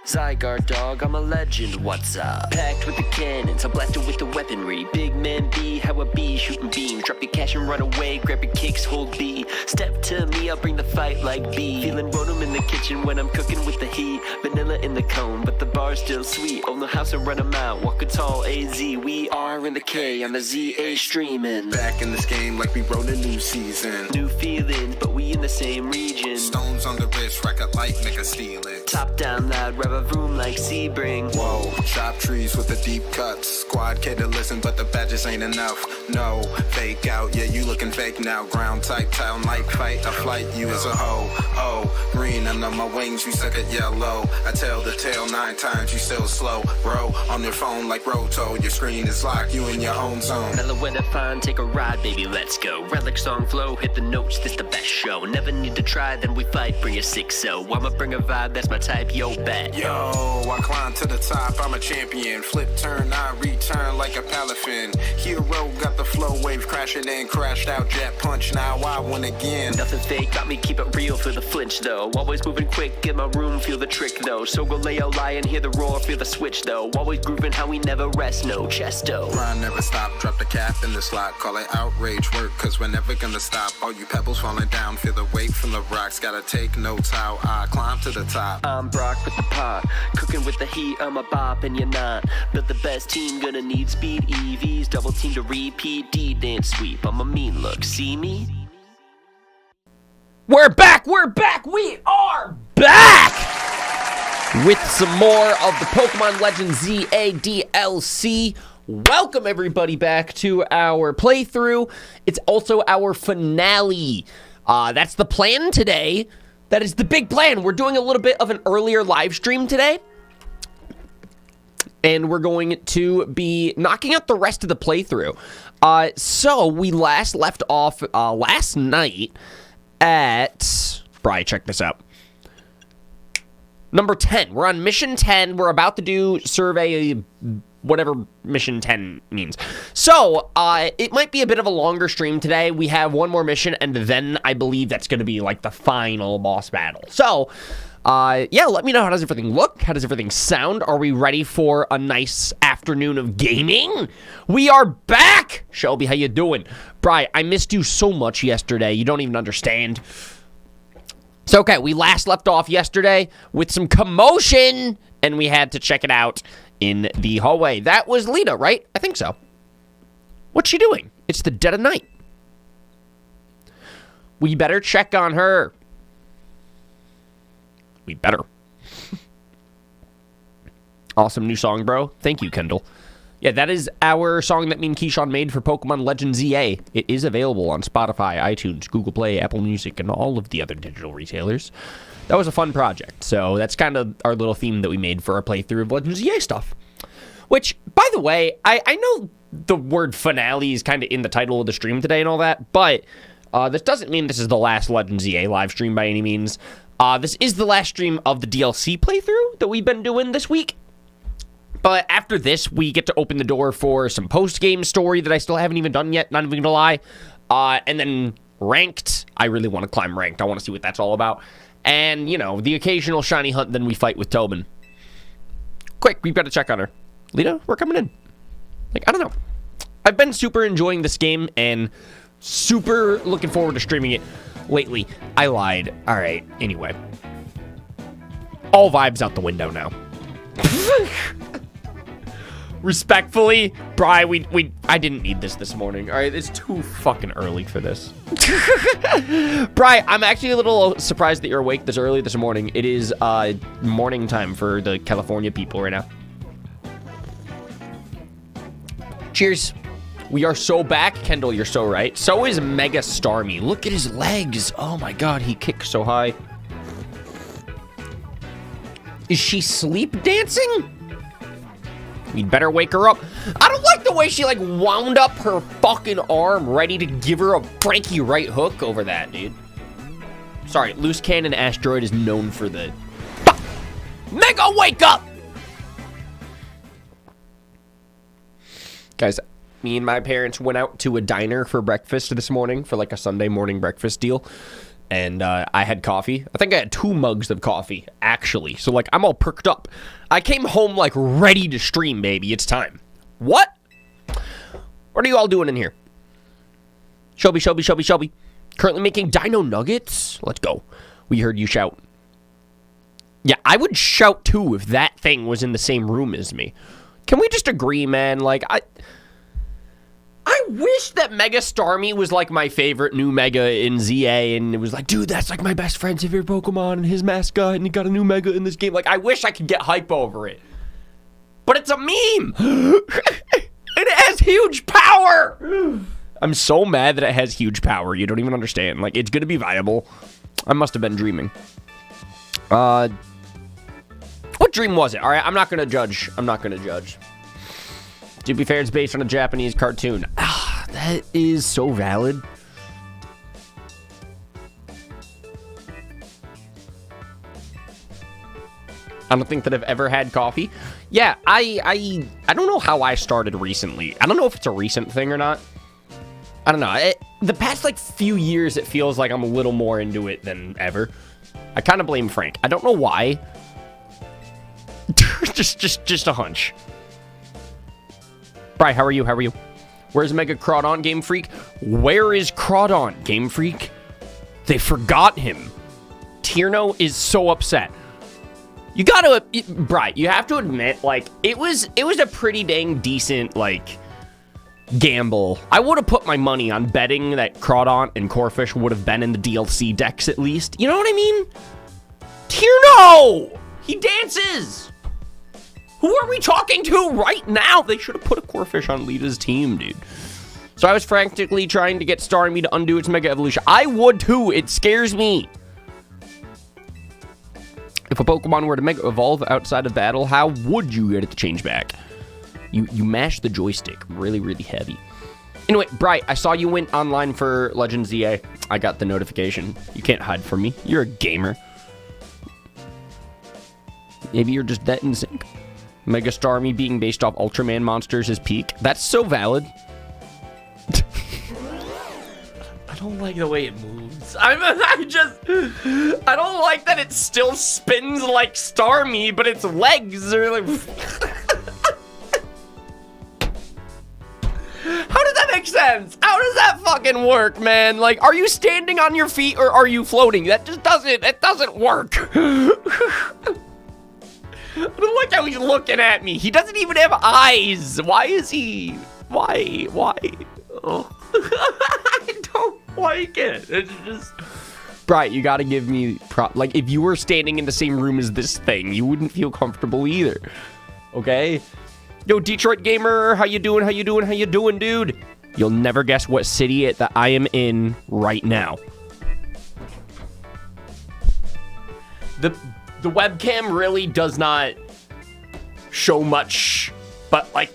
Zygarde dog, I'm a legend, what's up? Packed with the cannons, I'm blasted with the weaponry. Big man B, how a bee, shooting beams. Drop your cash and run away, grab your kicks, hold B. Step to me, I'll bring the fight like B. Feeling Rotom in the kitchen when I'm cooking with the heat. Vanilla in the cone, but the bar's still sweet. Own the house and run 'em out, walking tall AZ. We are in the K, on the ZA streaming. Back in this game like we wrote a new season. New feelings, but we in the same region. Stones on the wrist, record light, make us steal it. Top down loud, rev a room like Sebring. Whoa, chop trees with the deep cuts. Squad kid to listen, but the badges ain't enough. No, fake out, yeah, you looking fake now. Ground type, town like fight, a flight, you as a hoe. Oh, green under my wings, you suck at yellow. I tell the tale 9 times, you still slow. Bro, on your phone like Roto, your screen is locked, you in your own zone. Mellow weather fine, take a ride, baby, let's go. Relic song flow, hit the notes, this the best show. Never need to try, then we fight, bring a 6-0. I'ma bring a vibe, that's my type, yo, bet. Yo, I climb to the top, I'm a champion. Flip turn, I return like a palafin. Hero got the flow wave crashing in, crashed out, jet punch, now I win again. Nothing fake, got me keep it real, feel the flinch though. Always moving quick, get my room, feel the trick though. So go lay out, lie and hear the roar, feel the switch though. Always grooving how we never rest, no chesto. Grind never stop, drop the cap in the slot. Call it outrage work, cause we're never gonna stop. All you pebbles falling down, feel the weight from the rocks. Gotta take notes how I climb to the top. I'm Brock with the pot, cooking with the heat, I'm a bop and you're not. Build the best team, gonna need speed, EVs, double team to repeat, D-dance sweep, I'm a mean look, see me? We're back, we are back! With some more of the Pokemon Legends ZA DLC. Welcome everybody back to our playthrough. It's also our finale. That's the plan today. That is the big plan. We're doing a little bit of an earlier live stream today. And we're going to be knocking out the rest of the playthrough. So we last left off last night at... Bri, check this out. Number 10. We're on mission 10. We're about to do survey... whatever mission 10 means. So, it might be a bit of a longer stream today. We have one more mission, and then I believe that's going to be, like, the final boss battle. So, yeah, let me know, how does everything look? How does everything sound? Are we ready for a nice afternoon of gaming? We are back! Shelby, how you doing? Bri, I missed you so much yesterday. You don't even understand. So, okay, we last left off yesterday with some commotion, and we had to check it out in the hallway. That was Lita, right? I think so. What's she doing? It's the dead of night. We better check on her. We better. Awesome new song, bro. Thank you, Kendall. Yeah, that is our song that me and Keyshawn made for Pokemon Legends ZA. It is available on Spotify, iTunes, Google Play, Apple Music, and all of the other digital retailers. That was a fun project. So that's kind of our little theme that we made for our playthrough of Legends ZA stuff. Which, by the way, I know the word finale is kind of in the title of the stream today and all that, but this doesn't mean this is the last Legends ZA live stream by any means. This is the last stream of the DLC playthrough that we've been doing this week. But after this, we get to open the door for some post-game story that I still haven't even done yet, not even gonna lie. And then ranked. I really want to climb ranked. I want to see what that's all about. And, you know, the occasional shiny hunt, then we fight with Tobin. Quick, we've got to check on her. Lita, we're coming in. Like, I don't know. I've been super enjoying this game and super looking forward to streaming it lately. I lied. All right, anyway. All vibes out the window now. Respectfully, Bri, I didn't need this morning. All right, it's too fucking early for this. Bri, I'm actually a little surprised that you're awake this early this morning. It is morning time for the California people right now. Cheers. We are so back. Kendall, you're so right. So is Mega Starmie. Look at his legs. Oh my god, he kicks so high. Is she sleep dancing? We'd better wake her up. I don't like the way she, like, wound up her fucking arm ready to give her a Frankie right hook over that, dude. Sorry, Loose Cannon Asteroid is known for the... Mega, wake up! Guys, me and my parents went out to a diner for breakfast this morning for, like, a Sunday morning breakfast deal. and I had coffee. I think I had 2 mugs of coffee, actually. So, like, I'm all perked up. I came home, like, ready to stream, baby. It's time. What? What are you all doing in here? Shelby. Currently making dino nuggets? Let's go. We heard you shout. Yeah, I would shout, too, if that thing was in the same room as me. Can we just agree, man? Like, I wish that Mega Starmie was, like, my favorite new Mega in ZA, and it was like, dude, that's, like, my best friend's favorite Pokemon, and his mascot, and he got a new Mega in this game. Like, I wish I could get hype over it. But it's a meme! It has huge power! I'm so mad that it has huge power. You don't even understand. Like, it's gonna be viable. I must have been dreaming. What dream was it? All right, I'm not gonna judge. To be fair, it's based on a Japanese cartoon. Ah, that is so valid. I don't think that I've ever had coffee. Yeah, I don't know how I started recently. I don't know if it's a recent thing or not. I don't know. The past, like, few years, it feels like I'm a little more into it than ever. I kind of blame Frank. I don't know why. just a hunch. Bri, how are you? Where's Mega Crawdon, Game Freak? Where is Crawdon, Game Freak? They forgot him. Tierno is so upset. You gotta, Bri, you have to admit, like, it was a pretty dang decent, like, gamble. I would have put my money on betting that Crawdon and Corphish would have been in the DLC decks at least. You know what I mean? Tierno! He dances! Who are we talking to right now? They should have put a Corphish on Lita's team, dude. So I was frantically trying to get Starmie to undo its Mega Evolution. I would too. It scares me. If a Pokemon were to Mega Evolve outside of battle, how would you get it to change back? You mash the joystick really, really heavy. Anyway, Bright, I saw you went online for Legends ZA. I got the notification. You can't hide from me. You're a gamer. Maybe you're just that in sync. Mega Starmie being based off Ultraman monsters is peak. That's so valid. I don't like the way it moves. I don't like that it still spins like Starmie, but its legs are like... How does that make sense? How does that fucking work, man? Like, are you standing on your feet or are you floating? That just doesn't work. I don't like how he's looking at me. He doesn't even have eyes. Why is he? Why? Oh. I don't like it. It's just... Bright, you gotta give me like, if you were standing in the same room as this thing, you wouldn't feel comfortable either. Okay? Yo, Detroit Gamer, how you doing, dude? You'll never guess what city that I am in right now. The webcam really does not show much, but, like,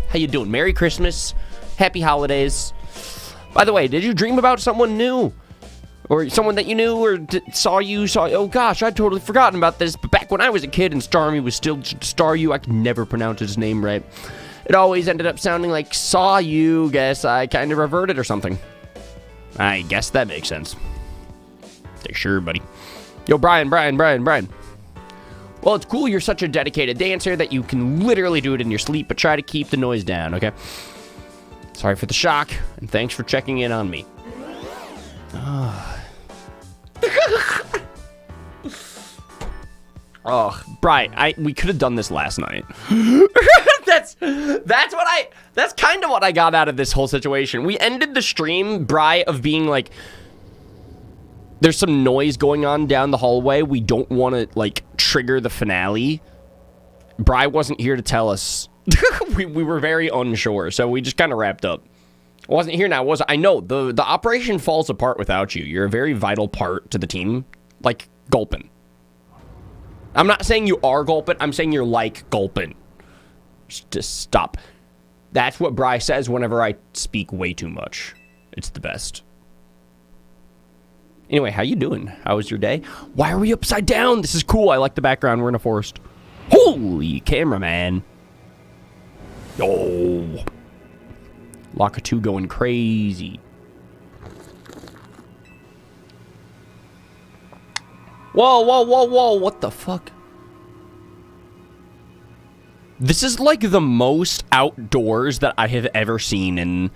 how you doing? Merry Christmas. Happy holidays. By the way, did you dream about someone new? Or someone that you knew or saw? Oh gosh, I'd totally forgotten about this. But back when I was a kid and Starmie was still Staryu, I could never pronounce his name right. It always ended up sounding like saw you. Guess I kind of reverted or something. I guess that makes sense. Sure, buddy. Yo, Brian. Well, it's cool you're such a dedicated dancer that you can literally do it in your sleep, but try to keep the noise down, okay? Sorry for the shock, and thanks for checking in on me. Oh, Bright, we could have done this last night. That's kind of what I got out of this whole situation. We ended the stream, Bri, of being like, there's some noise going on down the hallway. We don't want to, like, trigger the finale. Bri wasn't here to tell us. we were very unsure, so we just kind of wrapped up. I wasn't here now, was I? know, the operation falls apart without you. You're a very vital part to the team. Like Gulpin. I'm not saying you are Gulpin. I'm saying you're like Gulpin. Just stop. That's what Bri says whenever I speak way too much. It's the best. Anyway, how you doing? How was your day? Why are we upside down? This is cool. I like the background. We're in a forest. Holy cameraman. Oh. Locka 2 going crazy. Whoa, whoa, whoa, whoa. What the fuck? This is like the most outdoors that I have ever seen in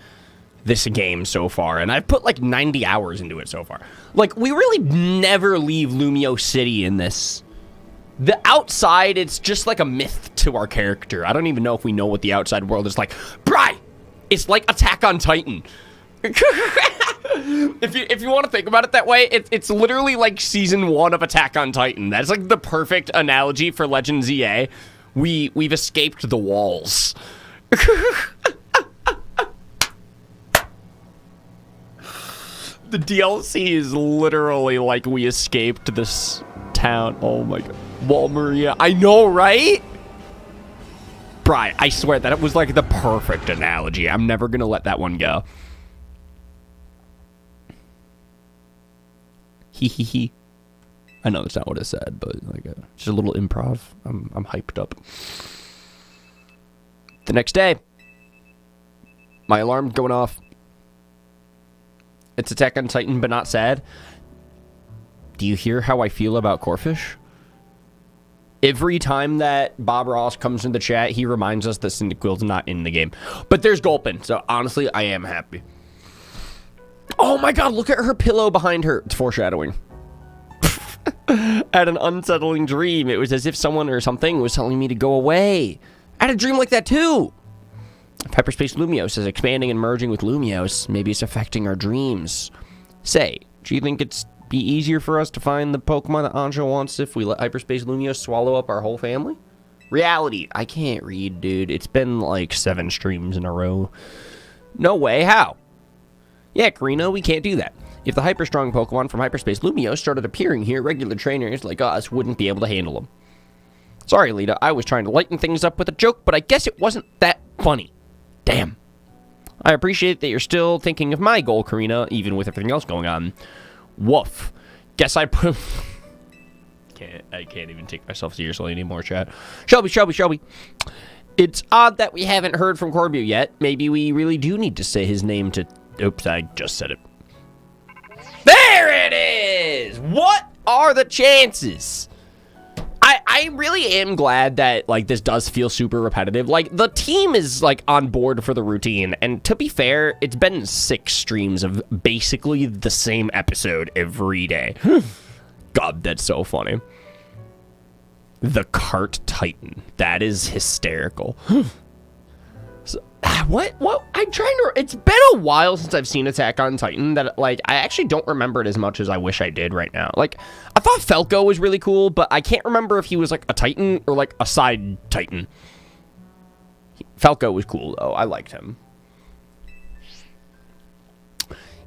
this game so far. And I've put like 90 hours into it so far. Like, we really never leave Lumio City in this. The outside, it's just like a myth to our character. I don't even know if we know what the outside world is like. Bri! It's like Attack on Titan. If you want to think about it that way, it's literally like season 1 of Attack on Titan. That's like the perfect analogy for Legends EA. We've escaped the walls. The DLC is literally like we escaped this town. Oh my god. Wall Maria. I know, right? Bri, I swear that it was like the perfect analogy. I'm never gonna let that one go. Hee hee hee. I know that's not what I said, but like just a little improv. I'm hyped up. The next day, my alarm's going off. It's Attack on Titan, but not sad. Do you hear how I feel about Corfish? Every time that Bob Ross comes in the chat, he reminds us that Cyndaquil's not in the game. But there's Gulpin, so honestly, I am happy. Oh my god, look at her pillow behind her. It's foreshadowing. I had an unsettling dream. It was as if someone or something was telling me to go away. I had a dream like that too. Hyperspace Lumios is expanding and merging with Lumios. Maybe it's affecting our dreams. Say, do you think it's be easier for us to find the Pokemon that Anja wants if we let Hyperspace Lumios swallow up our whole family? Reality. I can't read, dude. It's been like 7 streams in a row. No way. How? Yeah, Karina, we can't do that. If the hyper-strong Pokemon from Hyperspace Lumios started appearing here, regular trainers like us wouldn't be able to handle them. Sorry, Lita. I was trying to lighten things up with a joke, but I guess it wasn't that funny. Damn. I appreciate that you're still thinking of my goal, Karina, even with everything else going on. Woof. Guess I put... I can't even take myself seriously anymore, chat. Shelby. It's odd that we haven't heard from Corbu yet. Maybe we really do need to say his name to... Oops, I just said it. There it is! What are the chances? I really am glad that, like, this does feel super repetitive. Like, the team is, like, on board for the routine. And to be fair, it's been 6 streams of basically the same episode every day. God, that's so funny. The Cart Titan. That is hysterical. So, what? I'm trying to... It's been a while since I've seen Attack on Titan that, like, I actually don't remember it as much as I wish I did right now. Like, I thought Falco was really cool, but I can't remember if he was, like, a Titan or, like, a side Titan. Falco was cool, though. I liked him.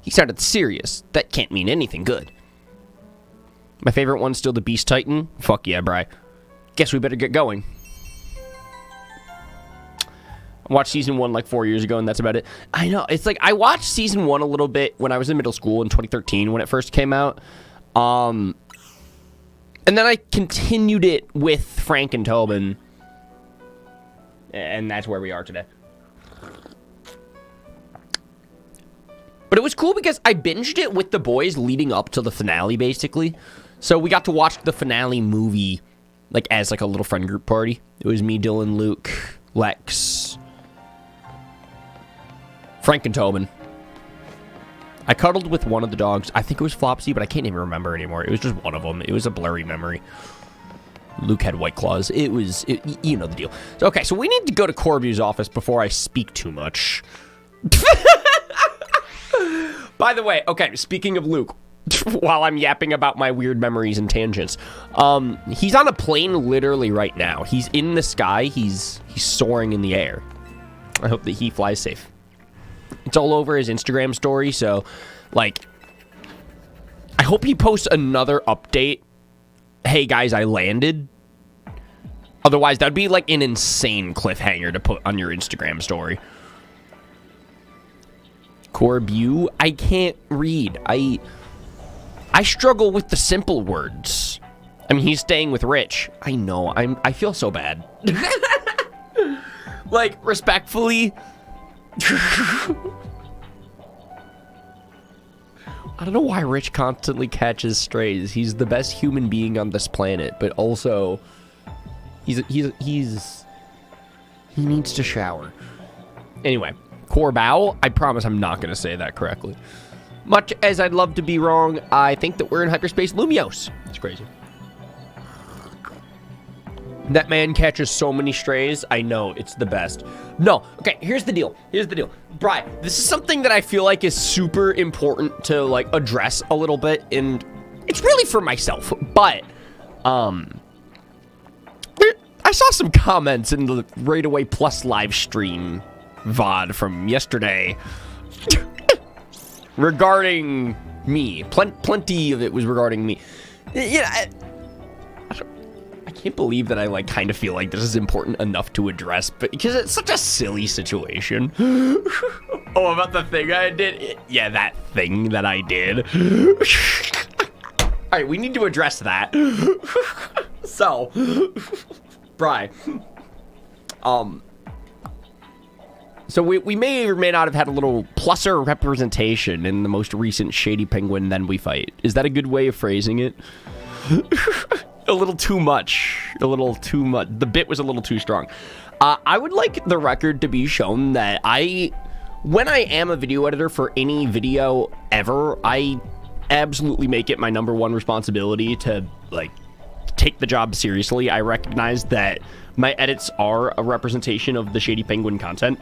He sounded serious. That can't mean anything good. My favorite one's still the Beast Titan. Fuck yeah, Bri. Guess we better get going. I watched season 1 like 4 years ago, and that's about it. I know. It's like I watched season 1 a little bit when I was in middle school in 2013 when it first came out. And then I continued it with Frank and Tobin. And that's where we are today. But it was cool because I binged it with the boys leading up to the finale, basically. So we got to watch the finale movie, like, as, like, a little friend group party. It was me, Dylan, Luke, Lex, Frank, and Tobin. I cuddled with one of the dogs. I think it was Flopsy, but I can't even remember anymore. It was just one of them. It was a blurry memory. Luke had White Claws. You know the deal. So, okay, so we need to go to Corbu's office before I speak too much. By the way, okay, speaking of Luke, while I'm yapping about my weird memories and tangents, he's on a plane literally right now. He's in the sky. He's soaring in the air. I hope that he flies safe. It's all over his Instagram story, so, like, I hope he posts another update. Hey, guys, I landed. Otherwise, that'd be, like, an insane cliffhanger to put on your Instagram story. Corbu, I can't read. I struggle with the simple words. I mean, he's staying with Rich. I know. I feel so bad. Like, respectfully. I don't know why Rich constantly catches strays. He's the best human being on this planet, but also he needs to shower. Anyway, Corbao, I promise I'm not going to say that correctly. Much as I'd love to be wrong, I think that we're in hyperspace. Lumios. It's crazy. That man catches so many strays. I know, it's the best. No, okay, here's the deal. Bri, this is something that I feel like is super important to, like, address a little bit, and it's really for myself, but, I saw some comments in the Raid Away Plus live stream VOD from yesterday regarding me. Plenty of it was regarding me. Yeah, I can't believe that I, like, kind of feel like this is important enough to address, but because it's such a silly situation. Oh, about the thing I did? Yeah, that thing that I did. All right, we need to address that. So, Bri, so we may or may not have had a little pluser representation in the most recent Shady Penguin Then We Fight. Is that a good way of phrasing it? A little too much. The bit was a little too strong. I would like the record to be shown that when I am a video editor for any video ever, I absolutely make it my #1 responsibility to, like, take the job seriously. I recognize that my edits are a representation of the Shady Penguin content.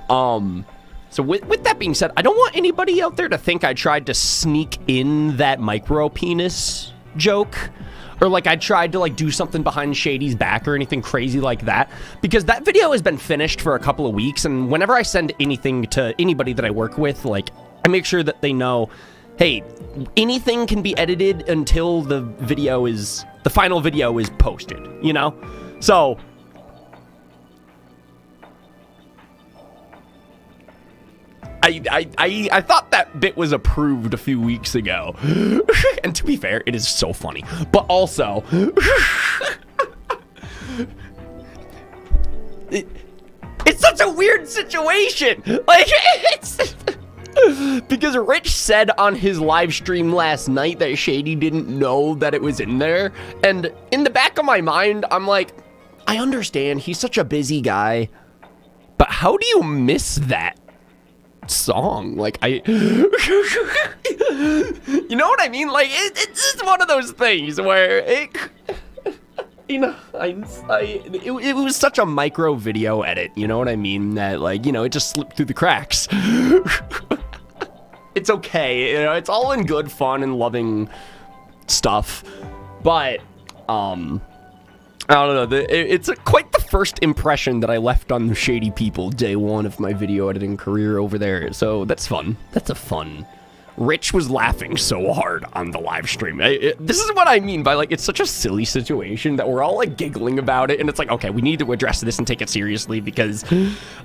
So with that being said, I don't want anybody out there to think I tried to sneak in that micro penis joke, or like I tried to, like, do something behind Shady's back or anything crazy like that, because that video has been finished for a couple of weeks, and whenever I send anything to anybody that I work with, like, I make sure that they know, hey, anything can be edited until the final video is posted, you know? So I thought that bit was approved a few weeks ago. And to be fair, it is so funny. But also, it's such a weird situation. Like, it's because Rich said on his live stream last night that Shady didn't know that it was in there. And in the back of my mind, I'm like, I understand, he's such a busy guy, but how do you miss that song? Like, you know what I mean? Like, it's one of those things where it was such a micro video edit, you know what I mean, that, like, you know, it just slipped through the cracks. It's okay, you know, it's all in good fun and loving stuff, but I don't know, it's quite the first impression that I left on the Shady people day one of my video editing career over there, so that's fun. That's a fun. Rich was laughing so hard on the live stream. This is what I mean by, like, it's such a silly situation that we're all, like, giggling about it, and it's like, okay, we need to address this and take it seriously, because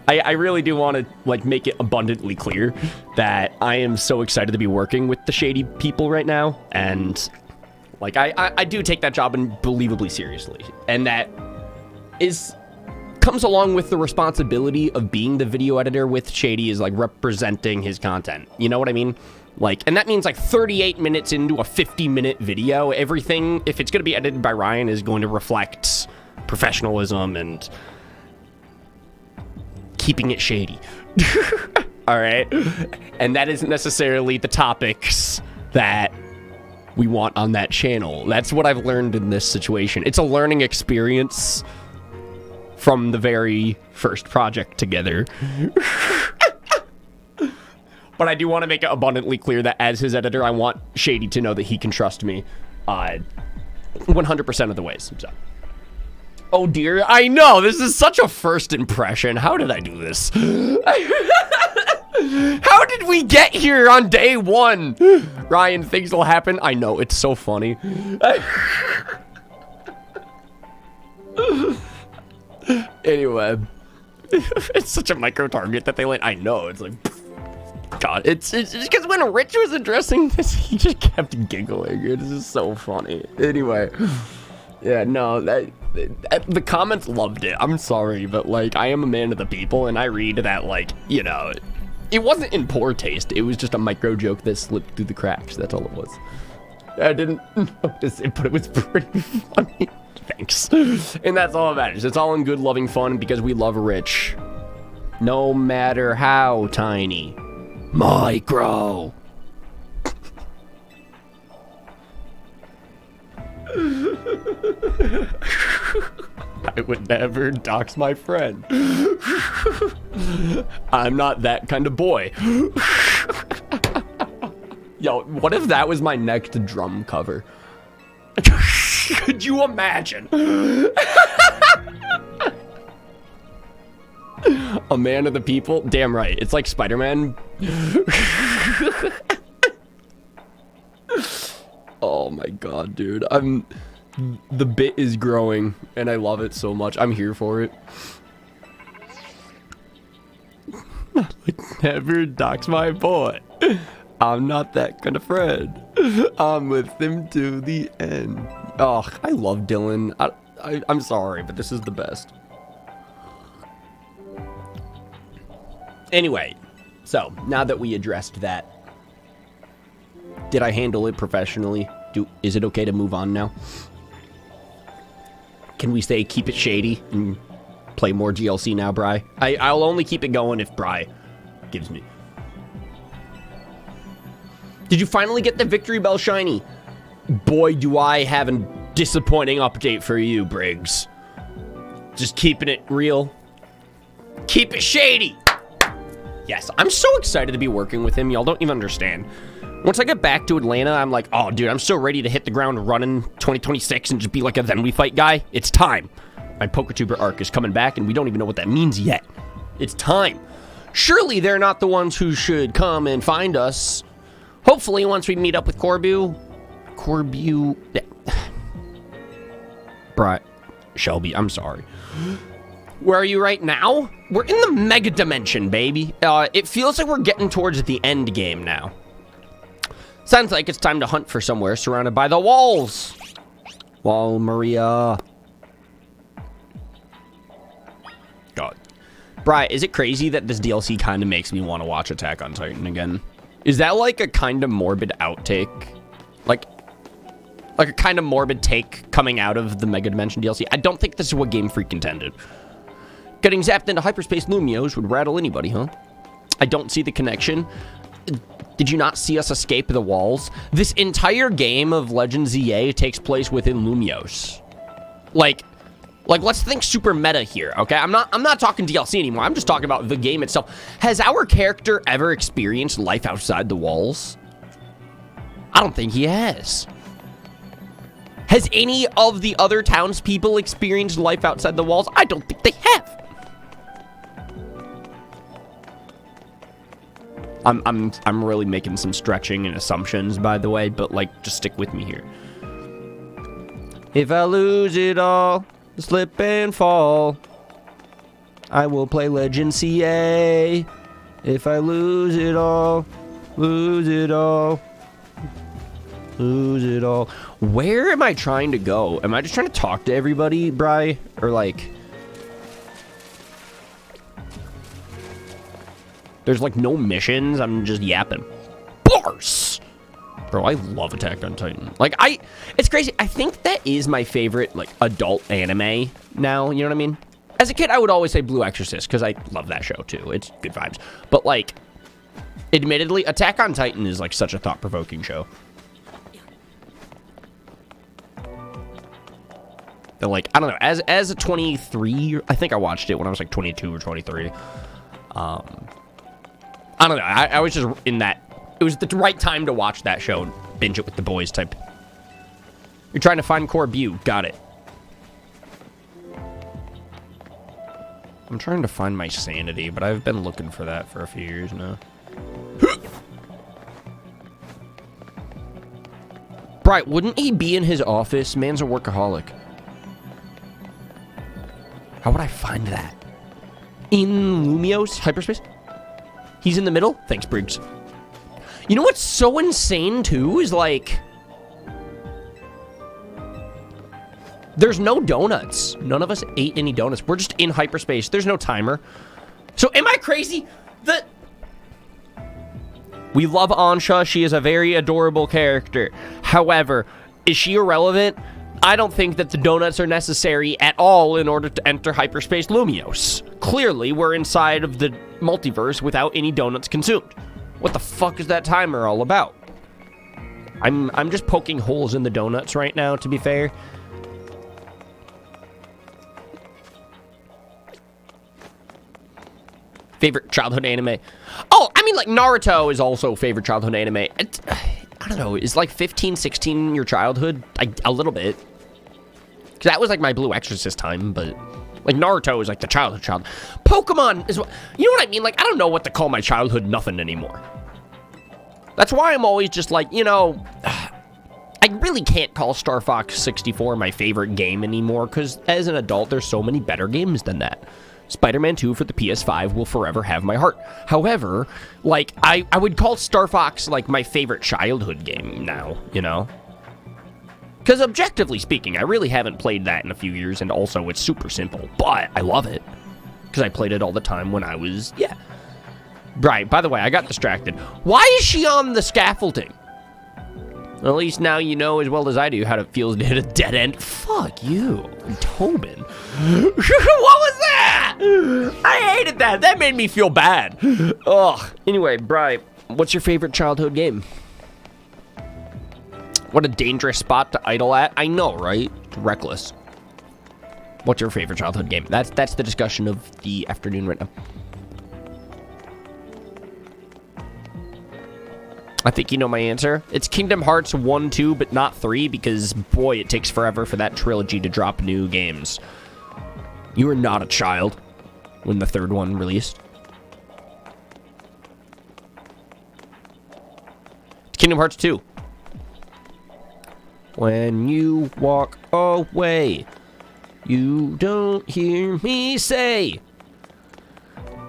I really do want to, like, make it abundantly clear that I am so excited to be working with the Shady people right now, and, like, I do take that job unbelievably seriously, and that comes along with the responsibility of being the video editor with Shady, is, like, representing his content. You know what I mean? Like, and that means, like, 38 minutes into a 50-minute video, everything, if it's going to be edited by Ryan, is going to reflect professionalism and keeping it shady. All right? And that isn't necessarily the topics that we want on that channel. That's what I've learned in this situation. It's a learning experience from the very first project together. But I do want to make it abundantly clear that as his editor, I want Shady to know that he can trust me 100% of the ways. So. Oh dear, I know, this is such a first impression. How did I do this? How did we get here on day one? Ryan, things will happen. I know, it's so funny. Anyway, it's such a micro target that they let. I know, it's like, God, it's because when Rich was addressing this, he just kept giggling. It is just so funny. Anyway, yeah, no, the comments loved it. I'm sorry, but, like, I am a man of the people, and I read that, like, you know, It wasn't in poor taste. It was just a micro joke that slipped through the cracks. That's all it was. I didn't notice it, but it was pretty funny. Thanks. And that's all that matters. It's all in good, loving fun because we love Rich. No matter how tiny. Micro. I would never dox my friend. I'm not that kind of boy. Yo, what if that was my next drum cover? Could you imagine? A man of the people? Damn right. It's like Spider-Man. Oh my god, dude. The bit is growing, and I love it so much. I'm here for it. I would never dox my boy. I'm not that kind of friend. I'm with him to the end. Oh, I love Dylan. I'm sorry, but this is the best. Anyway, so now that we addressed that, did I handle it professionally? Is it okay to move on now? Can we say keep it shady and play more GLC now, Bri? I'll only keep it going if Bri gives me. Did you finally get the victory bell shiny? Boy, do I have a disappointing update for you, Briggs. Just keeping it real. Keep it shady. Yes, I'm so excited to be working with him. Y'all don't even understand. Once I get back to Atlanta, I'm like, oh, dude, I'm so ready to hit the ground running 2026 and just be like a then we fight guy. It's time. My PokeTuber arc is coming back, and we don't even know what that means yet. It's time. Surely they're not the ones who should come and find us. Hopefully, once we meet up with Corbu... Shelby, I'm sorry. Where are you right now? We're in the Mega Dimension, baby. It feels like we're getting towards the end game now. Sounds like it's time to hunt for somewhere surrounded by the walls. Wall Maria. God. Bri, is it crazy that this DLC kind of makes me want to watch Attack on Titan again? Is that like a kind of morbid outtake? Like a kind of morbid take coming out of the Mega Dimension DLC? I don't think this is what Game Freak intended. Getting zapped into hyperspace Lumios would rattle anybody, huh? I don't see the connection. Did you not see us escape the walls? This entire game of Legends ZA takes place within Lumios. Like let's think super meta here, okay? I'm not talking DLC anymore. I'm just talking about the game itself. Has our character ever experienced life outside the walls? I don't think he has. Has any of the other townspeople experienced life outside the walls? I don't think they have. I'm really making some stretching and assumptions, by the way, but like, just stick with me here. If I lose it all, slip and fall, I will play Legend CA. If I lose it all, lose it all, lose it all. Where am I trying to go? Am I just trying to talk to everybody, Bri? Or like... There's like no missions. I'm just yapping. Bars! Bro, I love Attack on Titan. Like, it's crazy. I think that is my favorite, like, adult anime now. You know what I mean? As a kid, I would always say Blue Exorcist because I love that show too. It's good vibes. But like, admittedly, Attack on Titan is like such a thought-provoking show. They're like, I don't know. As a 23, I think I watched it when I was like 22 or 23. I don't know. I was just in that. It was the right time to watch that show and binge it with the boys type. You're trying to find Corbu. Got it. I'm trying to find my sanity, but I've been looking for that for a few years now. Bright, wouldn't he be in his office? Man's a workaholic. How would I find that? In Lumios hyperspace? He's in the middle? Thanks, Briggs. You know what's so insane, too, is like... There's no donuts. None of us ate any donuts. We're just in hyperspace. There's no timer. So am I crazy? We love Ansha. She is a very adorable character. However, is she irrelevant? I don't think that the donuts are necessary at all in order to enter hyperspace Lumios. Clearly, we're inside of the multiverse without any donuts consumed. What the fuck is that timer all about? I'm just poking holes in the donuts right now, to be fair. Favorite childhood anime? Oh, I mean, like, Naruto is also favorite childhood anime. I don't know, is like 15, 16 your childhood? A little bit. Because that was like my Blue Exorcist time, but like Naruto is like the childhood. Pokemon is what, you know what I mean? Like, I don't know what to call my childhood nothing anymore. That's why I'm always just like, you know, I really can't call Star Fox 64 my favorite game anymore, because as an adult, there's so many better games than that. Spider-Man 2 for the PS5 will forever have my heart. However, like, I would call Star Fox, like, my favorite childhood game now, you know? Because objectively speaking, I really haven't played that in a few years, and also it's super simple, but I love it. Because I played it all the time when I was, yeah. Right, by the way, I got distracted. Why is she on the scaffolding? Well, at least now you know as well as I do how it feels to hit a dead end. Fuck you, Tobin. What was that? I hated that. That made me feel bad. Ugh. Anyway, Bri, what's your favorite childhood game? What a dangerous spot to idle at. I know, right? It's reckless. What's your favorite childhood game? That's the discussion of the afternoon right now. I think you know my answer. It's Kingdom Hearts 1, 2, but not 3, because, boy, it takes forever for that trilogy to drop new games. You were not a child when the third one released. It's Kingdom Hearts 2. When you walk away, you don't hear me say,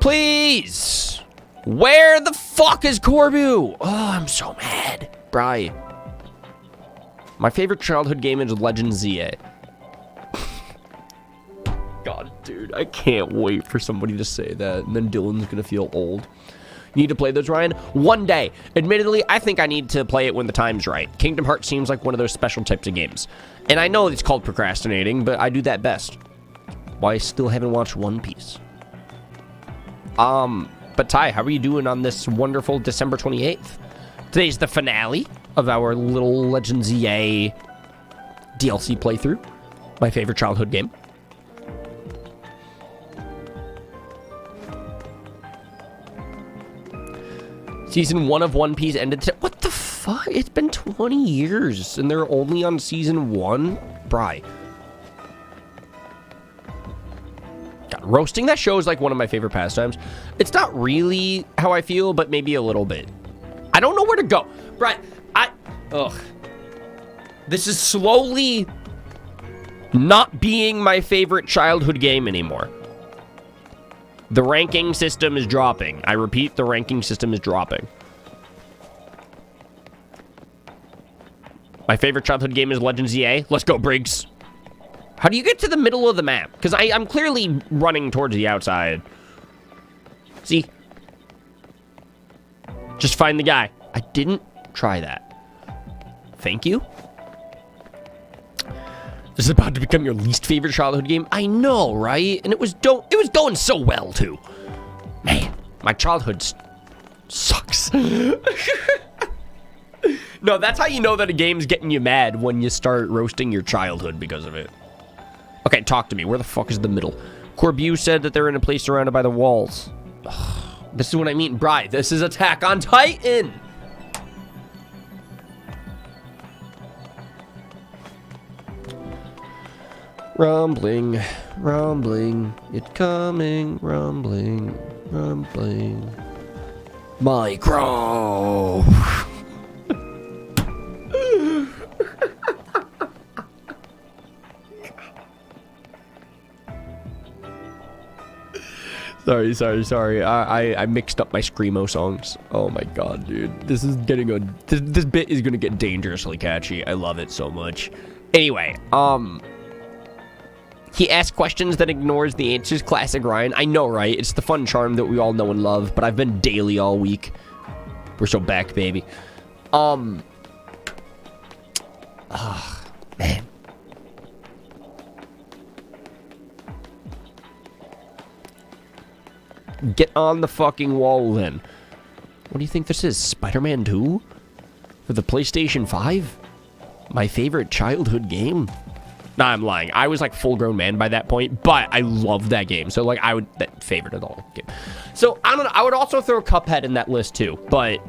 please! Where the fuck is Corbu? Oh, I'm so mad. Bri. My favorite childhood game is Legend ZA. God, dude, I can't wait for somebody to say that, and then Dylan's gonna feel old. You need to play those, Ryan? One day. Admittedly, I think I need to play it when the time's right. Kingdom Hearts seems like one of those special types of games. And I know it's called procrastinating, but I do that best. Why I still haven't watched One Piece. But Ty, how are you doing on this wonderful December 28th? Today's the finale of our little Legend ZA DLC playthrough. My favorite childhood game. Season 1 of One Piece ended today. What the fuck? It's been 20 years and they're only on season 1? Bri. God, roasting that show is like one of my favorite pastimes. It's not really how I feel, but maybe a little bit. I don't know where to go. Bri, ugh. This is slowly not being my favorite childhood game anymore. The ranking system is dropping. I repeat, the ranking system is dropping. My favorite childhood game is Legend ZA. Let's go, Briggs. How do you get to the middle of the map? Because I'm clearly running towards the outside. See? Just find the guy. I didn't try that. Thank you. This is about to become your least favorite childhood game. I know, right? And it was going so well too. Man, my childhood sucks. No, that's how you know that a game's getting you mad, when you start roasting your childhood because of it. Okay, talk to me. Where the fuck is the middle? Corbu said that they're in a place surrounded by the walls. Ugh, this is what I mean, Bri. This is Attack on Titan. Rumbling, rumbling, it's coming, rumbling, rumbling. Micro. Sorry. I mixed up my Screamo songs. Oh my god, dude. This is getting this bit is gonna get dangerously catchy. I love it so much. Anyway, he asks questions that ignores the answers. Classic Ryan. I know, right? It's the fun charm that we all know and love, but I've been daily all week. We're so back, baby. Man. Get on the fucking wall, then. What do you think this is? Spider-Man 2? For the PlayStation 5? My favorite childhood game? Nah, I'm lying. I was like full-grown man by that point, but I loved that game. So like that favorite of the whole game. So I don't know. I would also throw Cuphead in that list too, but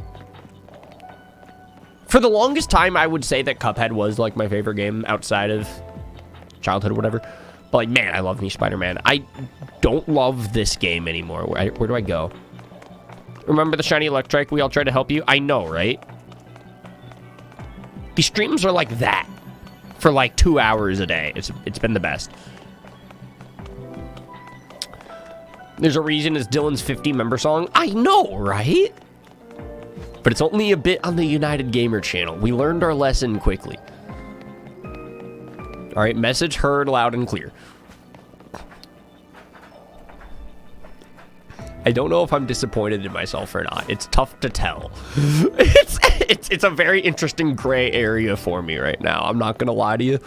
for the longest time, I would say that Cuphead was like my favorite game outside of childhood or whatever. But like, man, I love me Spider-Man. I don't love this game anymore. Where do I go? Remember the shiny electric? We all tried to help you. I know, right? These streams are like that for like 2 hours a day. It's been the best. There's a reason it's Dylan's 50-member song. I know, right? But it's only a bit on the United Gamer channel. We learned our lesson quickly. All right, message heard loud and clear. I don't know if I'm disappointed in myself or not. It's tough to tell. It's a very interesting gray area for me right now. I'm not gonna lie to you,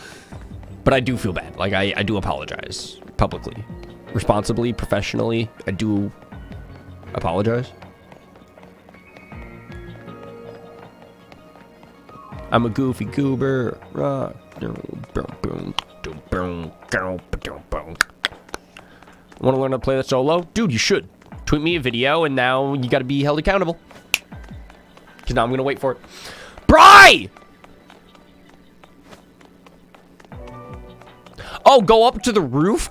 but I do feel bad. Like I do apologize publicly, responsibly, professionally. I do apologize. I'm a goofy goober. Want to learn how to play that solo? Dude, you should. Tweet me a video, and now you got to be held accountable. Because now I'm going to wait for it. Bri! Oh, go up to the roof?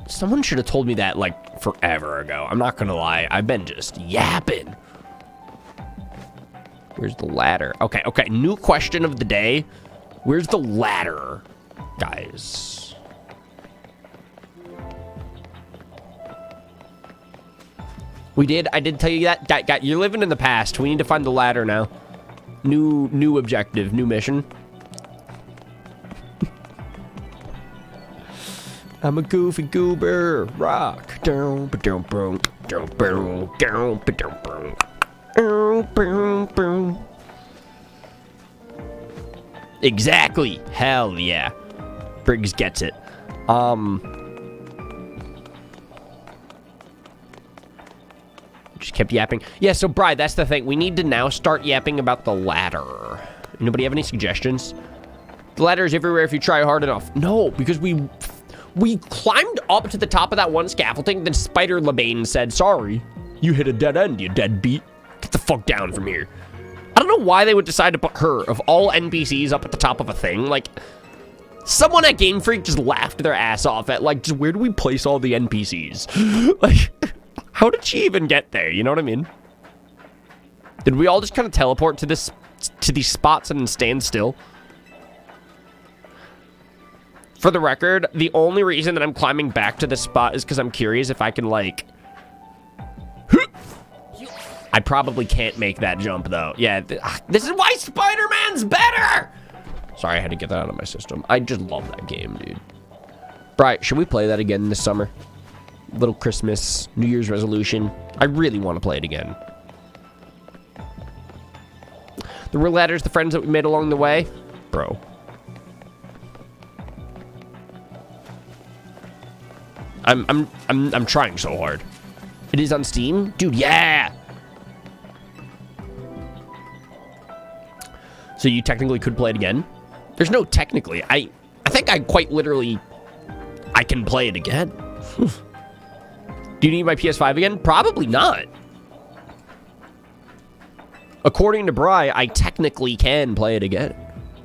Someone should have told me that, like, forever ago. I'm not going to lie. I've been just yapping. Where's the ladder? Okay, okay. New question of the day. Where's the ladder, guys? I did tell you that. You're living in the past. We need to find the ladder now. New objective, new mission. I'm a goofy goober. Rock. Down, down, down, down, down, down, down. Exactly. Hell yeah. Briggs gets it. Just kept yapping. Yeah, so Bri, that's the thing. We need to now start yapping about the ladder. Anybody have any suggestions? The ladder is everywhere if you try hard enough. No, because we climbed up to the top of that one scaffolding, then Spider Labane said, sorry, you hit a dead end, you deadbeat. Get the fuck down from here. I don't know why they would decide to put her, of all NPCs, up at the top of a thing. Like, someone at Game Freak just laughed their ass off at, like, just where do we place all the NPCs? Like, how did she even get there? You know what I mean? Did we all just kind of teleport to these spots and stand still? For the record, the only reason that I'm climbing back to this spot is because I'm curious if I can, like... I probably can't make that jump, though. Yeah, this is why Spider-Man's better! Sorry, I had to get that out of my system. I just love that game, dude. Right, should we play that again this summer? Little Christmas, New Year's resolution. I really want to play it again. The real ladder's the friends that we made along the way. Bro. I'm trying so hard. It is on Steam? Dude, yeah! So you technically could play it again? There's no technically. I think I quite literally... I can play it again. Do you need my PS5 again? Probably not. According to Bri, I technically can play it again.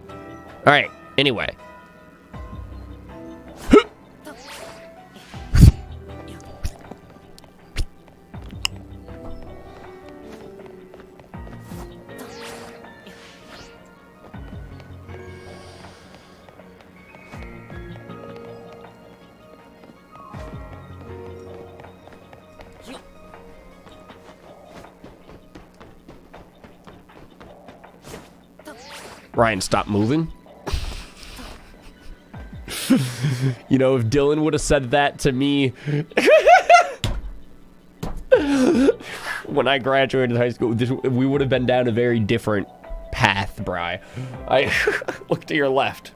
All right, anyway. Ryan, stop moving. You know, if Dylan would have said that to me when I graduated high school, we would have been down a very different path, Bri. I look to your left.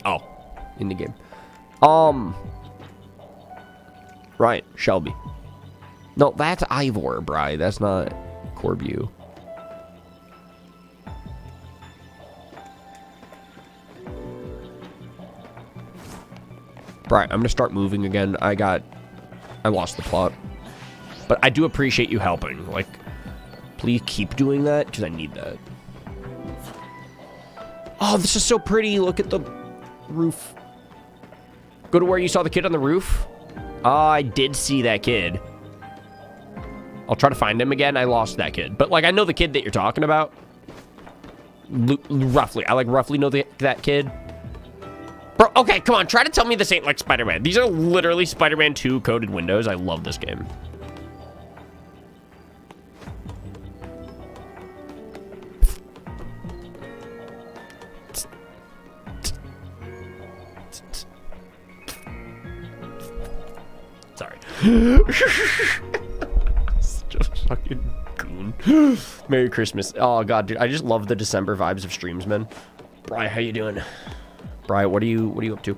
Oh, in the game. Right, Shelby. No, that's Ivor, Bri. That's not Corbu. Bri, I'm gonna start moving again. I lost the plot. But I do appreciate you helping. Like, please keep doing that, because I need that. Oh, this is so pretty. Look at the roof. Go to where you saw the kid on the roof. Oh, I did see that kid. I'll try to find him again. I lost that kid. But, like, I know the kid that you're talking about. Roughly. I, like, roughly know that kid. Bro, okay, come on. Try to tell me this ain't like Spider-Man. These are literally Spider-Man 2 coded windows. I love this game. Sorry. Such a fucking goon. Merry Christmas. Oh, God, dude. I just love the December vibes of streams, man. Bri, how you doing? Bri, what are you up to?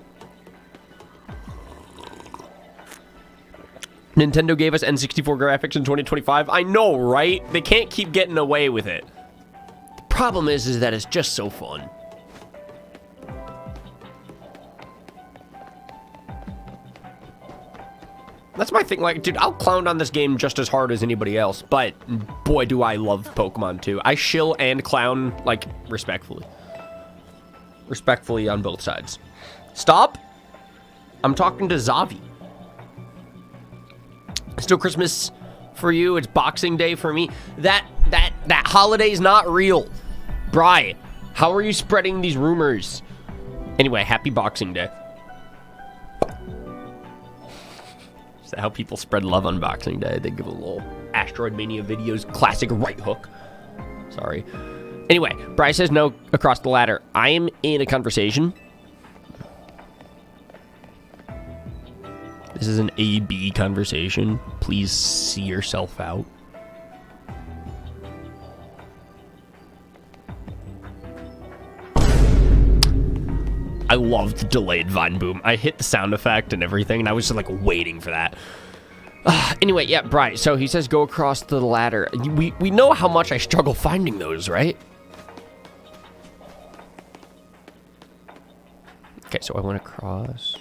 Nintendo gave us N64 graphics in 2025. I know, right? They can't keep getting away with it. The problem is that it's just so fun. That's my thing. Like, dude, I'll clown on this game just as hard as anybody else, but boy, do I love Pokemon 2. I shill and clown, like, respectfully. Respectfully on both sides. Stop. I'm talking to Zavi. Still Christmas for you. It's Boxing Day for me. That holiday's not real. Bri, how are you spreading these rumors? Anyway, happy Boxing Day. Is that how people spread love on Boxing Day? They give a little Asteroid Mania videos classic right hook. Sorry. Anyway, Bri says no across the ladder. I am in a conversation. This is an A-B conversation. Please see yourself out. I loved the delayed Vine Boom. I hit the sound effect and everything, and I was just like waiting for that. Anyway, yeah, Bri, so he says go across the ladder. We know how much I struggle finding those, right? Okay, so I went across.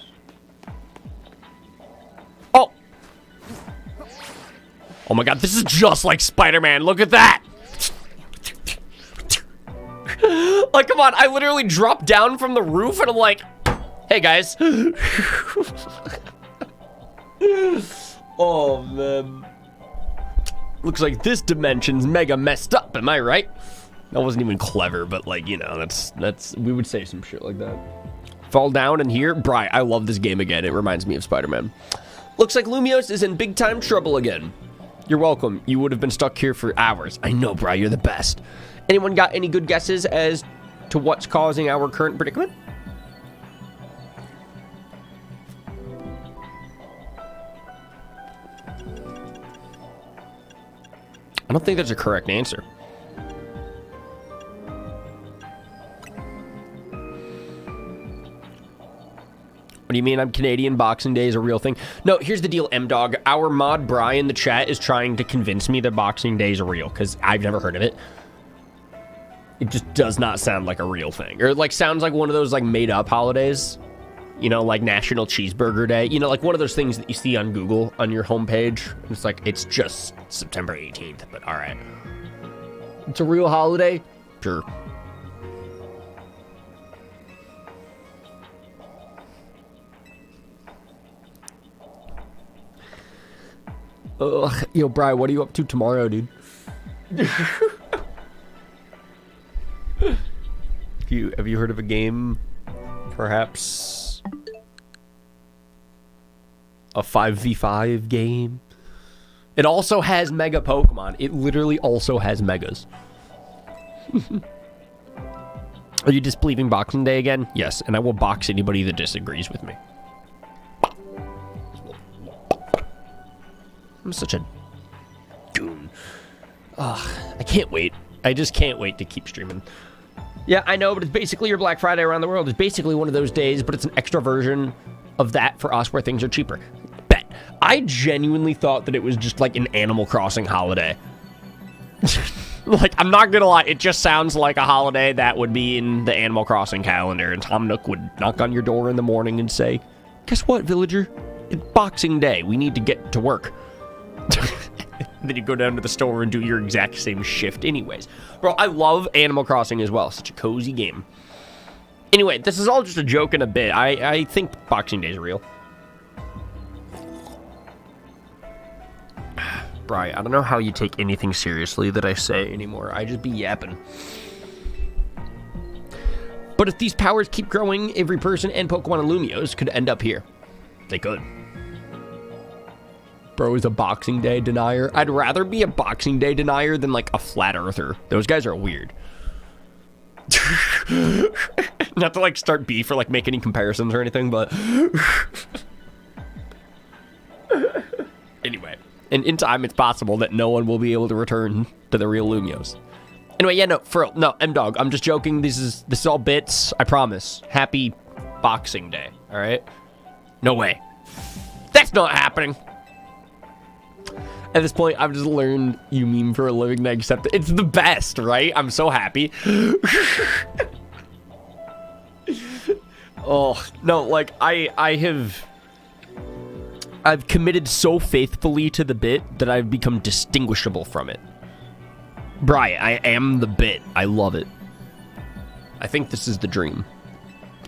Oh! Oh my god, this is just like Spider-Man. Look at that! Like, come on, I literally dropped down from the roof and I'm like, hey guys. Oh, man. Looks like this dimension's mega messed up, am I right? That wasn't even clever, but like, you know, that's we would say some shit like that. Fall down and here. Bri, I love this game again. It reminds me of Spider-Man. Looks like Lumios is in big time trouble again. You're welcome. You would have been stuck here for hours. I know, Bri, you're the best. Anyone got any good guesses as to what's causing our current predicament? I don't think that's a correct answer. What do you mean I'm Canadian? Boxing Day is a real thing? No, here's the deal, M-Dog. Our mod, Bri, in the chat is trying to convince me that Boxing Day is real, because I've never heard of it. It just does not sound like a real thing. Or, like, sounds like one of those, like, made-up holidays. You know, like National Cheeseburger Day. You know, like one of those things that you see on Google on your homepage. It's like, it's just September 18th, but all right. It's a real holiday? Sure. Ugh, yo, Bri, what are you up to tomorrow, dude? Have you heard of a game, perhaps a 5v5 game? It also has Mega Pokemon. It literally also has Megas. Are you disbelieving Boxing Day again? Yes, and I will box anybody that disagrees with me. I'm such a I can't wait. I just can't wait to keep streaming. Yeah, I know, but it's basically your Black Friday around the world. It's basically one of those days, but it's an extra version of that for us where things are cheaper. Bet. I genuinely thought that it was just like an Animal Crossing holiday. Like, I'm not gonna lie, it just sounds like a holiday that would be in the Animal Crossing calendar, and Tom Nook would knock on your door in the morning and say, guess what, villager? It's Boxing Day. We need to get to work. Then you go down to the store and do your exact same shift anyways. Bro, I love Animal Crossing as well. Such a cozy game. Anyway, this is all just a joke and a bit. I think Boxing Day is real. Bri, I don't know how you take anything seriously that I say anymore. I just be yapping. But if these powers keep growing, every person and Pokemon and Lumios could end up here. They could. Bro is a Boxing Day denier. I'd rather be a Boxing Day denier than like a flat earther. Those guys are weird. Not to like start beef or like make any comparisons or anything, but anyway. And in time, it's possible that no one will be able to return to the real Lumios. Anyway, yeah, no, for real. No, M-Dog, I'm just joking. This is all bits. I promise. Happy Boxing Day, all right? No way. That's not happening. At this point, I've just learned you meme for a living and I accept it. It's the best, right? I'm so happy. Oh, no, like, I've committed so faithfully to the bit that I've become distinguishable from it. Bri, I am the bit. I love it. I think this is the dream.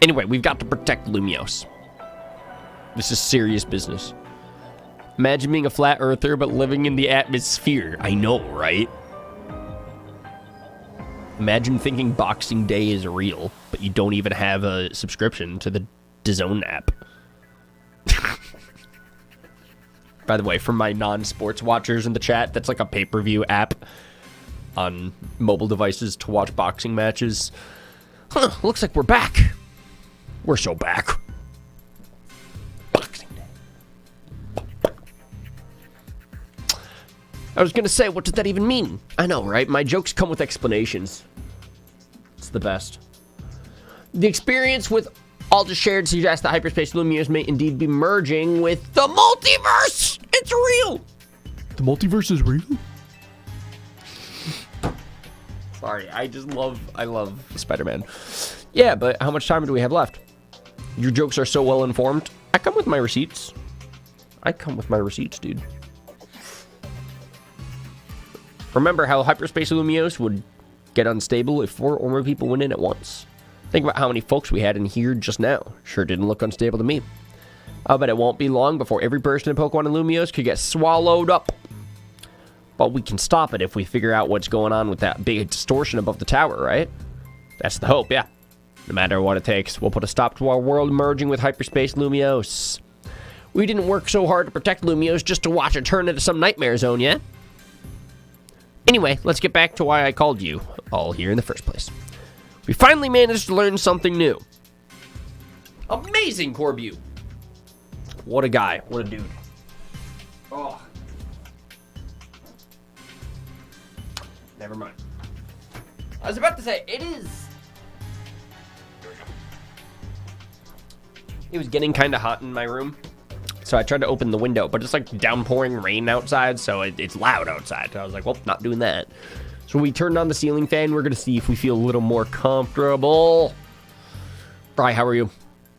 Anyway, we've got to protect Lumios. This is serious business. Imagine being a flat earther, but living in the atmosphere. I know, right? Imagine thinking Boxing Day is real, but you don't even have a subscription to the DAZN app. By the way, for my non-sports watchers in the chat, that's like a pay-per-view app on mobile devices to watch boxing matches. Huh, looks like we're back. We're so back. Boxing Day. I was gonna say, what does that even mean? I know, right? My jokes come with explanations. It's the best. The experience with all just shared suggests that hyperspace Lumios may indeed be merging with the multiverse. It's real. The multiverse is real? Sorry, I love Spider-Man. Yeah, but how much time do we have left? Your jokes are so well informed. I come with my receipts. Dude. Remember how hyperspace Lumios would get unstable if 4 or more people went in at once? Think about how many folks we had in here just now. Sure didn't look unstable to me. I'll bet it won't be long before every person in Pokemon and Lumios could get swallowed up. But we can stop it if we figure out what's going on with that big distortion above the tower, right? That's the hope, yeah. No matter what it takes, we'll put a stop to our world merging with hyperspace Lumios. We didn't work so hard to protect Lumios just to watch it turn into some nightmare zone, yeah? Anyway, let's get back to why I called you all here in the first place. We finally managed to learn something new. Amazing, Corbu. What a guy. What a dude. Oh. Never mind. I was about to say, it is. It was getting kind of hot in my room. So I tried to open the window, but it's like downpouring rain outside, so it's loud outside. So I was like, well, not doing that. So we turned on the ceiling fan. We're going to see if we feel a little more comfortable. Bri, how are you?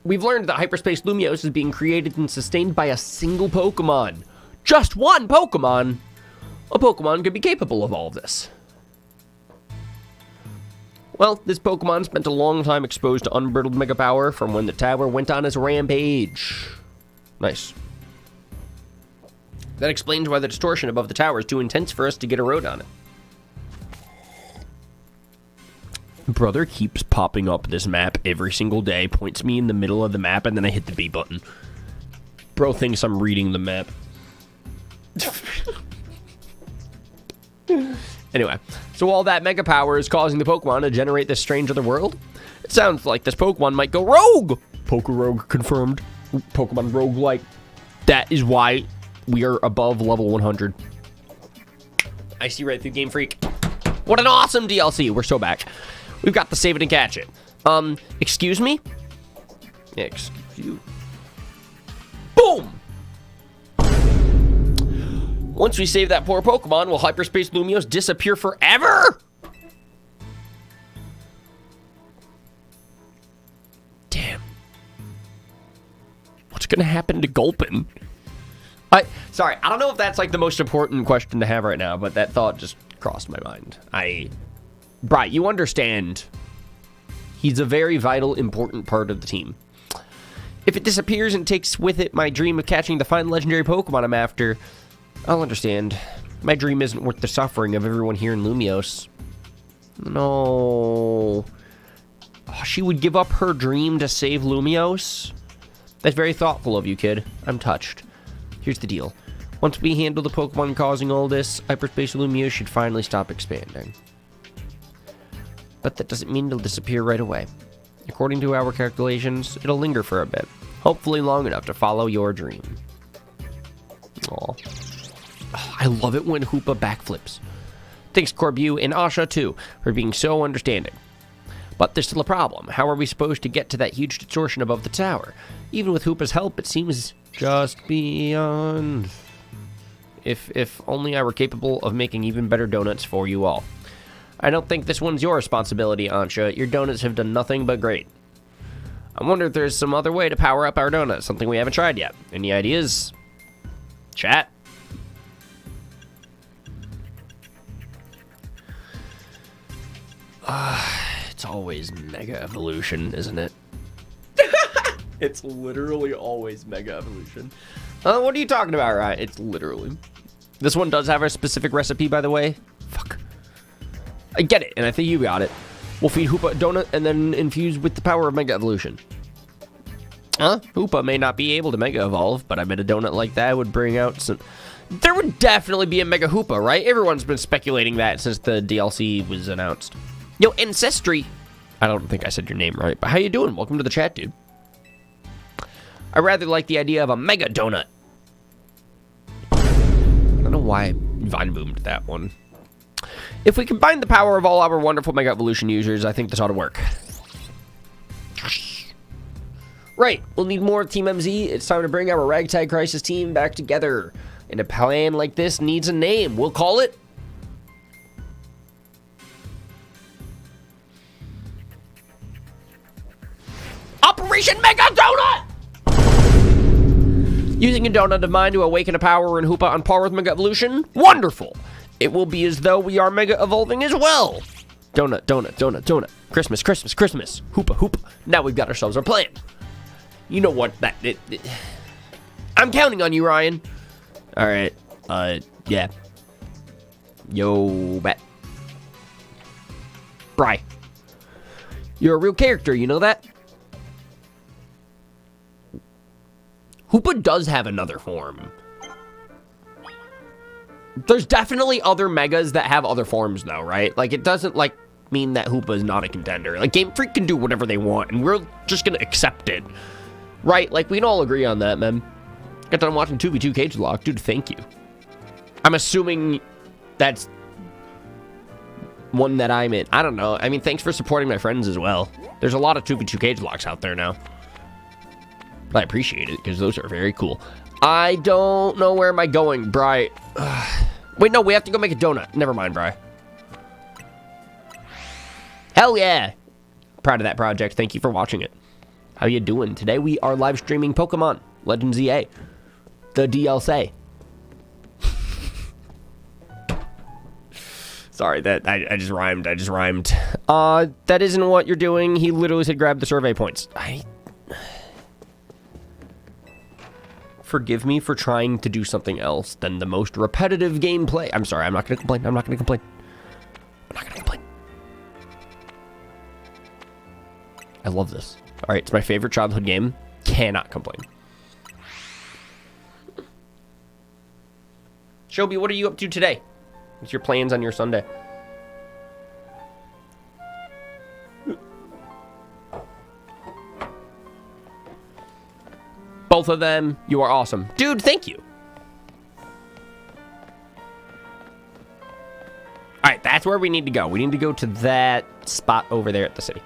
We've learned that hyperspace Lumios is being created and sustained by a single Pokemon. Just one Pokemon? A Pokemon could be capable of all of this. Well, this Pokemon spent a long time exposed to unbridled mega power from when the tower went on its rampage. Nice. That explains why the distortion above the tower is too intense for us to get a road on it. Brother keeps popping up this map every single day, points me in the middle of the map, and then I hit the B button. Bro thinks I'm reading the map. Anyway, so all that mega power is causing the Pokemon to generate this strange other world? It sounds like this Pokemon might go rogue! Pokerogue confirmed. Pokemon roguelike. That is why we are above level 100. I see right through Game Freak. What an awesome DLC. We're so back. We've got the Save It and Catch It. Excuse me? Excuse. Boom! Once we save that poor Pokemon, will Hyperspace Lumiose disappear forever? Damn. What's gonna happen to Gulpin? Sorry, I don't know if that's like the most important question to have right now, but that thought just crossed my mind. Bright, you understand. He's a very vital, important part of the team. If it disappears and takes with it my dream of catching the fine legendary Pokemon I'm after, I'll understand. My dream isn't worth the suffering of everyone here in Lumiose. No. Oh, she would give up her dream to save Lumiose? That's very thoughtful of you, kid. I'm touched. Here's the deal. Once we handle the Pokemon causing all this, Hyperspace Lumiose should finally stop expanding. But that doesn't mean it'll disappear right away. According to our calculations, it'll linger for a bit. Hopefully long enough to follow your dream. Aw. I love it when Hoopa backflips. Thanks, Corbu, and Asha, too, for being so understanding. But there's still a problem. How are we supposed to get to that huge distortion above the tower? Even with Hoopa's help, it seems just beyond. If only I were capable of making even better donuts for you all. I don't think this one's your responsibility, Ansha. Your donuts have done nothing but great. I wonder if there's some other way to power up our donuts, something we haven't tried yet. Any ideas? Chat? It's always Mega Evolution, isn't it? It's literally always Mega Evolution. What are you talking about, right? It's literally. This one does have a specific recipe, by the way. Fuck. I get it, and I think you got it. We'll feed Hoopa a donut and then infuse with the power of Mega Evolution. Huh? Hoopa may not be able to Mega Evolve, but I bet a donut like that would bring out some... There would definitely be a Mega Hoopa, right? Everyone's been speculating that since the DLC was announced. Yo, Ancestry. I don't think I said your name right, but how you doing? Welcome to the chat, dude. I rather like the idea of a Mega Donut. I don't know why I Vine Boomed that one. If we combine the power of all our wonderful Mega Evolution users, I think this ought to work. Right, we'll need more Team MZ. It's time to bring our Ragtag Crisis team back together. And a plan like this needs a name. We'll call it... Operation Mega Donut! Using a donut of mine to awaken a power in Hoopa on par with Mega Evolution? Wonderful! It will be as though we are Mega Evolving as well! Donut, donut, donut, donut. Christmas, Christmas, Christmas. Hoopa, Hoopa. Now we've got ourselves our plan. You know what? I'm counting on you, Ryan. Alright. Yeah. Yo, bet. Bri. You're a real character, you know that? Hoopa does have another form. There's definitely other Megas that have other forms, though, right? Like, it doesn't, like, mean that Hoopa is not a contender. Like, Game Freak can do whatever they want, and we're just gonna accept it. Right? Like, we can all agree on that, man. Got done watching 2v2 Cage Lock. Dude, thank you. I'm assuming that's one that I'm in. I don't know. I mean, thanks for supporting my friends as well. There's a lot of 2v2 Cage Locks out there now. But I appreciate it, because those are very cool. I don't know where am I going, Bri. Wait, no, we have to go make a donut. Never mind, Bri. Hell yeah. Proud of that project. Thank you for watching it. How you doing? Today we are live streaming Pokemon Legends EA. The DLC. Sorry, that I just rhymed. That isn't what you're doing. He literally said grab the survey points. Forgive me for trying to do something else than the most repetitive gameplay. I'm sorry, I'm not gonna complain. I'm not gonna complain. I love this. All right, it's my favorite childhood game. Cannot complain. Shobi, what are you up to today? What's your plans on your Sunday? Both of them, you are awesome. Dude, thank you. That's where we need to go. We need to go to that spot over there at the city.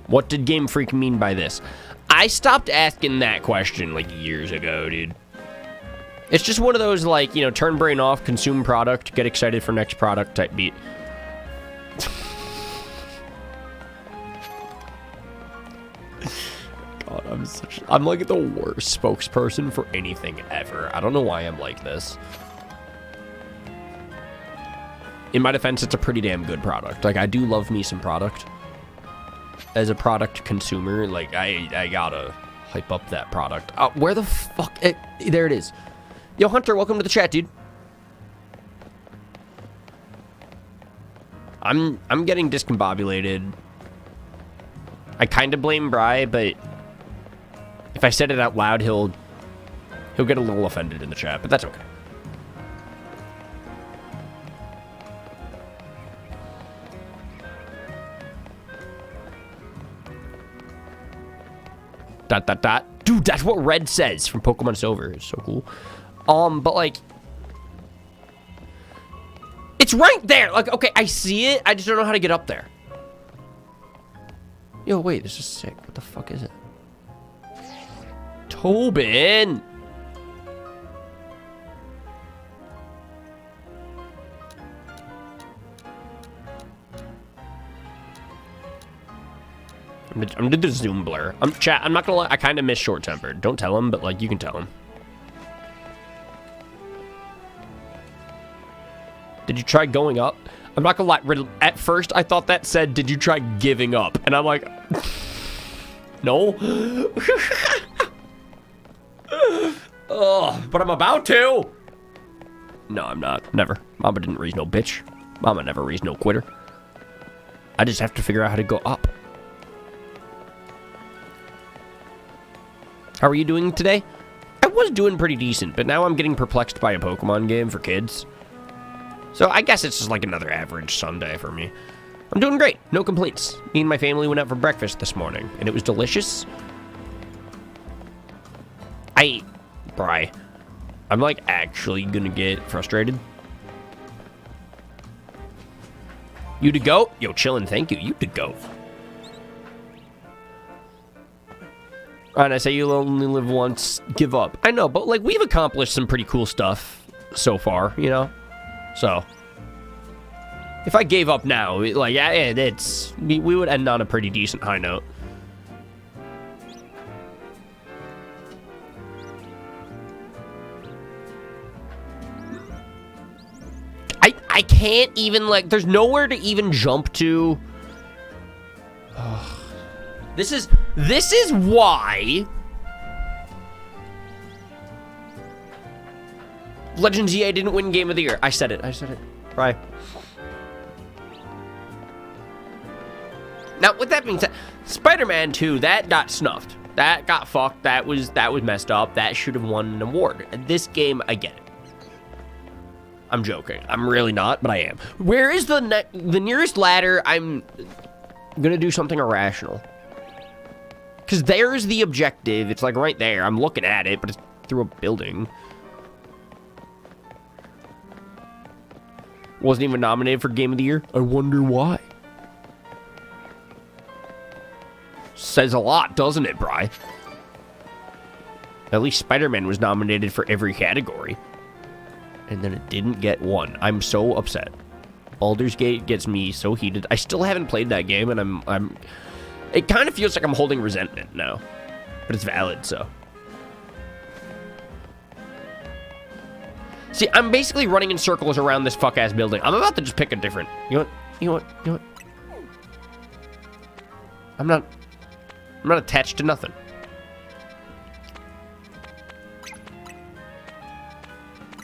What did Game Freak mean by this? I stopped asking that question like years ago, dude. It's just one of those, like, you know, turn brain off, consume product, get excited for next product type beat. God, I'm like the worst spokesperson for anything ever. I don't know why I'm like this. In my defense, it's a pretty damn good product. Like, I do love me some product. As a product consumer, like, I gotta hype up that product. Where the fuck? There it is. Yo, Hunter, welcome to the chat, dude. I'm getting discombobulated. I kind of blame Bri, but if I said it out loud, he'll get a little offended in the chat, but that's okay. Dot, dot, dot. Dude, that's what Red says from Pokemon Silver. It's so cool. But like, it's right there. Like, okay, I see it. I just don't know how to get up there. Yo, wait, this is sick. What the fuck is it? Tobin. I'm gonna do the zoom blur. Chat, I'm not gonna lie, I kind of miss short-tempered. Don't tell him, but like, you can tell him. Did you try going up? I'm not gonna lie, at first I thought that said, did you try giving up? And I'm like, no. Ugh, but I'm about to. No, I'm not. Never. Mama didn't raise no bitch. Mama never raised no quitter. I just have to figure out how to go up. How are you doing today? I was doing pretty decent, but now I'm getting perplexed by a Pokemon game for kids. So I guess it's just like another average Sunday for me. I'm doing great. No complaints. Me and my family went out for breakfast this morning, and it was delicious. Bri, I'm like actually gonna get frustrated. You to go? Yo, chillin', thank you. You to go. And I say you only live once, give up. I know, but like we've accomplished some pretty cool stuff so far, you know? So, if I gave up now, like, we would end on a pretty decent high note. I can't even, like, there's nowhere to even jump to. Ugh. This is why Legends EA didn't win Game of the Year. I said it. Right. Now, with that being said, Spider-Man 2, that got snuffed. That got fucked. That was messed up. That should have won an award. And this game, I get it. I'm joking. I'm really not, but I am. Where is the nearest ladder? I'm gonna do something irrational. Because there's the objective. It's like right there. I'm looking at it, but it's through a building. Wasn't even nominated for Game of the Year. I wonder why. Says a lot, doesn't it, Bri? At least Spider-Man was nominated for every category. And then it didn't get one. I'm so upset. Baldur's Gate gets me so heated. I still haven't played that game, and I'm it kind of feels like I'm holding resentment now. But it's valid, so. See, I'm basically running in circles around this fuck-ass building. I'm about to just pick a different... You know what? I'm not attached to nothing.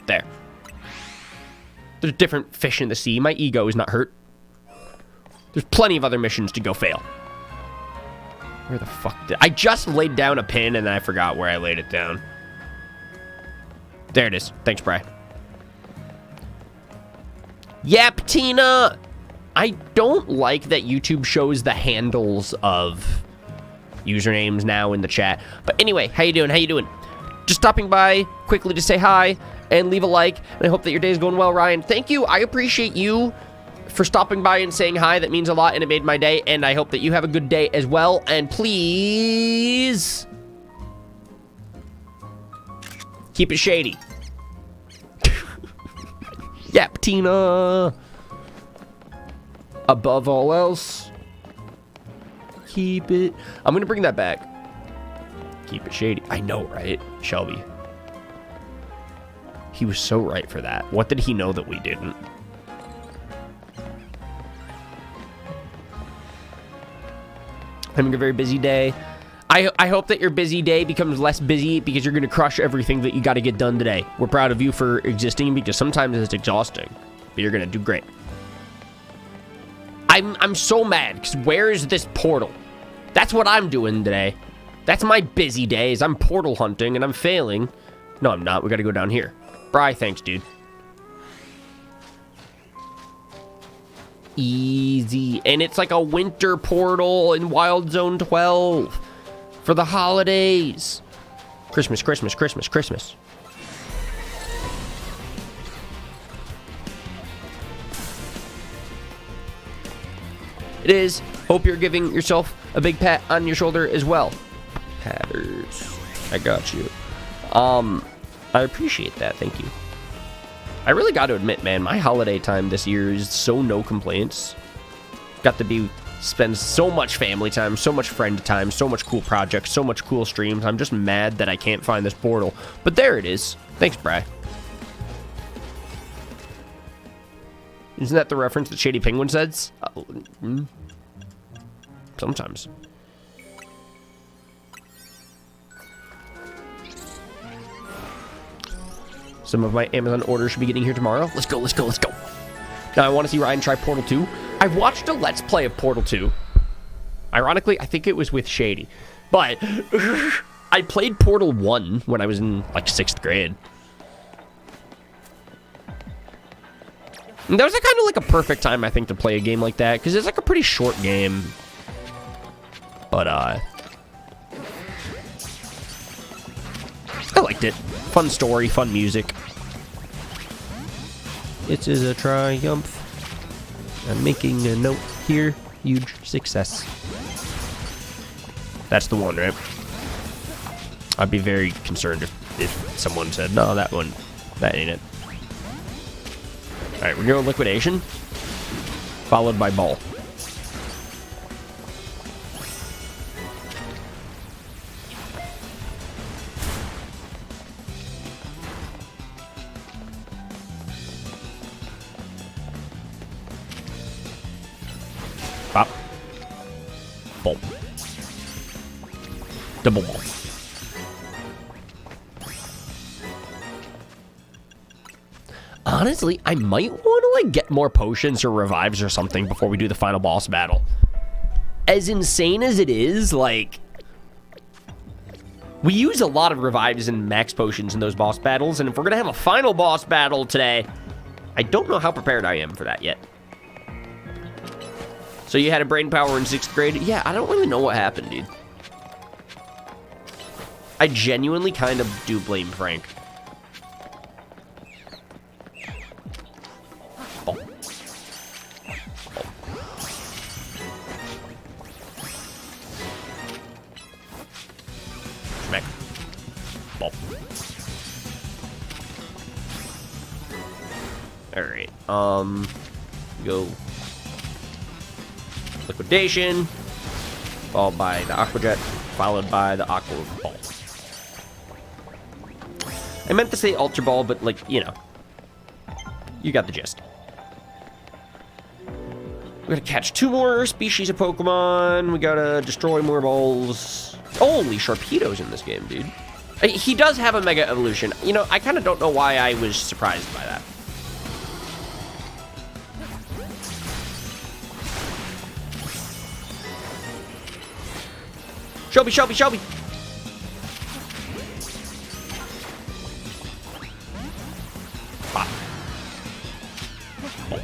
There. There's different fish in the sea. My ego is not hurt. There's plenty of other missions to go fail. Where the fuck did... I just laid down a pin and then I forgot where I laid it down. There it is. Thanks, Bri. Yep, Tina! I don't like that YouTube shows the handles of usernames now in the chat. But anyway, how you doing? just stopping by quickly to say hi and leave a like. And I hope that your day is going well, Ryan. Thank you. I appreciate you for stopping by and saying hi. That means a lot, and it made my day. And I hope that you have a good day as well. And please keep it shady. Yep, Tina. Above all else, keep it. I'm going to bring that back. Keep it shady. I know, right? Shelby. He was so right for that. What did he know that we didn't? Having a very busy day. I hope that your busy day becomes less busy because you're going to crush everything that you got to get done today. We're proud of you for existing because sometimes it's exhausting, but you're going to do great. I'm so mad because where is this portal? That's what I'm doing today. That's my busy days. I'm portal hunting and I'm failing. No, I'm not. We got to go down here. Bri, thanks, dude. Easy. And it's like a winter portal in Wild Zone 12 for the holidays. Christmas, Christmas, Christmas, Christmas. It is. Hope you're giving yourself a big pat on your shoulder as well. Patters. I got you. I appreciate that. Thank you. I really got to admit, man, my holiday time this year is so no complaints. Got to spend so much family time, so much friend time, so much cool projects, so much cool streams. I'm just mad that I can't find this portal. But there it is. Thanks, Bri. Isn't that the reference that Shady Penguin says? Sometimes. Some of my Amazon orders should be getting here tomorrow. Let's go, let's go, let's go. Now, I want to see Ryan try Portal 2. I watched a Let's Play of Portal 2. Ironically, I think it was with Shady. But I played Portal 1 when I was in, like, 6th grade. And that was kind of like a perfect time, I think, to play a game like that. Because it's like a pretty short game. But, I liked it. Fun story, fun music. It is a triumph. I'm making a note here. Huge success. That's the one, right? I'd be very concerned if someone said, no, that one, that ain't it. Alright, we're going liquidation. Followed by ball. Pop. Ball. Double ball. Honestly, I might want to, like, get more potions or revives or something before we do the final boss battle. As insane as it is, like, we use a lot of revives and max potions in those boss battles, and if we're going to have a final boss battle today, I don't know how prepared I am for that yet. So you had a brain power in 6th grade? Yeah, I don't really know what happened, dude. I genuinely kind of do blame Frank. Ball. Ball. Smack. Ball. Alright, go. Liquidation, followed by the Aqua Jet, followed by the Aqua Ball. I meant to say Ultra Ball, but, like, you know, you got the gist. We gotta catch 2 more species of Pokemon. We gotta destroy more balls. Holy Sharpedo's in this game, dude. He does have a Mega Evolution. You know, I kind of don't know why I was surprised by that. Shelby, Shelby, Shelby. Pop. Oh.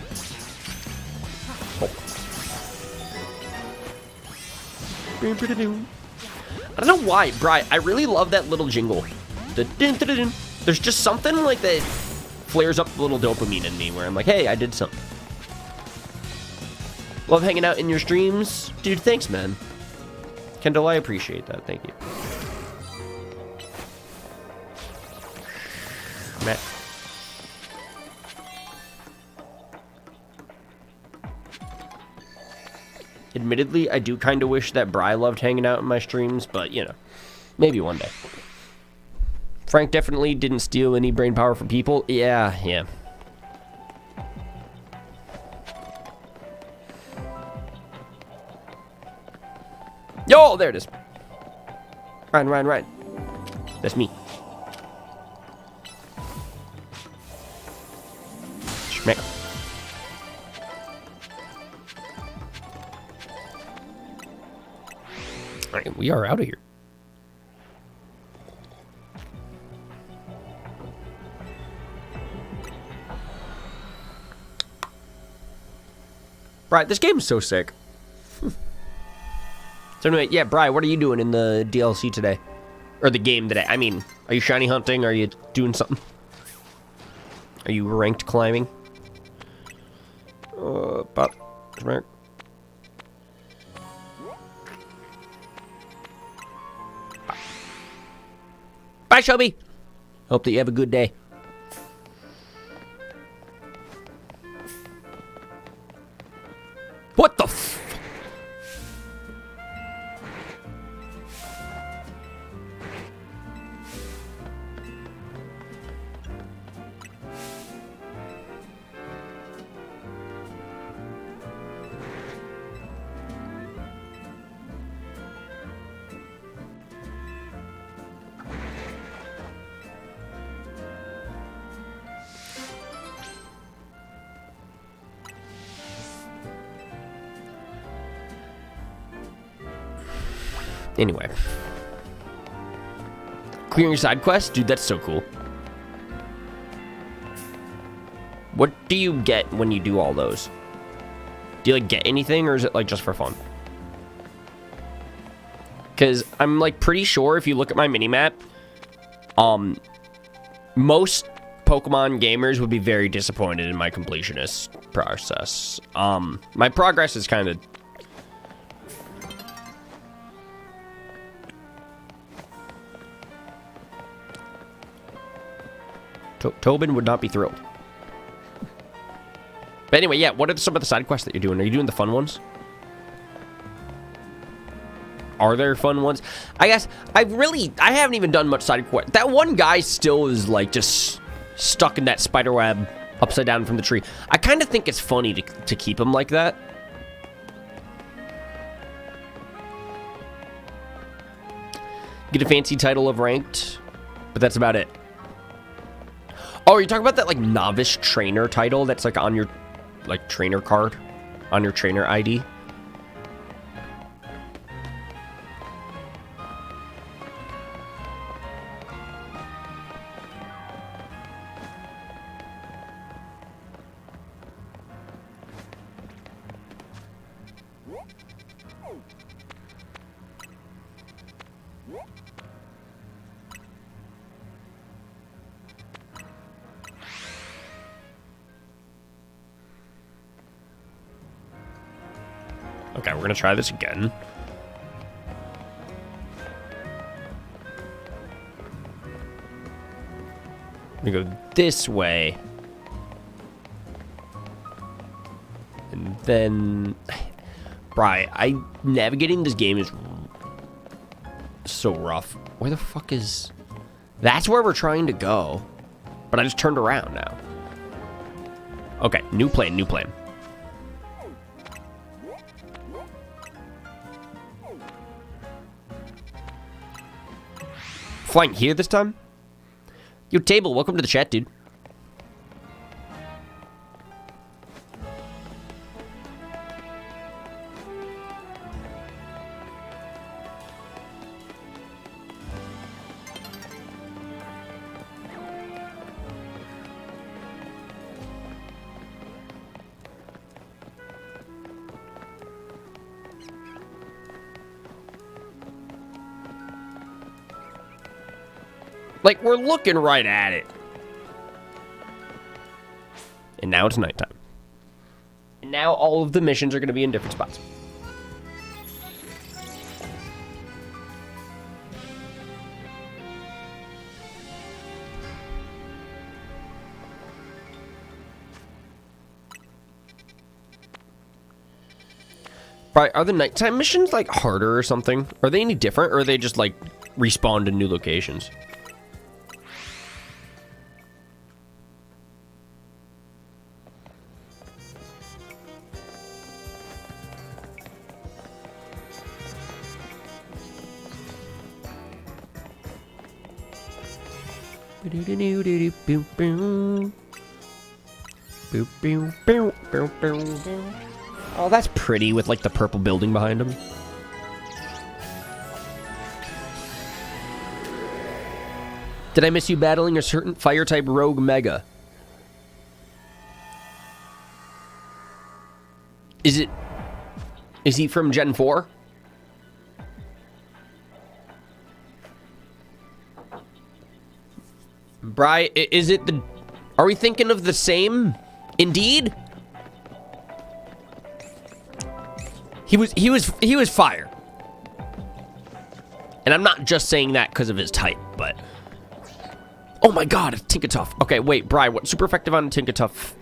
Oh. I don't know why, Bri. I really love that little jingle. The dun, dun, dun, dun. There's just something like that flares up a little dopamine in me where I'm like, hey, I did something. Love hanging out in your streams. Dude, thanks, man. Kendall, I appreciate that. Thank you. Matt. Admittedly, I do kind of wish that Bri loved hanging out in my streams, but, you know, maybe one day. Frank definitely didn't steal any brain power from people. Yeah. Yo, there it is. Ryan. That's me. Schmeck. All right, we are out of here. Right, this game is so sick. So anyway, yeah, Bri, what are you doing in the DLC today? Or the game today? I mean, are you shiny hunting? Are you doing something? Are you ranked climbing? Pop. Schmeck. Bye, Shelby. Hope that you have a good day. What the f... Anyway. Clearing your side quest? Dude, that's so cool. What do you get when you do all those? Do you, like, get anything, or is it, like, just for fun? Because I'm, like, pretty sure if you look at my minimap, most Pokemon gamers would be very disappointed in my completionist process. My progress is kind of... Tobin would not be thrilled. But anyway, yeah, what are some of the side quests that you're doing? Are you doing the fun ones? Are there fun ones? I guess I haven't even done much side quest. That one guy still is like just stuck in that spider web upside down from the tree. I kind of think it's funny to keep him like that. Get a fancy title of ranked, but that's about it. Oh, are you talking about that, like, novice trainer title that's, like, on your, like, trainer card? On your trainer ID? Okay, we're gonna try this again. We go this way. And then... Bri, navigating this game is so rough. Where the fuck is... That's where we're trying to go. But I just turned around now. Okay, new plan. Flying here this time? Yo, Table, welcome to the chat, dude. Like, we're looking right at it. And now it's nighttime. And now all of the missions are going to be in different spots. Right, are the nighttime missions, like, harder or something? Are they any different, or are they just, like, respawn to new locations? Oh, that's pretty with, like, the purple building behind him. Did I miss you battling a certain fire-type rogue mega? Is he from Gen 4? Bri, is it the... Are we thinking of the same? Indeed? He was fire. And I'm not just saying that because of his type, but... Oh my god, it's Tinkatuff. Okay, wait, Bri, what's super effective on Tinkatuff?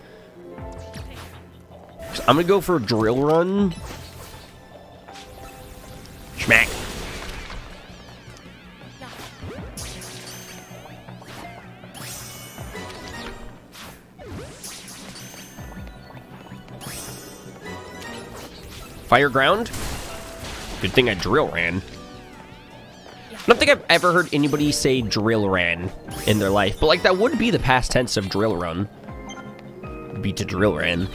I'm gonna go for a drill run. Schmack. Fire ground? Good thing I drill ran. I don't think I've ever heard anybody say drill ran in their life, but like that would be the past tense of drill run. Be to drill ran.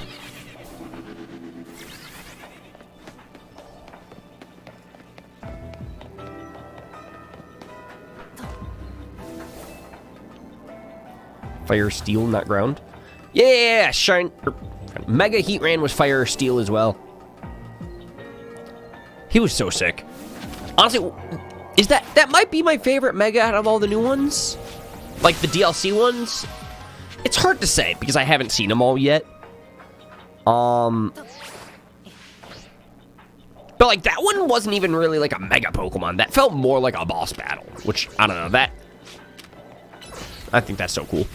Fire steel, not ground. Yeah, shine. Mega Heat Ran was fire steel as well. He was so sick. Honestly, is that might be my favorite Mega out of all the new ones? Like the DLC ones? It's hard to say because I haven't seen them all yet. But like that one wasn't even really like a Mega Pokemon. That felt more like a boss battle, which I don't know, I think that's so cool.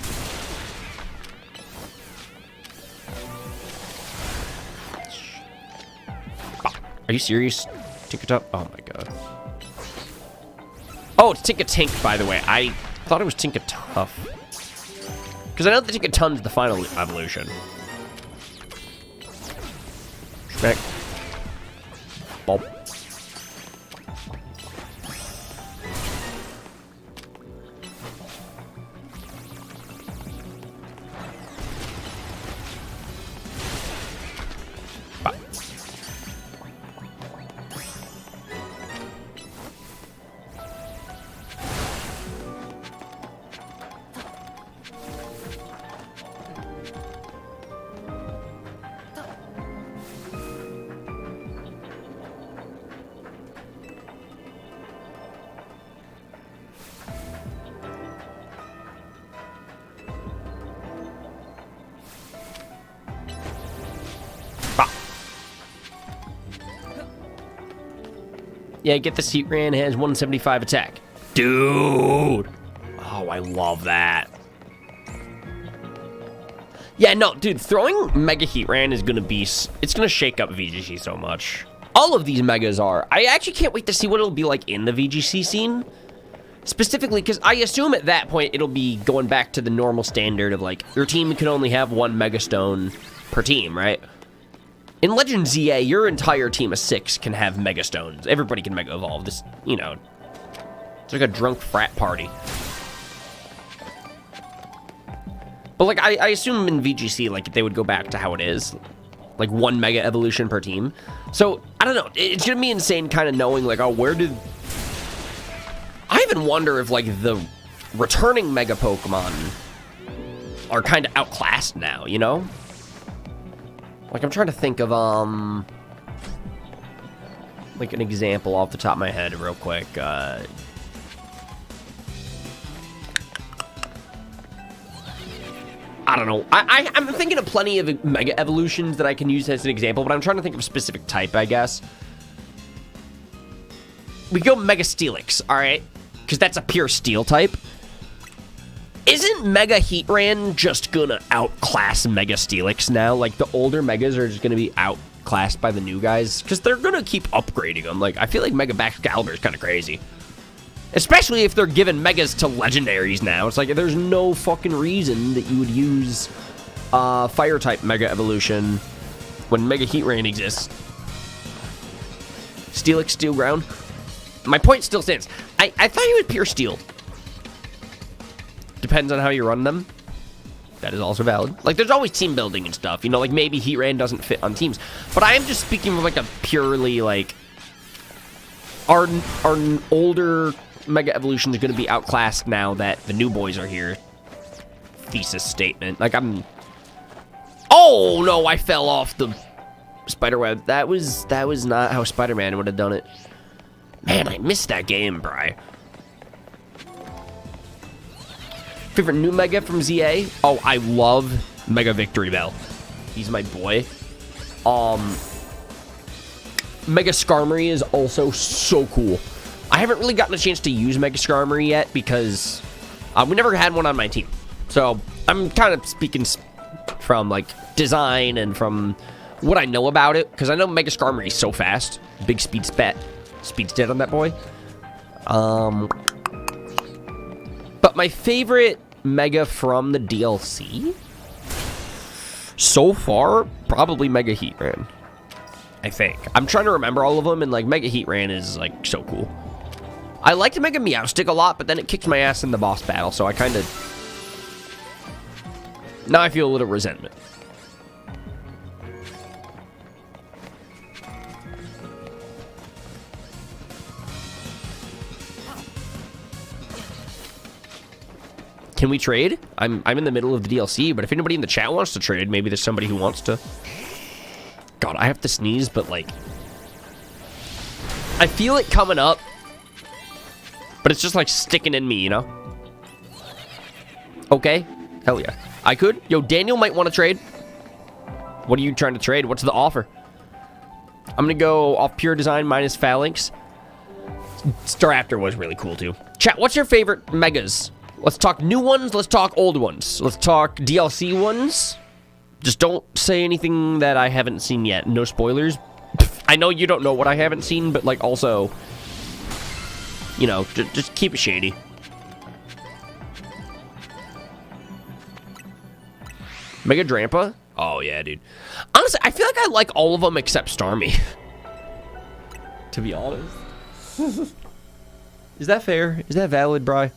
Are you serious? Tinkatuff? Oh my god. Oh, it's Tinkatink, by the way. I thought it was Tinkatuff. Because I know that Tinkatun's the final evolution. Back. Bob. Yeah, get the Heat Ran, has 175 attack. Dude! Oh, I love that. Yeah, no, dude, throwing Mega Heat Ran is gonna be... It's gonna shake up VGC so much. All of these Megas are. I actually can't wait to see what it'll be like in the VGC scene. Specifically, because I assume at that point it'll be going back to the normal standard of, like, your team can only have one Mega Stone per team, right? In Legend ZA, your entire team of 6 can have Mega Stones. Everybody can Mega Evolve. This, you know, it's like a drunk frat party. But, like, I assume in VGC, like, they would go back to how it is. Like, one Mega Evolution per team. So, I don't know. It's gonna be insane kind of knowing, like, oh, where did... I even wonder if, like, the returning Mega Pokemon are kind of outclassed now, you know? Like, I'm trying to think of, like, an example off the top of my head real quick. I don't know. I'm thinking of plenty of Mega Evolutions that I can use as an example, but I'm trying to think of a specific type, I guess. We go Mega Steelix, alright? Because that's a pure steel type. Isn't Mega Heatran just gonna outclass Mega Steelix now? Like, the older Megas are just gonna be outclassed by the new guys? Because they're gonna keep upgrading them. Like, I feel like Mega Baxcalibur is kind of crazy. Especially if they're giving Megas to Legendaries now. It's like, there's no fucking reason that you would use Fire-type Mega Evolution when Mega Heatran exists. Steelix, Steel Ground. My point still stands. I thought he was pure Steel. Depends on how you run them. That is also valid. Like, there's always team building and stuff. You know, like, maybe Heatran doesn't fit on teams. But I am just speaking of, like, a purely, like... Our older Mega Evolution is going to be outclassed now that the new boys are here. Thesis statement. Like, I'm... Oh, no, I fell off the spiderweb. That was not how Spider-Man would have done it. Man, I missed that game, Bri. Favorite new Mega from ZA? Oh, I love Mega Victory Bell. He's my boy. Mega Skarmory is also so cool. I haven't really gotten a chance to use Mega Skarmory yet because we never had one on my team. So I'm kind of speaking from like design and from what I know about it, because I know Mega Skarmory is so fast. Big speed dead on that boy. But my favorite Mega from the DLC so far, probably Mega Heatran. I think. I'm trying to remember all of them, and like Mega Heatran is like so cool. I liked Mega Meowstic a lot, but then it kicked my ass in the boss battle, so I kind of... Now I feel a little resentment. Can we trade? I'm in the middle of the DLC, but if anybody in the chat wants to trade, maybe there's somebody who wants to. God, I have to sneeze, but like... I feel it coming up, but it's just like sticking in me, you know? Okay. Hell yeah. I could. Yo, Daniel might want to trade. What are you trying to trade? What's the offer? I'm going to go off pure design minus Phalanx. Staraptor was really cool, too. Chat, what's your favorite Megas? Let's talk new ones. Let's talk old ones. Let's talk DLC ones. Just don't say anything that I haven't seen yet. No spoilers. I know you don't know what I haven't seen, but, like, also, you know, just keep it shady. Mega Drampa? Oh, yeah, dude. Honestly, I feel like I like all of them except Starmie. To be honest. Is that fair? Is that valid, Bri?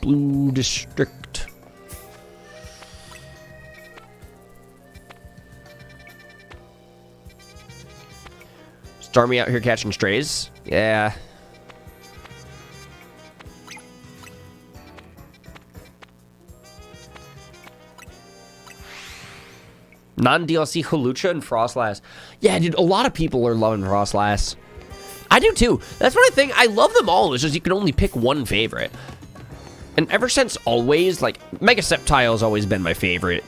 Blue District. Starmie out here catching strays. Yeah. Non-DLC Hawlucha and Frostlass. Yeah, dude, a lot of people are loving Frostlass. I do too. That's what I think. I love them all. It's just you can only pick one favorite. And ever since always, like, Mega Sceptile has always been my favorite.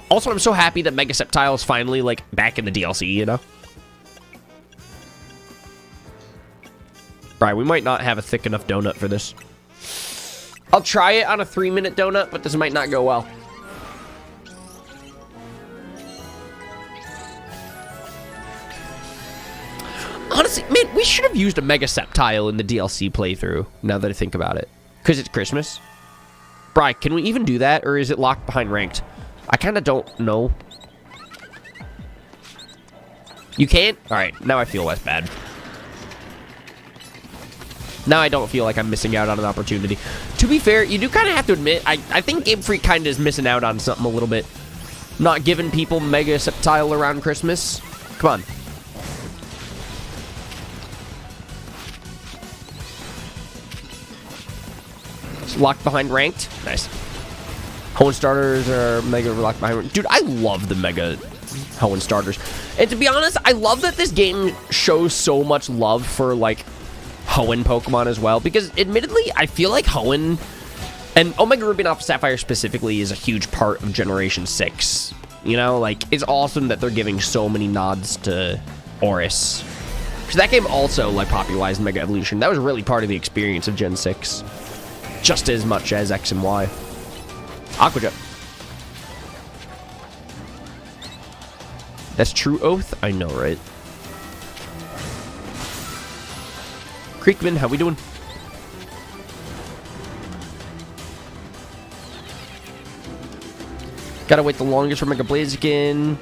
Also, I'm so happy that Mega Sceptile is finally, like, back in the DLC, you know? Right, we might not have a thick enough donut for this. I'll try it on a 3-minute donut, but this might not go well. Honestly, man, we should have used a Mega Sceptile in the DLC playthrough, now that I think about it. Because it's Christmas. Bri, can we even do that, or is it locked behind ranked? I kind of don't know. You can't? Alright, now I feel less bad. Now I don't feel like I'm missing out on an opportunity. To be fair, you do kind of have to admit, I think Game Freak kind of is missing out on something a little bit. Not giving people Mega Sceptile around Christmas. Come on. Locked behind ranked. Nice. Hoenn starters are Mega locked behind ranked. Dude, I love the Mega Hoenn starters. And to be honest, I love that this game shows so much love for, like, Hoenn Pokemon as well. Because, admittedly, I feel like Hoenn and Omega Ruby and Alpha Sapphire specifically is a huge part of Generation 6. You know, like, it's awesome that they're giving so many nods to Oris. Because that game also, like, popularized Mega Evolution. That was really part of the experience of Gen 6. Just as much as X and Y. Aqua Jet. That's True Oath? I know, right? Creekman, how we doing? Gotta wait the longest for Mega Blaziken.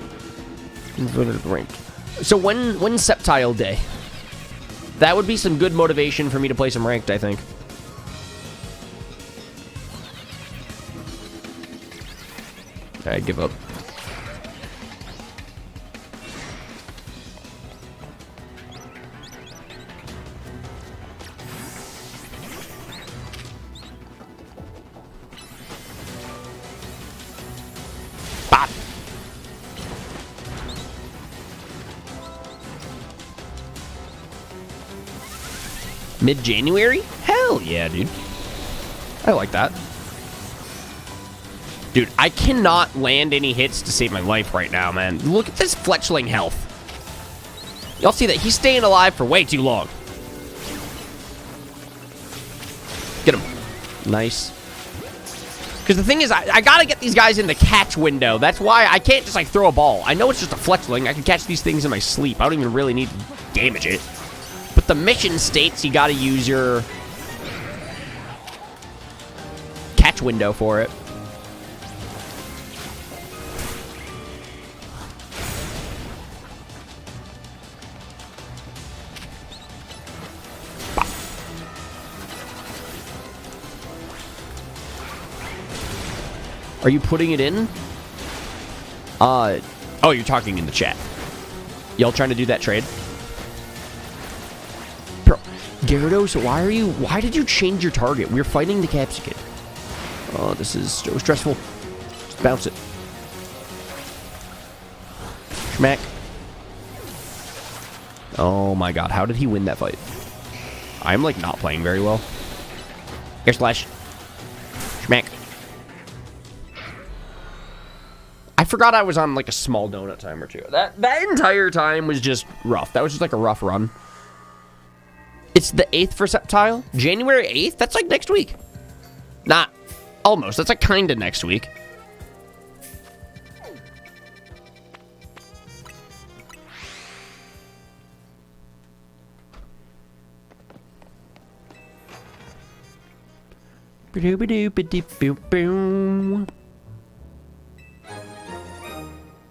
So when's Sceptile Day? That would be some good motivation for me to play some ranked, I think. I give up. Bop. Mid-January? Hell yeah, dude. I like that. Dude, I cannot land any hits to save my life right now, man. Look at this Fletchling health. Y'all see that? He's staying alive for way too long. Get him. Nice. Because the thing is, I gotta get these guys in the catch window. That's why I can't just, like, throw a ball. I know it's just a Fletchling. I can catch these things in my sleep. I don't even really need to damage it. But the mission states you gotta use your catch window for it. Are you putting it in? Oh, you're talking in the chat. Y'all trying to do that trade? Bro, Gyarados, why did you change your target? We're fighting the Capsicum. Oh, this is so stressful. Just bounce it. Schmack. Oh my god, how did he win that fight? I'm, like, not playing very well. Air Slash. Schmack. I forgot I was on, like, a small donut time or two. That entire time was just rough. That was just, like, a rough run. It's the 8th for Sceptile? January 8th? That's, like, next week. Not almost. That's, like, kind of next week.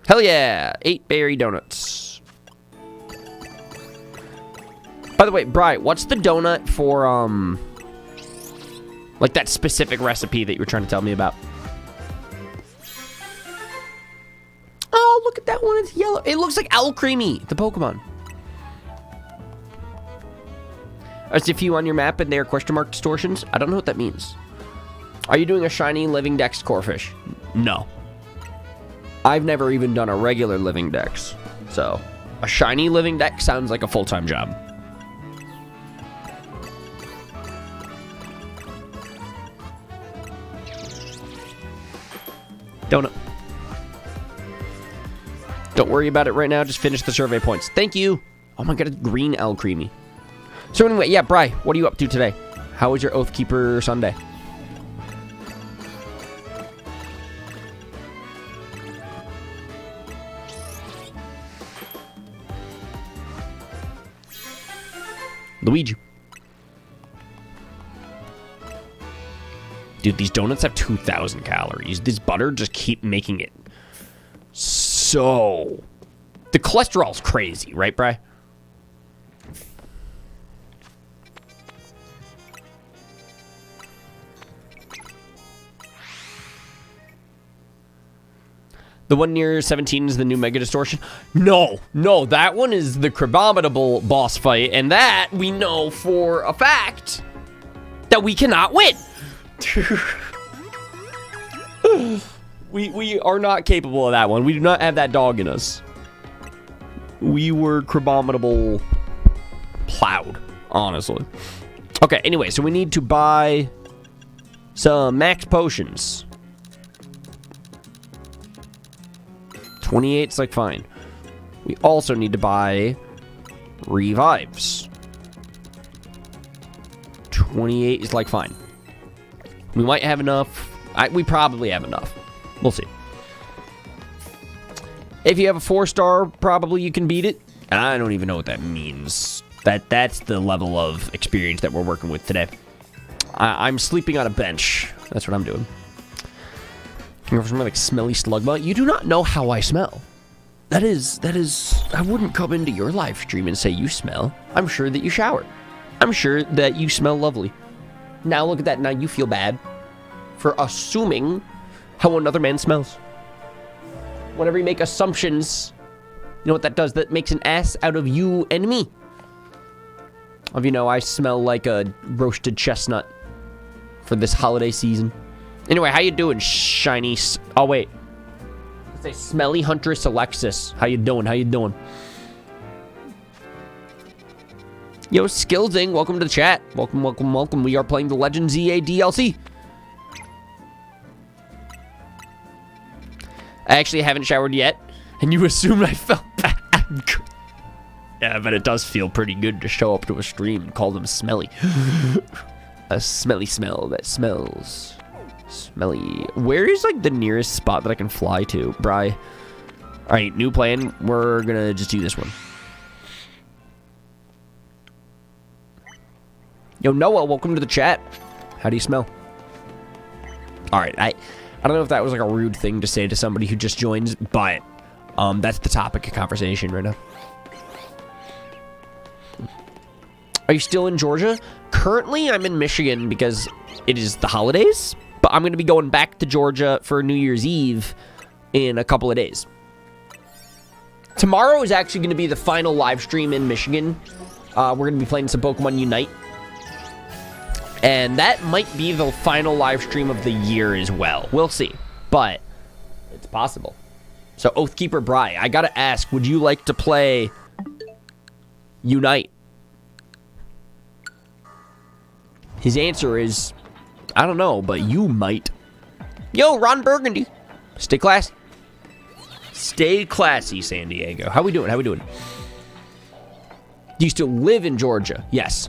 Hell yeah! 8 berry donuts. By the way, Bri, what's the donut for, like that specific recipe that you were trying to tell me about? Oh, look at that one. It's yellow. It looks like Owl Creamy, the Pokemon. There's a few on your map and they're question mark distortions. I don't know what that means. Are you doing a shiny living dex Corphish? No. I've never even done a regular living dex. So, a shiny living dex sounds like a full-time job. Donut. Don't worry about it right now. Just finish the survey points. Thank you. Oh my god, it's green L Creamy. So anyway, yeah, Bri, what are you up to today? How was your Oathkeeper Sunday? Luigi. Dude, these donuts have 2,000 calories. This butter just keep making it so... The cholesterol's crazy, right, Bri? The one near 17 is the new Mega Distortion? No, that one is the Crabominable boss fight, and that we know for a fact that we cannot win. We are not capable of that one. We do not have that dog in us. We were Crabominable plowed, honestly. Okay, anyway, so we need to buy some max potions. 28's like fine. We also need to buy revives. 28 is like fine. We might have enough. We probably have enough. We'll see. If you have a 4-star, probably you can beat it. I don't even know what that means. That's the level of experience that we're working with today. I'm sleeping on a bench. That's what I'm doing. Can you smell like smelly slugma? You do not know how I smell. That is, I wouldn't come into your live stream and say you smell. I'm sure that you shower. I'm sure that you smell lovely. Now look at that. Now you feel bad for assuming how another man smells. Whenever you make assumptions, you know what that does? That makes an ass out of you and me. Of you know, I smell like a roasted chestnut for this holiday season. Anyway, how you doing, shiny? Oh wait, let's say smelly huntress Alexis. How you doing? How you doing? Yo, Skillding, welcome to the chat. Welcome, welcome, welcome. We are playing the Legends EA DLC. I actually haven't showered yet, and you assumed I felt bad. Yeah, but it does feel pretty good to show up to a stream and call them smelly. A smelly smell that smells smelly. Where is, like, the nearest spot that I can fly to, Bri? All right, new plan. We're gonna just do this one. Yo, Noah, welcome to the chat. How do you smell? All right, I don't know if that was like a rude thing to say to somebody who just joins, but that's the topic of conversation right now. Are you still in Georgia? Currently, I'm in Michigan because it is the holidays, but I'm going to be going back to Georgia for New Year's Eve in a couple of days. Tomorrow is actually going to be the final live stream in Michigan. We're going to be playing some Pokemon Unite. And that might be the final live stream of the year as well. We'll see. But it's possible. So, Oathkeeper Bri, I gotta ask, would you like to play Unite? His answer is, I don't know, but you might. Yo, Ron Burgundy. Stay classy. Stay classy, San Diego. How we doing? How we doing? Do you still live in Georgia? Yes.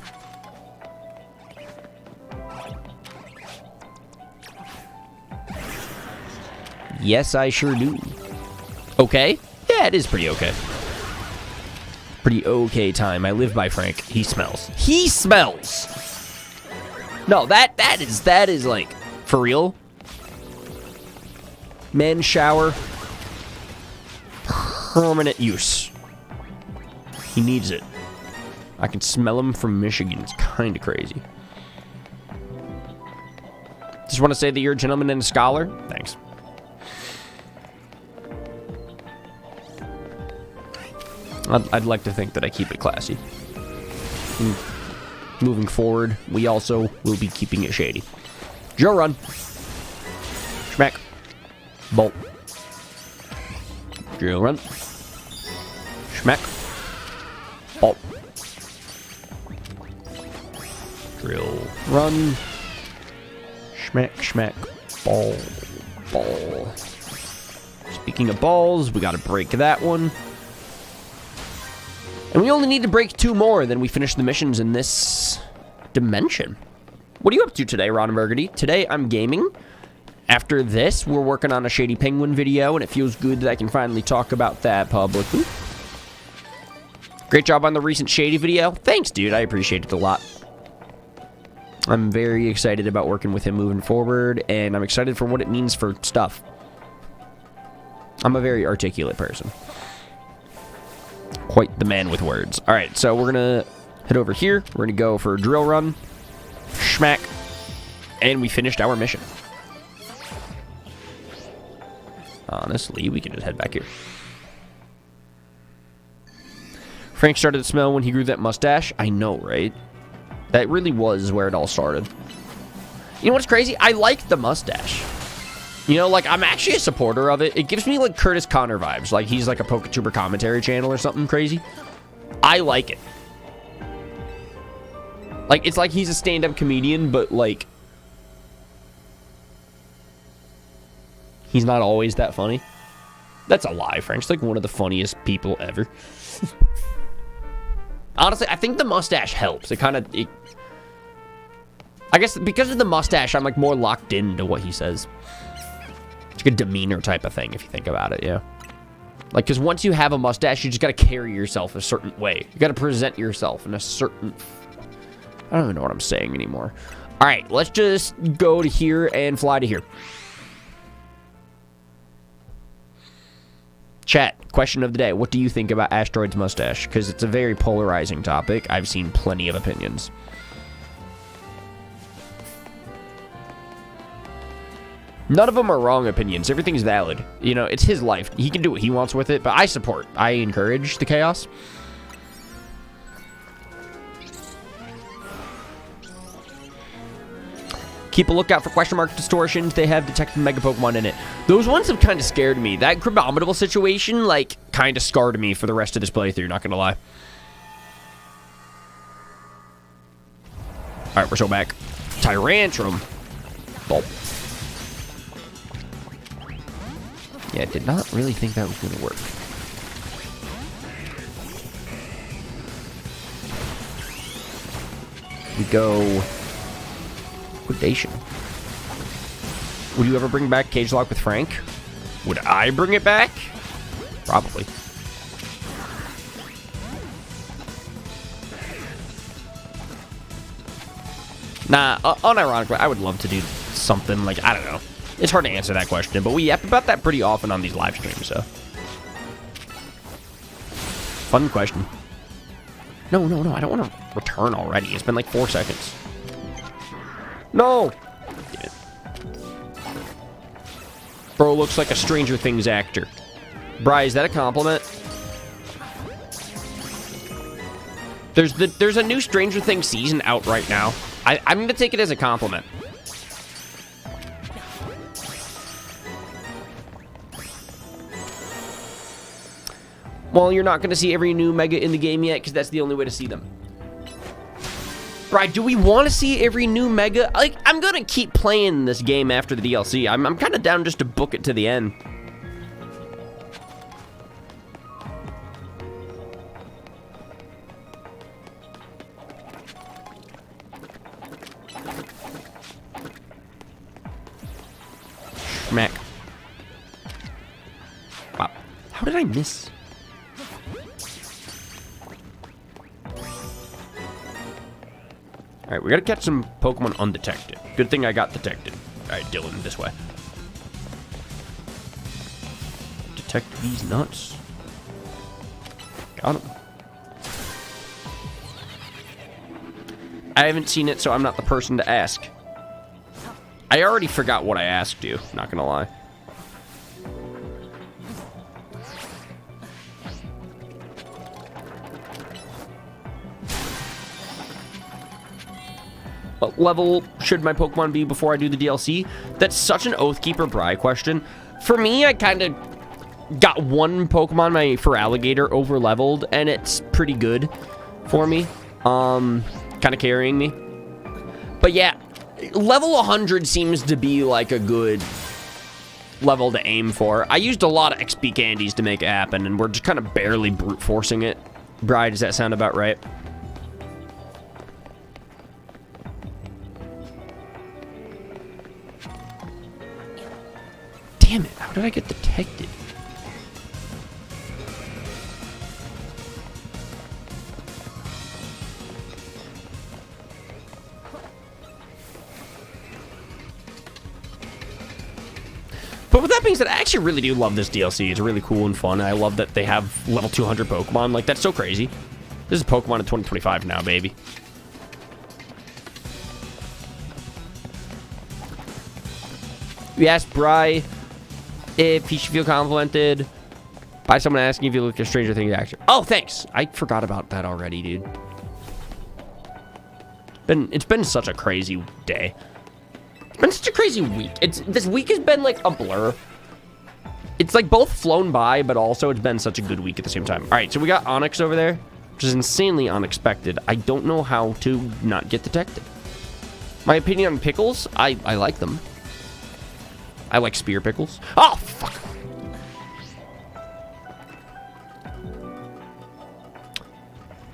Yes, I sure do. Okay? Yeah, it is pretty okay. Pretty okay time. I live by Frank. He smells. He smells! No, that is like, for real? Men shower. Permanent use. He needs it. I can smell him from Michigan. It's kind of crazy. Just want to say that you're a gentleman and a scholar. Thanks. I'd like to think that I keep it classy. Moving forward, we also will be keeping it shady. Joe run. Schmack. Bolt. Drill run. Schmack. Bolt. Drill run. Schmack, schmack. Ball. Ball. Speaking of balls, we gotta break that one. And we only need to break 2 more, then we finish the missions in this dimension. What are you up to today, Ron Burgundy? Today, I'm gaming. After this, we're working on a Shady Penguin video, and it feels good that I can finally talk about that publicly. Great job on the recent Shady video. Thanks, dude. I appreciate it a lot. I'm very excited about working with him moving forward, and I'm excited for what it means for stuff. I'm a very articulate person. Quite the man with words. All right, so we're gonna head over here. We're gonna go for a drill run. Schmack. And we finished our mission. Honestly, we can just head back here. Frank started to smell when he grew that mustache. I know, right? That really was where it all started. You know what's crazy? I like the mustache. You know, like, I'm actually a supporter of it. It gives me, like, Curtis Connor vibes. Like, he's, like, a PokeTuber commentary channel or something crazy. I like it. Like, it's like he's a stand-up comedian, but, like, he's not always that funny. That's a lie, Frank's like one of the funniest people ever. Honestly, I think the mustache helps. It kind of... I guess because of the mustache, I'm, like, more locked into what he says. It's like a demeanor type of thing, if you think about it, yeah. Like, because once you have a mustache, you just got to carry yourself a certain way. You got to present yourself in a certain... I don't even know what I'm saying anymore. All right, let's just go to here and fly to here. Chat, question of the day. What do you think about Asteroid's mustache? Because it's a very polarizing topic. I've seen plenty of opinions. None of them are wrong opinions. Everything's valid. You know, it's his life. He can do what he wants with it, but I encourage the chaos. Keep a lookout for question mark distortions. They have detected Mega Pokemon in it. Those ones have kind of scared me. That Crabominable situation, like, kind of scarred me for the rest of this playthrough, not gonna lie. Alright, we're so back. Tyrantrum. Bulb. Yeah, I did not really think that was going to work. We go... Liquidation. Would you ever bring back Cage Lock with Frank? Would I bring it back? Probably. Nah, unironically, I would love to do something like, I don't know. It's hard to answer that question, but we yap about that pretty often on these live streams, so. Fun question. No, I don't want to return already. It's been like 4 seconds. No! Damn it. Bro looks like a Stranger Things actor. Bri, is that a compliment? There's a new Stranger Things season out right now. I'm going to take it as a compliment. Well, you're not going to see every new Mega in the game yet, because that's the only way to see them. Right, do we want to see every new Mega? Like, I'm going to keep playing this game after the DLC. I'm kind of down just to book it to the end. Schmack. Wow. How did I miss? Alright, we gotta catch some Pokemon undetected. Good thing I got detected. Alright, Dylan, this way. Detect these nuts. Got him. I haven't seen it, so I'm not the person to ask. I already forgot what I asked you, not gonna lie. What level should my Pokemon be before I do the DLC? That's such an Oathkeeper Bri question. For me, I kind of got one Pokemon, my Feraligatr, over-leveled, and it's pretty good for me. Kind of carrying me. But yeah, level 100 seems to be like a good level to aim for. I used a lot of XP candies to make it happen, and we're just kind of barely brute forcing it. Bri, does that sound about right? Damn it, how did I get detected? But with that being said, I actually really do love this DLC. It's really cool and fun. And I love that they have level 200 Pokemon. Like, that's so crazy. This is Pokemon in 2025 now, baby. We asked Bri if he should feel complimented by someone asking if you look at Stranger Things actor. Oh, thanks. I forgot about that already, dude. It's been such a crazy day. It's been such a crazy week. This week has been like a blur. It's like both flown by, but also it's been such a good week at the same time. All right, so we got Onyx over there, which is insanely unexpected. I don't know how to not get detected. My opinion on pickles, I like them. I like spear pickles. Oh, fuck.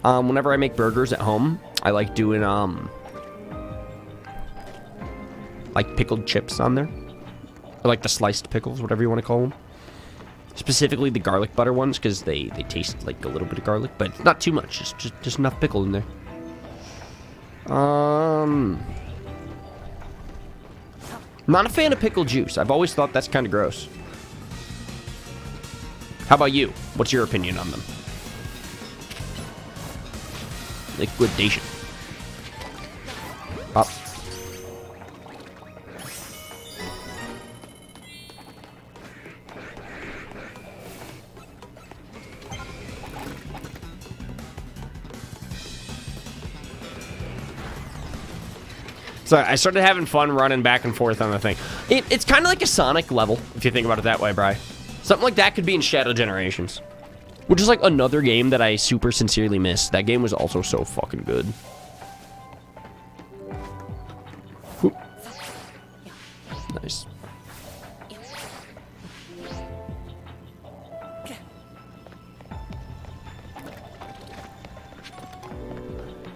Whenever I make burgers at home, I like doing, like pickled chips on there. Or like the sliced pickles, whatever you want to call them. Specifically the garlic butter ones, because they taste like a little bit of garlic, but not too much. Just enough pickle in there. Not a fan of pickle juice. I've always thought that's kind of gross. How about you? What's your opinion on them? Liquidation. Up. So I started having fun running back and forth on the thing. It's kind of like a Sonic level, if you think about it that way, Bri. Something like that could be in Shadow Generations. Which is like another game that I super sincerely miss. That game was also so fucking good. Whoop. Nice.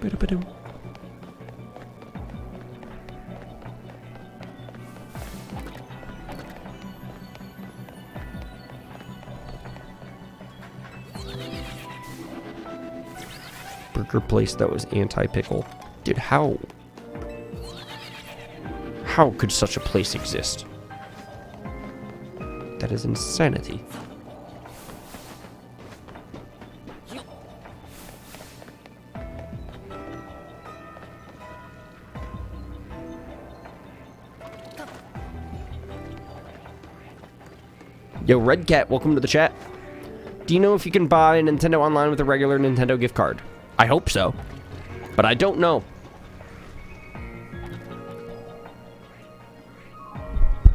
Burger place that was anti-pickle. Dude, how could such a place exist? That is insanity. Yo, Red Cat, welcome to the chat. Do you know if you can buy Nintendo Online with a regular Nintendo gift card? I hope so, but I don't know.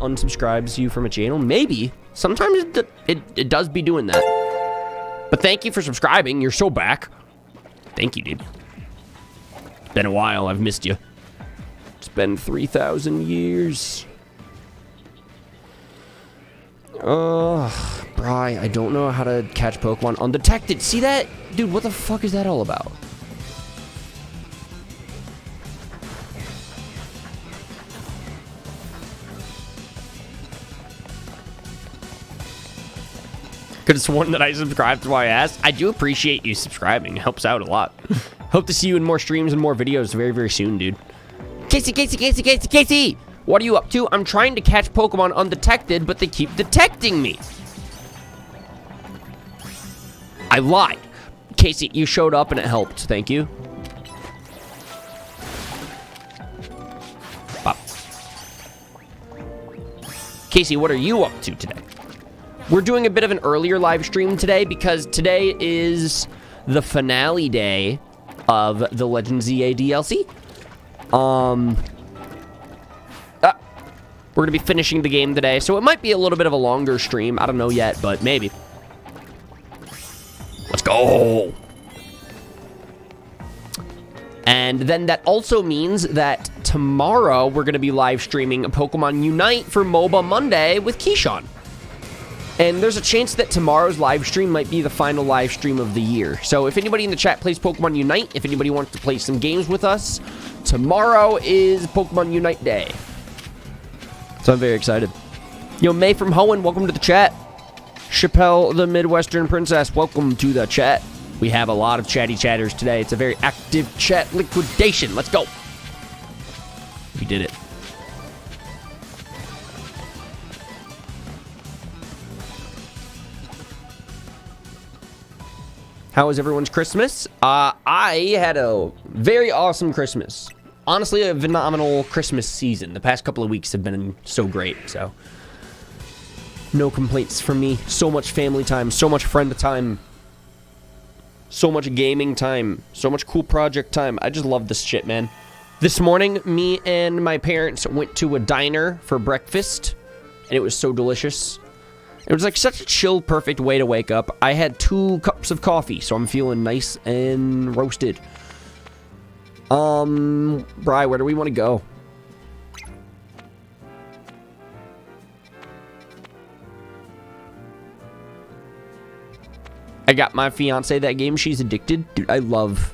Unsubscribes you from a channel? Maybe. Sometimes it does be doing that. But thank you for subscribing. You're so back. Thank you, dude. It's been a while. I've missed you. It's been 3,000 years. Bri, I don't know how to catch Pokemon undetected. See that? Dude, what the fuck is that all about? Could have sworn that I subscribed to why I asked. I do appreciate you subscribing. It helps out a lot. Hope to see you in more streams and more videos very, very soon, dude. Casey! What are you up to? I'm trying to catch Pokemon undetected, but they keep detecting me. I lied. Casey, you showed up and it helped. Thank you. Bop. Casey, what are you up to today? We're doing a bit of an earlier live stream today because today is the finale day of the Legends ZA DLC. We're going to be finishing the game today, so it might be a little bit of a longer stream. I don't know yet, but maybe. Let's go! And then that also means that tomorrow we're going to be live streaming Pokemon Unite for MOBA Monday with Keyshawn. And there's a chance that tomorrow's live stream might be the final live stream of the year. So if anybody in the chat plays Pokemon Unite, if anybody wants to play some games with us, tomorrow is Pokemon Unite Day. So I'm very excited. Yo, May from Hoenn, welcome to the chat. Chappelle, the Midwestern Princess, welcome to the chat. We have a lot of chatty chatters today. It's a very active chat liquidation. Let's go. We did it. How was everyone's Christmas? I had a very awesome Christmas. Honestly, a phenomenal Christmas season. The past couple of weeks have been so great, so no complaints from me. So much family time, so much friend time, so much gaming time, so much cool project time. I just love this shit, man. This morning, me and my parents went to a diner for breakfast, and it was so delicious. It was like such a chill, perfect way to wake up. I had 2 cups of coffee, so I'm feeling nice and roasted. Bri, where do we want to go? I got my fiance that game. She's addicted. Dude, I love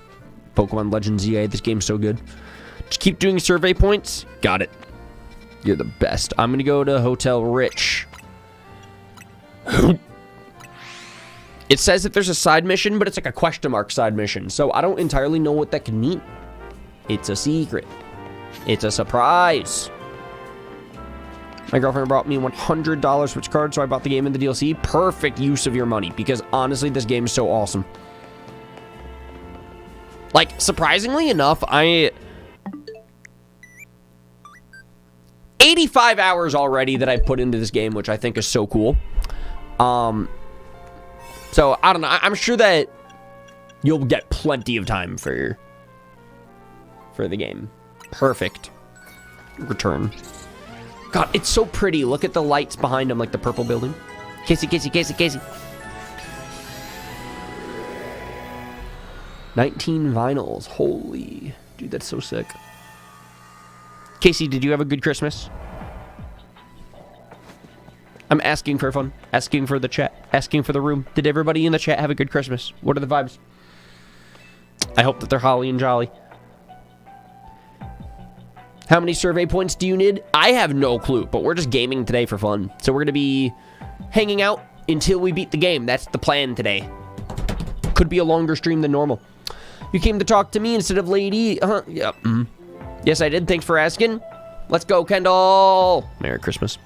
Pokemon Legends ZA. This game's so good. Just keep doing survey points. Got it. You're the best. I'm going to go to Hotel Rich. It says that there's a side mission, but it's like a question mark side mission. So I don't entirely know what that can mean. It's a secret. It's a surprise. My girlfriend brought me $100 Switch card, so I bought the game and the DLC. Perfect use of your money, because honestly, this game is so awesome. Like, surprisingly enough, 85 hours already that I've put into this game, which I think is so cool. So, I don't know. I'm sure that you'll get plenty of time for the game. Perfect. Return. God, it's so pretty. Look at the lights behind him, like the purple building. Casey. 19 vinyls. Holy. Dude, that's so sick. Casey, did you have a good Christmas? I'm asking for fun. Asking for the chat. Asking for the room. Did everybody in the chat have a good Christmas? What are the vibes? I hope that they're holly and jolly. How many survey points do you need? I have no clue, but we're just gaming today for fun. So we're going to be hanging out until we beat the game. That's the plan today. Could be a longer stream than normal. You came to talk to me instead of Lady. Yep. Yes, I did. Thanks for asking. Let's go, Kendall. Merry Christmas.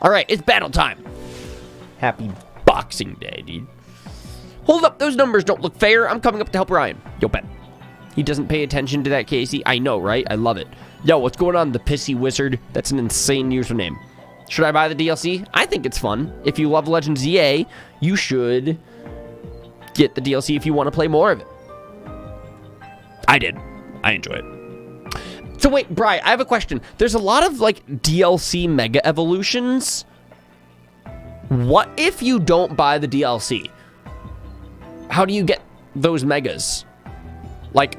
All right, it's battle time. Happy Boxing Day, dude. Hold up, those numbers don't look fair. I'm coming up to help Ryan. Yo, bet. He doesn't pay attention to that, Casey. I know, right? I love it. Yo, what's going on, the Pissy Wizard? That's an insane username. Should I buy the DLC? I think it's fun. If you love Legends EA, you should get the DLC if you want to play more of it. I did. I enjoy it. So wait, Bri, I have a question. There's a lot of, like, DLC Mega Evolutions. What if you don't buy the DLC? How do you get those Megas? Like,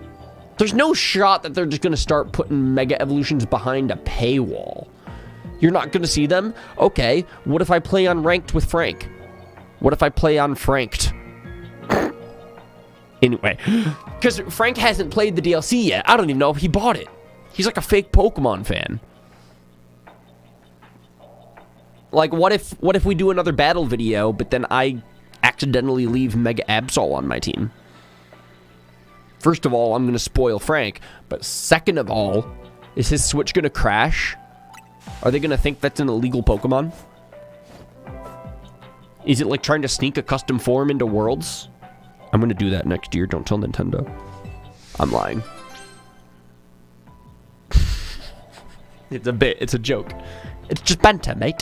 there's no shot that they're just going to start putting Mega Evolutions behind a paywall. You're not going to see them? Okay, what if I play on Ranked with Frank? What if I play on Franked? Anyway, because Frank hasn't played the DLC yet. I don't even know if he bought it. He's like a fake Pokemon fan. Like, what if we do another battle video, but then I accidentally leave Mega Absol on my team? First of all, I'm going to spoil Frank. But second of all, is his Switch going to crash? Are they going to think that's an illegal Pokemon? Is it like trying to sneak a custom form into Worlds? I'm going to do that next year. Don't tell Nintendo. I'm lying. It's a bit. It's a joke. It's just banter, mate.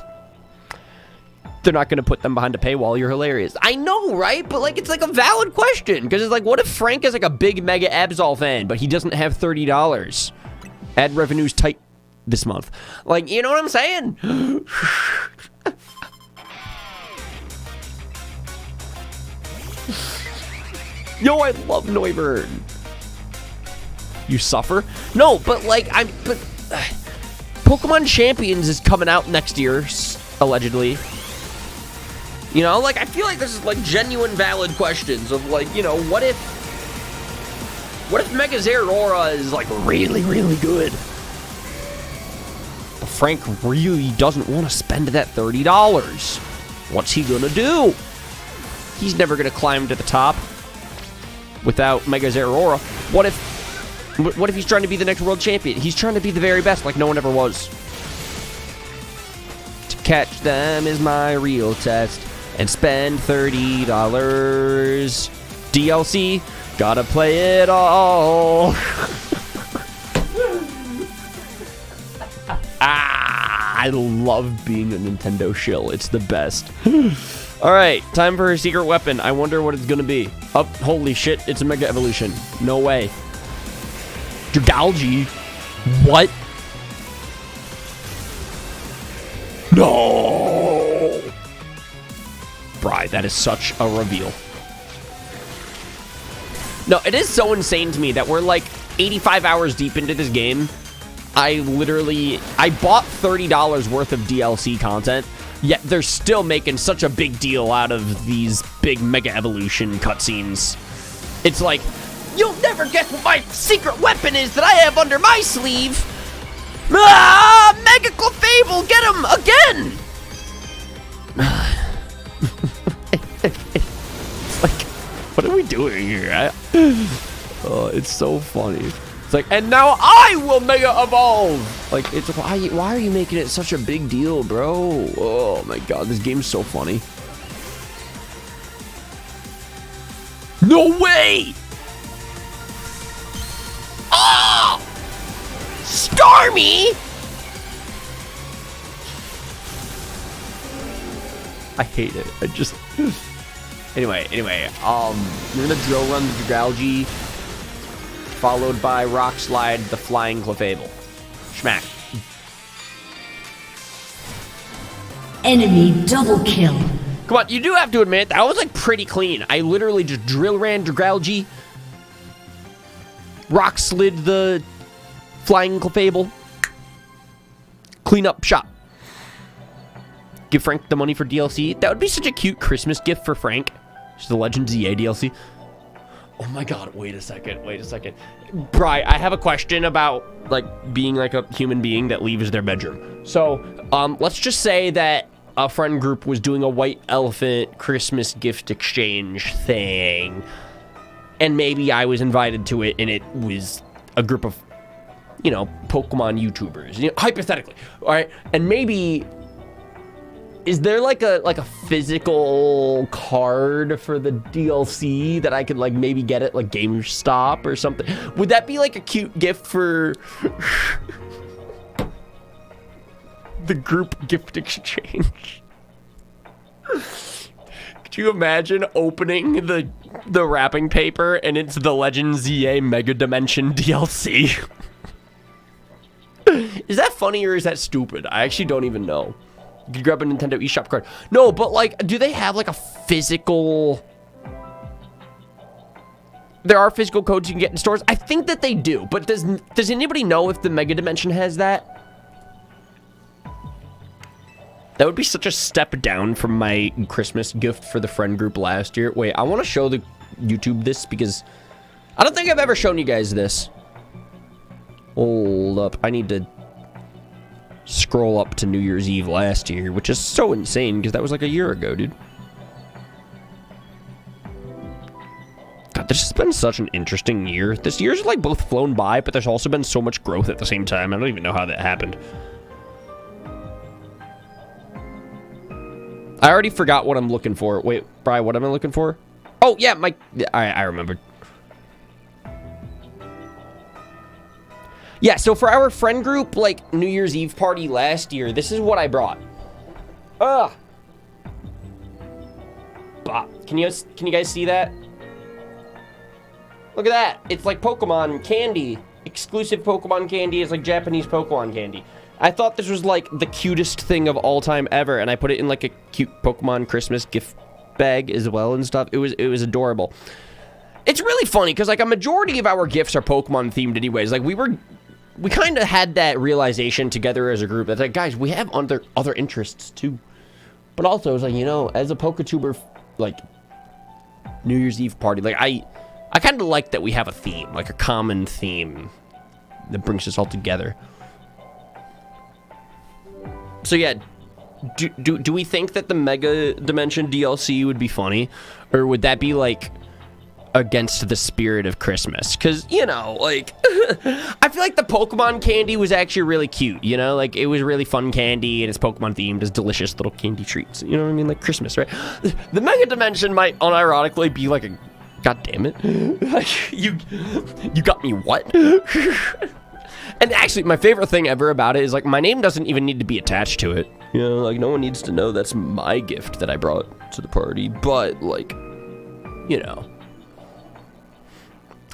They're not going to put them behind a paywall. You're hilarious. I know, right? But, like, it's like a valid question. Because it's like, what if Frank is like a big Mega Absol fan, but he doesn't have $30? Ad revenue's tight this month. Like, you know what I'm saying? Yo, I love Noivern. You suffer? No, but like, Pokemon Champions is coming out next year, allegedly. You know, like, I feel like this is like genuine valid questions of like, you know, what if Mega Zeraora is like really, really good? But Frank really doesn't want to spend that $30. What's he gonna do? He's never gonna climb to the top without Mega Zeraora. What if he's trying to be the next world champion? He's trying to be the very best like no one ever was. To catch them is my real test. And spend $30. DLC, gotta play it all. I love being a Nintendo shill. It's the best. Alright, time for a secret weapon. I wonder what it's gonna be. Oh, holy shit, it's a Mega Evolution. No way. Dragalge. What? No! Bri, that is such a reveal. No, it is so insane to me that we're like 85 hours deep into this game. I bought $30 worth of DLC content, yet they're still making such a big deal out of these big Mega Evolution cutscenes. It's like, you'll never guess what my secret weapon is that I have under my sleeve. Ah, Mega Clefable, get him again! It's like, what are we doing here? Oh, it's so funny. It's like, and now I will Mega Evolve! Like, it's why are you making it such a big deal, bro? Oh my god, this game's so funny. No way! Oh! Starmie! I hate it. I just... Anyway, we're gonna drill run the Dragalge, followed by Rock Slide the Flying Clefable. Schmack. Enemy double kill. Come on, you do have to admit, that was like pretty clean. I literally just drill ran Dragalge, Rock Slid the Flying Clefable, clean up shop. Give Frank the money for DLC. That would be such a cute Christmas gift for Frank. Just the Legends EA DLC. Oh my god, wait a second. Bri, I have a question about, like, being like a human being that leaves their bedroom. So, let's just say that a friend group was doing a white elephant Christmas gift exchange thing. And maybe I was invited to it, and it was a group of, you know, Pokemon YouTubers. You know, hypothetically. Alright? And maybe... Is there like a physical card for the DLC that I could like maybe get at like GameStop or something? Would that be like a cute gift for the group gift exchange? Could you imagine opening the wrapping paper and it's the Legends EA Mega Dimension DLC? Is that funny or is that stupid? I actually don't even know. You could grab a Nintendo eShop card. No, but like, do they have like a physical... There are physical codes you can get in stores? I think that they do, but does anybody know if the Mega Dimension has that? That would be such a step down from my Christmas gift for the friend group last year. Wait, I want to show the YouTube this because I don't think I've ever shown you guys this. Hold up, I need to scroll up to New Year's Eve last year, which is so insane because that was like a year ago, dude. God, this has been such an interesting year. This year's like both flown by, but there's also been so much growth at the same time. I don't even know how that happened. I already forgot what I'm looking for. Wait, Bri, what am I looking for? Oh, yeah, I remembered. Yeah, so for our friend group, like, New Year's Eve party last year, this is what I brought. Ugh. Bah. Can you guys see that? Look at that. It's like Pokemon candy. Exclusive Pokemon candy. It's like Japanese Pokemon candy. I thought this was, like, the cutest thing of all time ever, and I put it in, like, a cute Pokemon Christmas gift bag as well and stuff. It was adorable. It's really funny, because, like, a majority of our gifts are Pokemon-themed anyways. Like, we kind of had that realization together as a group. That's like, guys, we have other interests too. But also, it's like, you know, as a PokeTuber, like, New Year's Eve party, like, I kind of like that we have a theme, like a common theme that brings us all together. So yeah, do we think that the Mega Dimension DLC would be funny? Or would that be, like, against the spirit of Christmas? Because, you know, like, I feel like the Pokemon candy was actually really cute, you know? Like, it was really fun candy, and it's Pokemon themed as delicious little candy treats. You know what I mean? Like Christmas, right? The Mega Dimension might unironically be like a... God damn it. Like, you got me what? And actually, my favorite thing ever about it is, like, my name doesn't even need to be attached to it. You know, like, no one needs to know that's my gift that I brought to the party. But, like, you know...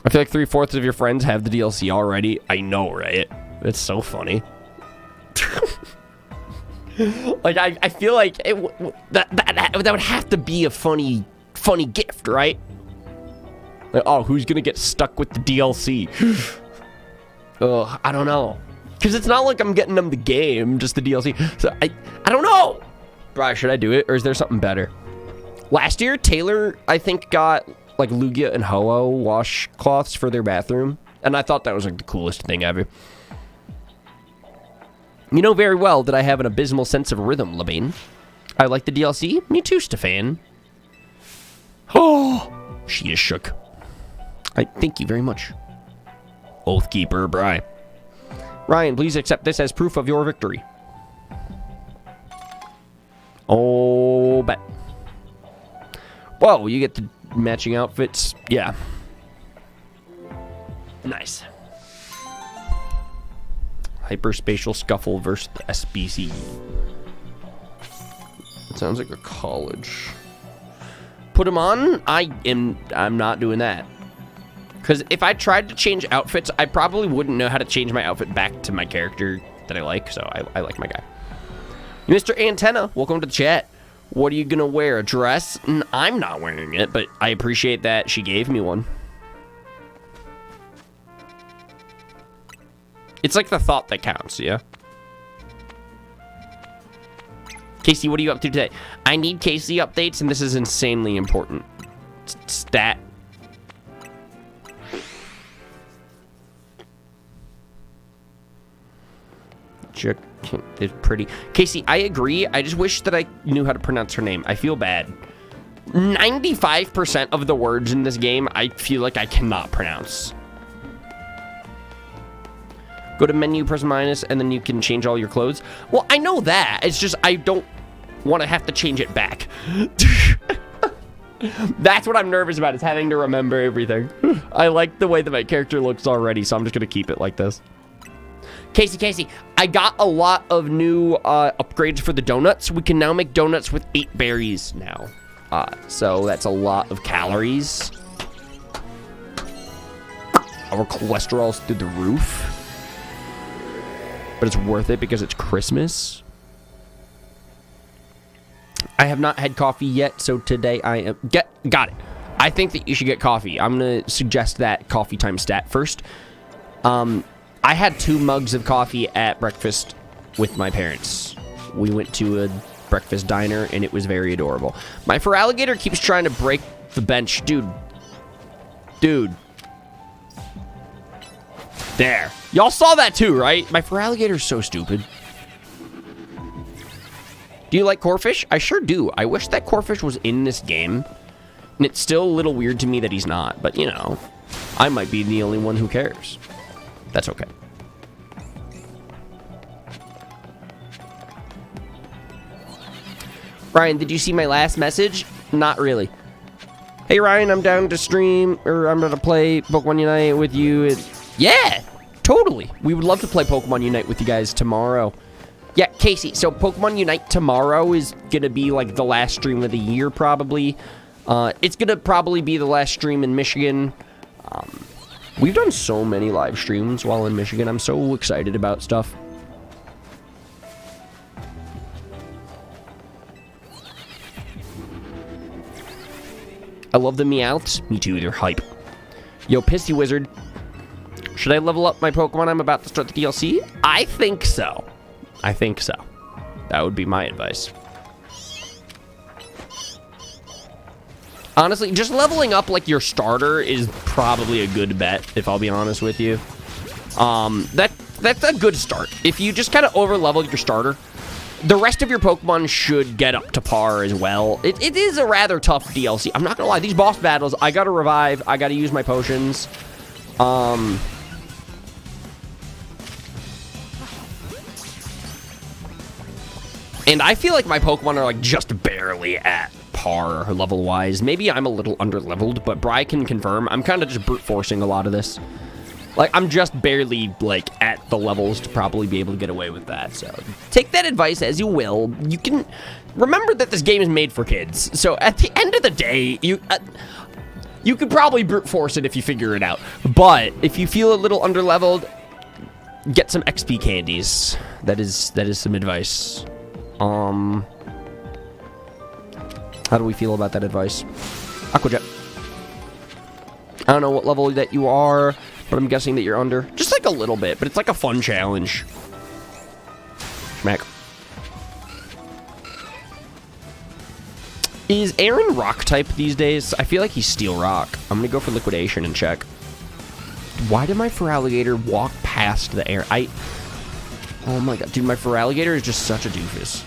I feel like 3/4 of your friends have the DLC already. I know, right? It's so funny. Like, I feel like that would have to be a funny gift, right? Like, oh, who's gonna get stuck with the DLC? Ugh, I don't know. Because it's not like I'm getting them the game, just the DLC. So, I don't know. Bro, should I do it, or is there something better? Last year, Taylor, I think, got, like, Lugia and Ho-Oh washcloths for their bathroom. And I thought that was, like, the coolest thing ever. You know very well that I have an abysmal sense of rhythm, Labine. I like the DLC. Me too, Stefan. Oh, she is shook. I thank you very much. Oathkeeper, Bri. Ryan, please accept this as proof of your victory. Oh, bet. Whoa, you get the matching outfits. Yeah. Nice. Hyperspatial Scuffle versus the SBC. It sounds like a college. Put him on? I'm not doing that. Because if I tried to change outfits, I probably wouldn't know how to change my outfit back to my character that I like, so I like my guy. Mr. Antenna, welcome to the chat. What are you going to wear? A dress? I'm not wearing it, but I appreciate that she gave me one. It's like the thought that counts, yeah? Casey, what are you up to today? I need Casey updates, and this is insanely important. Stat. It's pretty. Casey, I agree. I just wish that I knew how to pronounce her name. I feel bad. 95% of the words in this game, I feel like I cannot pronounce. Go to menu, press minus, and then you can change all your clothes. Well, I know that. It's just I don't want to have to change it back. That's what I'm nervous about, is having to remember everything. I like the way that my character looks already, so I'm just going to keep it like this. Casey, I got a lot of new upgrades for the donuts. We can now make donuts with 8 berries now. So that's a lot of calories. Our cholesterol's through the roof. But it's worth it because it's Christmas. I have not had coffee yet, so today I am... Got it. I think that you should get coffee. I'm going to suggest that coffee time stat first. I had 2 mugs of coffee at breakfast with my parents. We went to a breakfast diner, and it was very adorable. My fur alligator keeps trying to break the bench. Dude. There. Y'all saw that too, right? My fur alligator's so stupid. Do you like Corfish? I sure do. I wish that Corfish was in this game. And it's still a little weird to me that he's not. But, you know, I might be the only one who cares. That's okay. Ryan, did you see my last message? Not really. Hey, Ryan, I'm down to stream, or I'm going to play Pokemon Unite with you. Yeah, totally. We would love to play Pokemon Unite with you guys tomorrow. Yeah, Casey, so Pokemon Unite tomorrow is going to be, like, the last stream of the year, probably. It's going to probably be the last stream in Michigan. We've done so many live streams while in Michigan. I'm so excited about stuff. I love the Meowths. Me too, they're hype. Yo, Pissy Wizard. Should I level up my Pokemon? I'm about to start the DLC? I think so. That would be my advice. Honestly, just leveling up, like, your starter is probably a good bet, if I'll be honest with you. That's a good start. If you just kind of over-level your starter, the rest of your Pokemon should get up to par as well. It is a rather tough DLC. I'm not gonna lie, these boss battles, I gotta revive, I gotta use my potions. And I feel like my Pokemon are, like, just barely at par level-wise. Maybe I'm a little under-leveled, but Bri can confirm. I'm kind of just brute-forcing a lot of this. Like, I'm just barely, like, at the levels to probably be able to get away with that, so take that advice as you will. You can remember that this game is made for kids, so at the end of the day, You could probably brute force it if you figure it out. But if you feel a little underleveled, get some XP candies. That is some advice. How do we feel about that advice? Aquajet. I don't know what level that you are, but I'm guessing that you're under. Just like a little bit, but it's like a fun challenge. Smack. Is Aaron rock type these days? I feel like he's steel rock. I'm gonna go for liquidation and check. Why did my Feraligatr walk past the air? Oh my god, dude, my Feraligatr is just such a doofus.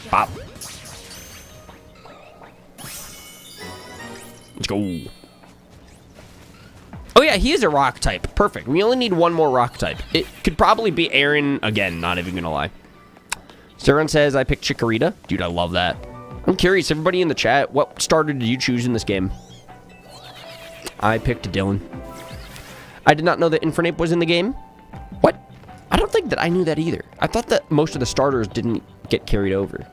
Pop. Let's go. Oh yeah, he is a rock type. Perfect. We only need one more rock type. It could probably be Aaron again, not even gonna lie. Saran says, I picked Chikorita. Dude, I love that. I'm curious, everybody in the chat, what starter did you choose in this game? I picked Dylan. I did not know that Infernape was in the game. What? I don't think that I knew that either. I thought that most of the starters didn't get carried over.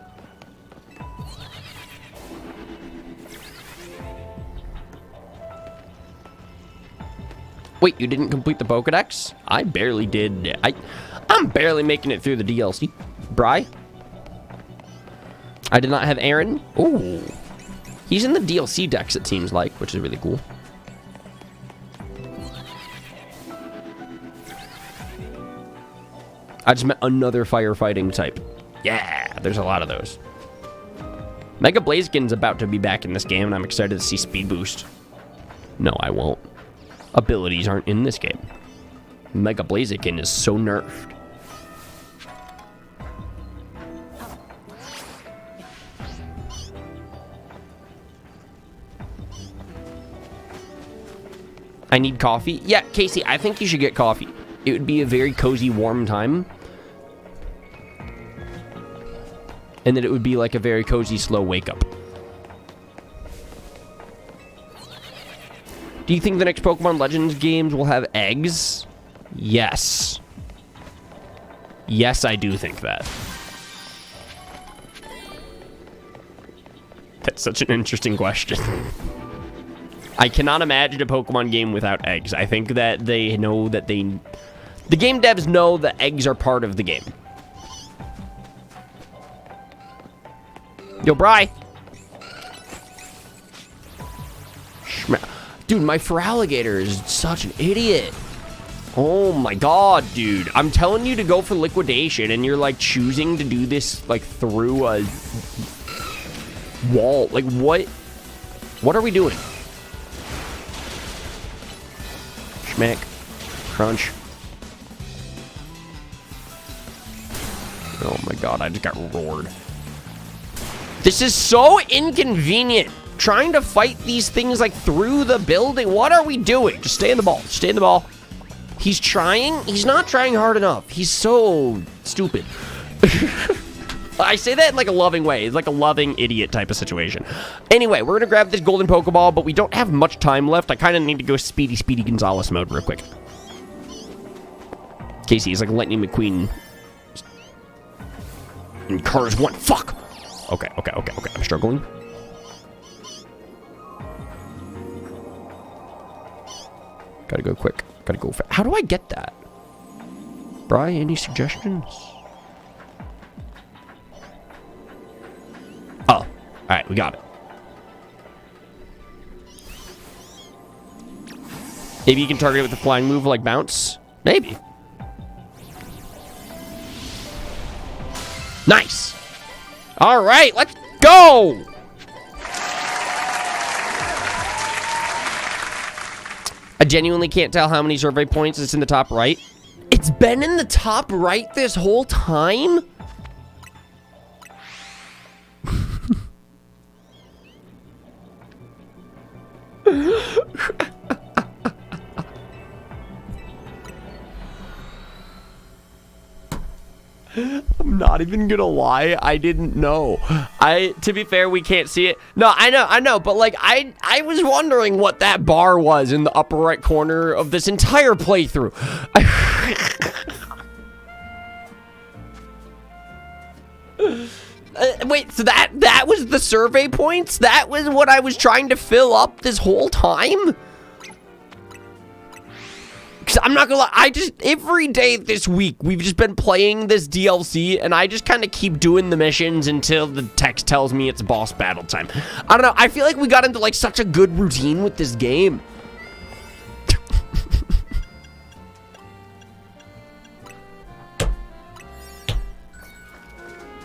Wait, you didn't complete the Pokedex? I barely did. I'm barely making it through the DLC. Bri? I did not have Aaron. Ooh. He's in the DLC decks, it seems like, which is really cool. I just met another firefighting type. Yeah, there's a lot of those. Mega Blaziken's about to be back in this game, and I'm excited to see Speed Boost. No, I won't. Abilities aren't in this game. Mega Blaziken is so nerfed. I need coffee. Yeah, Casey, I think you should get coffee. It would be a very cozy, warm time. And then it would be like a very cozy, slow wake up. Do you think the next Pokemon Legends games will have eggs? Yes. Yes, I do think that. That's such an interesting question. I cannot imagine a Pokemon game without eggs. I think that they know that the game devs know that eggs are part of the game. Yo, Bri. Dude, my Feraligatr is such an idiot. Oh my god, dude. I'm telling you to go for liquidation, and you're like choosing to do this like through a wall. Like what? What are we doing? Schmack. Crunch. Oh my god, I just got roared. This is so inconvenient. Trying to fight these things like through the building. What are we doing? Just stay in the ball. Stay in the ball. He's trying. He's not trying hard enough. He's so stupid. I say that in like a loving way. It's like a loving idiot type of situation. Anyway, we're going to grab this golden Pokeball, but we don't have much time left. I kind of need to go Speedy Gonzalez mode real quick. Casey is like Lightning McQueen. And Cars 1. Fuck. Okay. I'm struggling. Gotta go quick. Gotta go fast. How do I get that? Bri, any suggestions? Oh. Alright, we got it. Maybe you can target it with a flying move like bounce? Maybe. Nice. Alright, let's go! I genuinely can't tell how many survey points it's in the top right. It's been in the top right this whole time? I'm not even gonna lie, I didn't know. To be fair, we can't see it. No, I know, but like I was wondering what that bar was in the upper right corner of this entire playthrough. Wait, so that was the survey points? That was what I was trying to fill up this whole time? Because I'm not gonna lie, every day this week, we've just been playing this DLC, and I just kind of keep doing the missions until the text tells me it's boss battle time. I don't know, I feel like we got into, like, such a good routine with this game.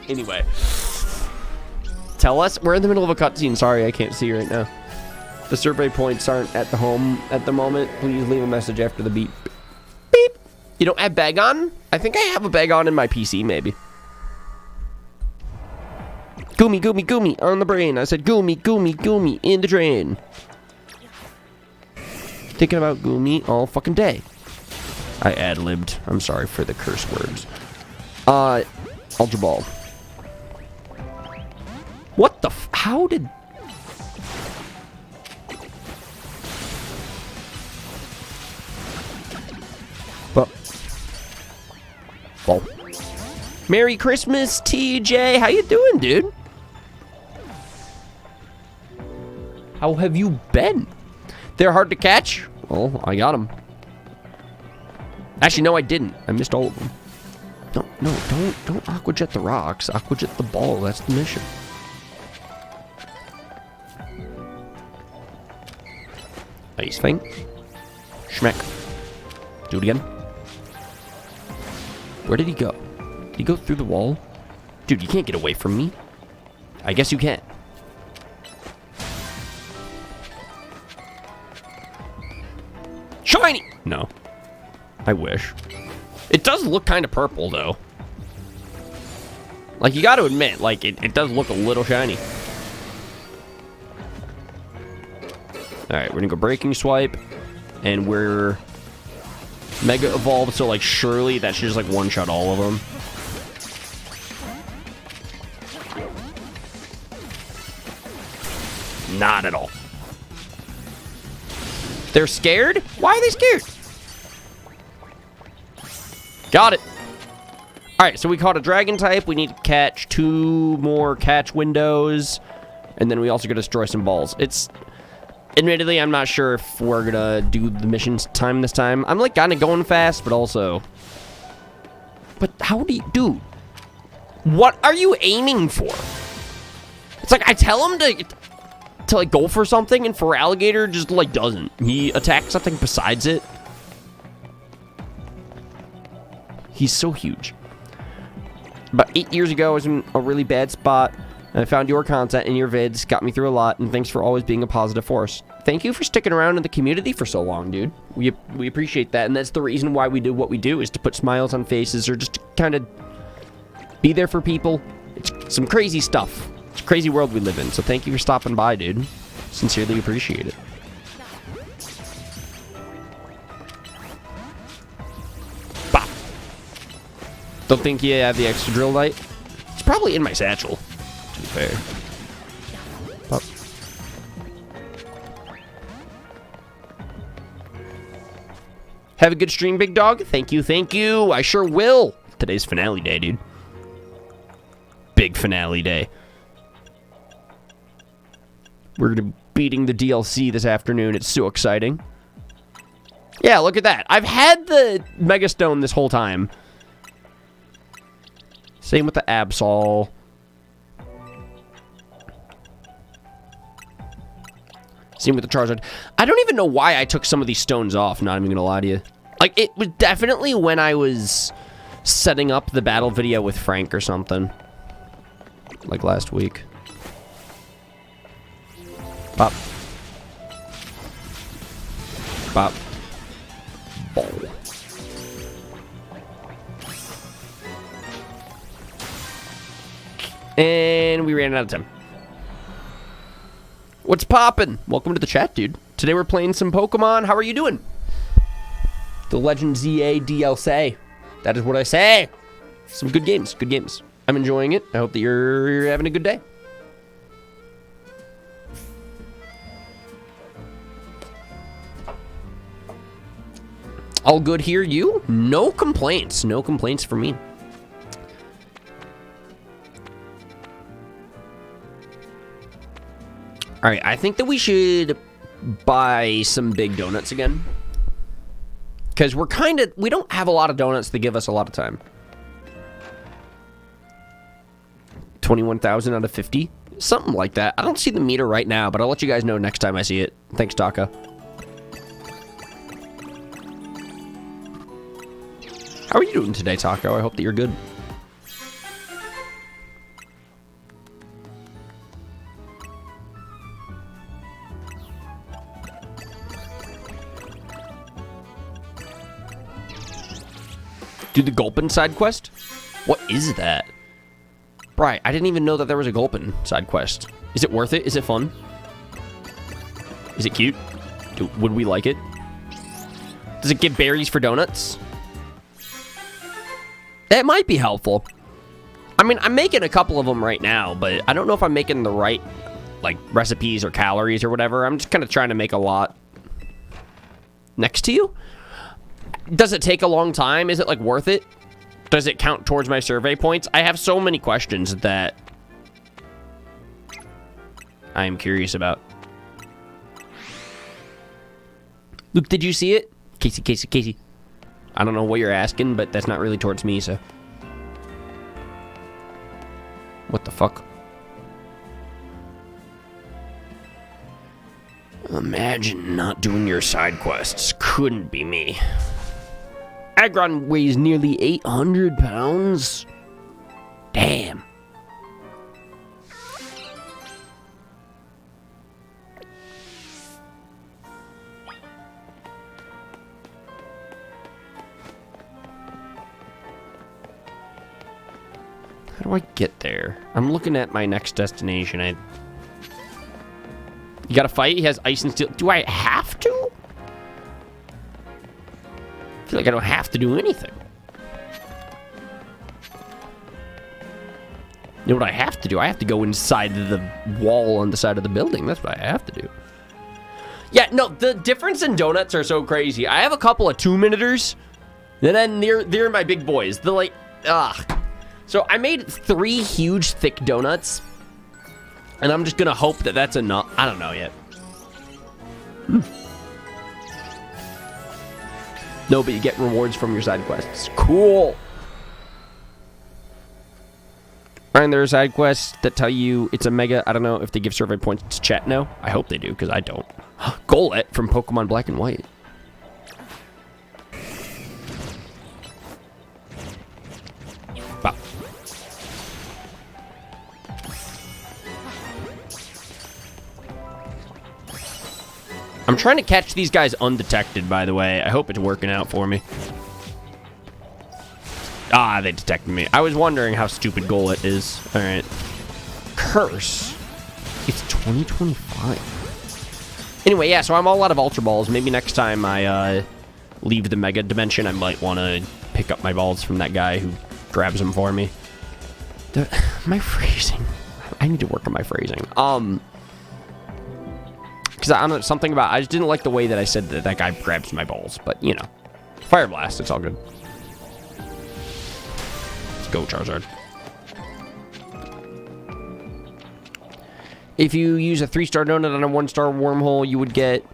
Anyway. Tell us, we're in the middle of a cutscene, sorry, I can't see right now. The survey points aren't at the home at the moment. Please leave a message after the beep. Beep. You don't have bag on? I think I have a bag on in my PC, maybe. Goomy, goomy, goomy on the brain. I said goomy, goomy, goomy in the drain. Thinking about goomy all fucking day. I ad-libbed. I'm sorry for the curse words. Ultra Ball. What the how did... Ball. Merry Christmas, TJ. How you doing, dude? How have you been? They're hard to catch? Well, I got them. Actually, no, I didn't. I missed all of them. No, don't aquajet the rocks. Aquajet the ball. That's the mission. Ice thing. Schmeck. Do it again. Where did he go? Did he go through the wall? Dude, you can't get away from me. I guess you can. Shiny! No. I wish. It does look kind of purple, though. Like, you got to admit, like, it does look a little shiny. Alright, we're gonna go Breaking Swipe. And we're... Mega Evolved, so, like, surely that should just, like, one-shot all of them. Not at all. They're scared? Why are they scared? Got it. Alright, so we caught a dragon type. We need to catch 2 more catch windows. And then we also gotta destroy some balls. It's... Admittedly, I'm not sure if we're gonna do the missions time this time. I'm, like, kinda going fast, but also... But how do you... Dude. What are you aiming for? It's like, I tell him to like, go for something, and Feraligatr just, like, doesn't. He attacks something besides it. He's so huge. About 8 years ago, I was in a really bad spot. And I found your content and your vids, got me through a lot, and thanks for always being a positive force. Thank you for sticking around in the community for so long, dude. We appreciate that, and that's the reason why we do what we do, is to put smiles on faces, or just to kind of be there for people. It's some crazy stuff. It's a crazy world we live in, so thank you for stopping by, dude. Sincerely appreciate it. Bop. Don't think you have the extra drill light? It's probably in my satchel. To be fair. Pop. Have a good stream, big dog. Thank you, thank you. I sure will. Today's finale day, dude. Big finale day. We're gonna be beating the DLC this afternoon. It's so exciting. Yeah, look at that. I've had the Mega Stone this whole time. Same with the Absol. Same with the Charizard. I don't even know why I took some of these stones off, not even gonna lie to you. Like, it was definitely when I was setting up the battle video with Frank or something. Like last week. Bop. Bop. Ball. And we ran out of time. What's poppin'? Welcome to the chat, dude. Today we're playing some Pokemon. How are you doing? The Legend ZA DLC. That is what I say. Some good games. Good games. I'm enjoying it. I hope that you're having a good day. All good here, you? No complaints. No complaints for me. All right, I think that we should buy some big donuts again. Because we don't have a lot of donuts to give us a lot of time. 21,000 out of 50? Something like that. I don't see the meter right now, but I'll let you guys know next time I see it. Thanks, Taka. How are you doing today, Taco? I hope that you're good. Do the Gulpin side quest? What is that? Right, I didn't even know that there was a Gulpin side quest. Is it worth it? Is it fun? Is it cute? Would we like it? Does it give berries for donuts? That might be helpful. I mean, I'm making a couple of them right now, but I don't know if I'm making the right, like, recipes or calories or whatever. I'm just kind of trying to make a lot. Next to you? Does it take a long time? Is it, like, worth it? Does it count towards my survey points? I have so many questions that I am curious about. Luke, did you see it? Casey. I don't know what you're asking, but that's not really towards me, so. What the fuck? Imagine not doing your side quests. Couldn't be me. Agron weighs nearly 800 pounds. Damn. How do I get there? I'm looking at my next destination. You gotta fight? He has ice and steel. Do I have to? I feel like I don't have to do anything. You know what I have to do? I have to go inside the wall on the side of the building. That's what I have to do. Yeah, no, the difference in donuts are so crazy. I have a couple of 2-minuters, and then they're my big boys. They're like, So I made 3 huge, thick donuts, and I'm just gonna hope that that's enough. I don't know yet. No, but you get rewards from your side quests. Cool. And there are side quests that tell you it's a mega. I don't know if they give survey points to chat now. I hope they do, because I don't. Golett from Pokemon Black and White. Wow. I'm trying to catch these guys undetected, by the way. I hope it's working out for me. Ah, they detected me. I was wondering how stupid Golett is. All right. Curse. It's 2025. Anyway, yeah, so I'm all out of Ultra Balls. Maybe next time I leave the Mega Dimension, I might want to pick up my balls from that guy who grabs them for me. My phrasing. I need to work on my phrasing. Because I don't know, something about, I just didn't like the way that I said that guy grabs my balls. But, you know, Fire Blast, it's all good. Let's go, Charizard. If you use a 3-star donut on a 1-star wormhole, you would get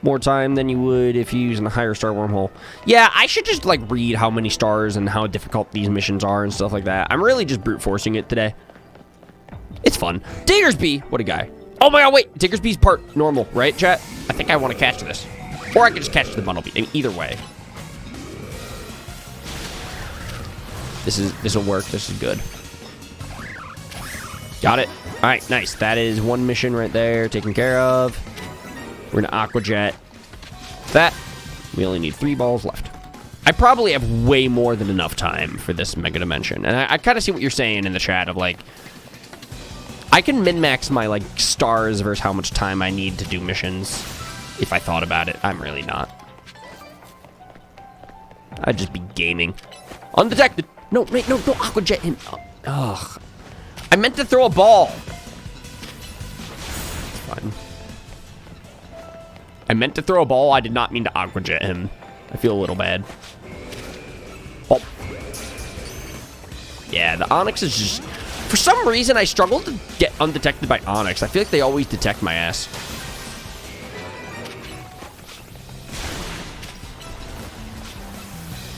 more time than you would if you use a higher star wormhole. Yeah, I should just, like, read how many stars and how difficult these missions are and stuff like that. I'm really just brute forcing it today. It's fun. Diggersby! What a guy. Oh my god, wait! Diggersby's part normal, right, chat? I think I want to catch this. Or I could just catch the Bunnelby. I mean, either way. This'll work. This is good. Got it. Alright, nice. That is one mission right there taken care of. We're gonna Aqua Jet that. We only need 3 balls left. I probably have way more than enough time for this Mega Dimension. And I kind of see what you're saying in the chat of, like, I can min-max my, like, stars versus how much time I need to do missions if I thought about it. I'm really not. I'd just be gaming. Undetected. No, wait, no, don't Aqua Jet him. Ugh. I meant to throw a ball. It's fine. I meant to throw a ball. I did not mean to Aqua Jet him. I feel a little bad. Oh. Yeah, the Onix is just... For some reason, I struggle to get undetected by Onyx. I feel like they always detect my ass.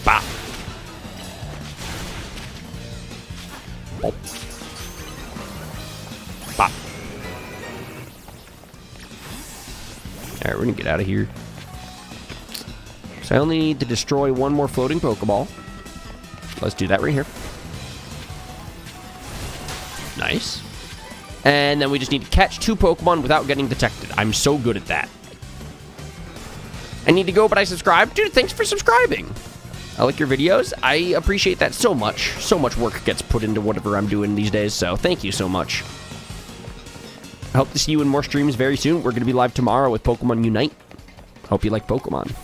Bah. Oh. Bah. Alright, we're gonna get out of here. So I only need to destroy one more floating Pokeball. Let's do that right here. Nice. And then we just need to catch 2 Pokemon without getting detected. I'm so good at that. I need to go, but I subscribed. Dude, thanks for subscribing. I like your videos. I appreciate that so much. So much work gets put into whatever I'm doing these days, so thank you so much. I hope to see you in more streams very soon. We're going to be live tomorrow with Pokemon Unite. Hope you like Pokemon.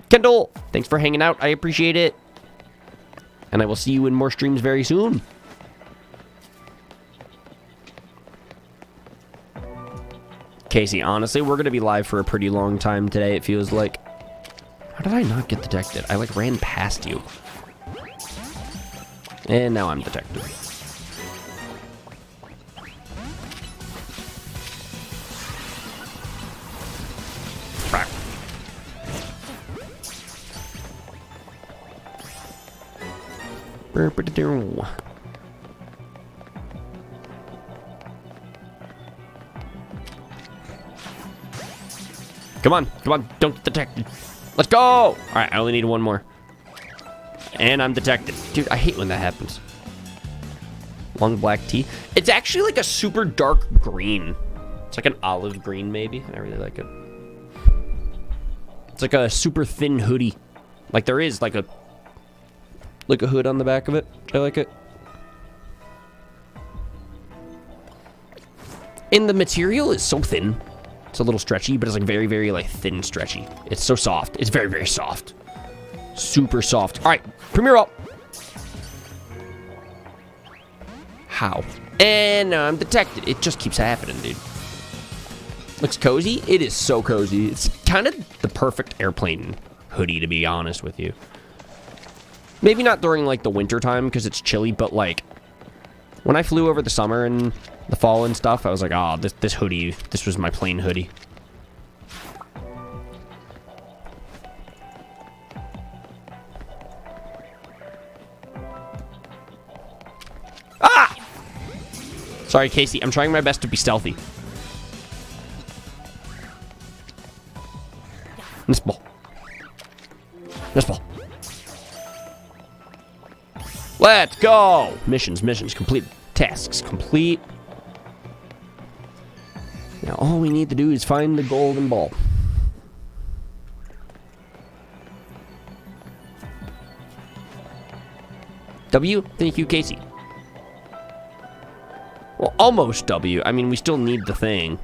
Kendall, thanks for hanging out. I appreciate it. And I will see you in more streams very soon. Casey, honestly, we're going to be live for a pretty long time today, it feels like. How did I not get detected? I, like, ran past you. And now I'm detected. Crap. Come on, come on, don't get detected. Let's go! All right, I only need one more. And I'm detected. Dude, I hate when that happens. Long black tea. It's actually like a super dark green. It's like an olive green, maybe. I really like it. It's like a super thin hoodie. Like there is like a hood on the back of it. I like it. And the material is so thin. It's a little stretchy, but it's like very, very like thin stretchy. It's so soft. It's very, very soft. Super soft. All right, Premier up. How? And now I'm detected. It just keeps happening, dude. Looks cozy. It is so cozy. It's kind of the perfect airplane hoodie, to be honest with you. Maybe not during like the winter time because it's chilly, but like when I flew over the summer and the fall and stuff, I was like, oh, this hoodie, this was my plain hoodie. Ah! Sorry, Casey, I'm trying my best to be stealthy. This ball. This ball. Let's go! Missions complete. Tasks complete. Now all we need to do is find the golden ball. W? Thank you, Casey. Well, almost W. I mean, we still need the thing.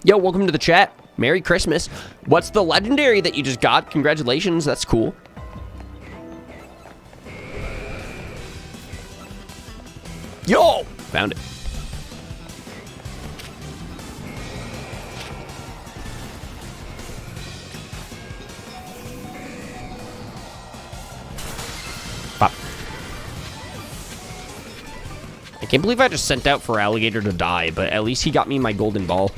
Yo, welcome to the chat. Merry Christmas. What's the legendary that you just got? Congratulations, that's cool. Yo! Found it. Pop. I can't believe I just sent out for Alligator to die, but at least he got me my golden ball.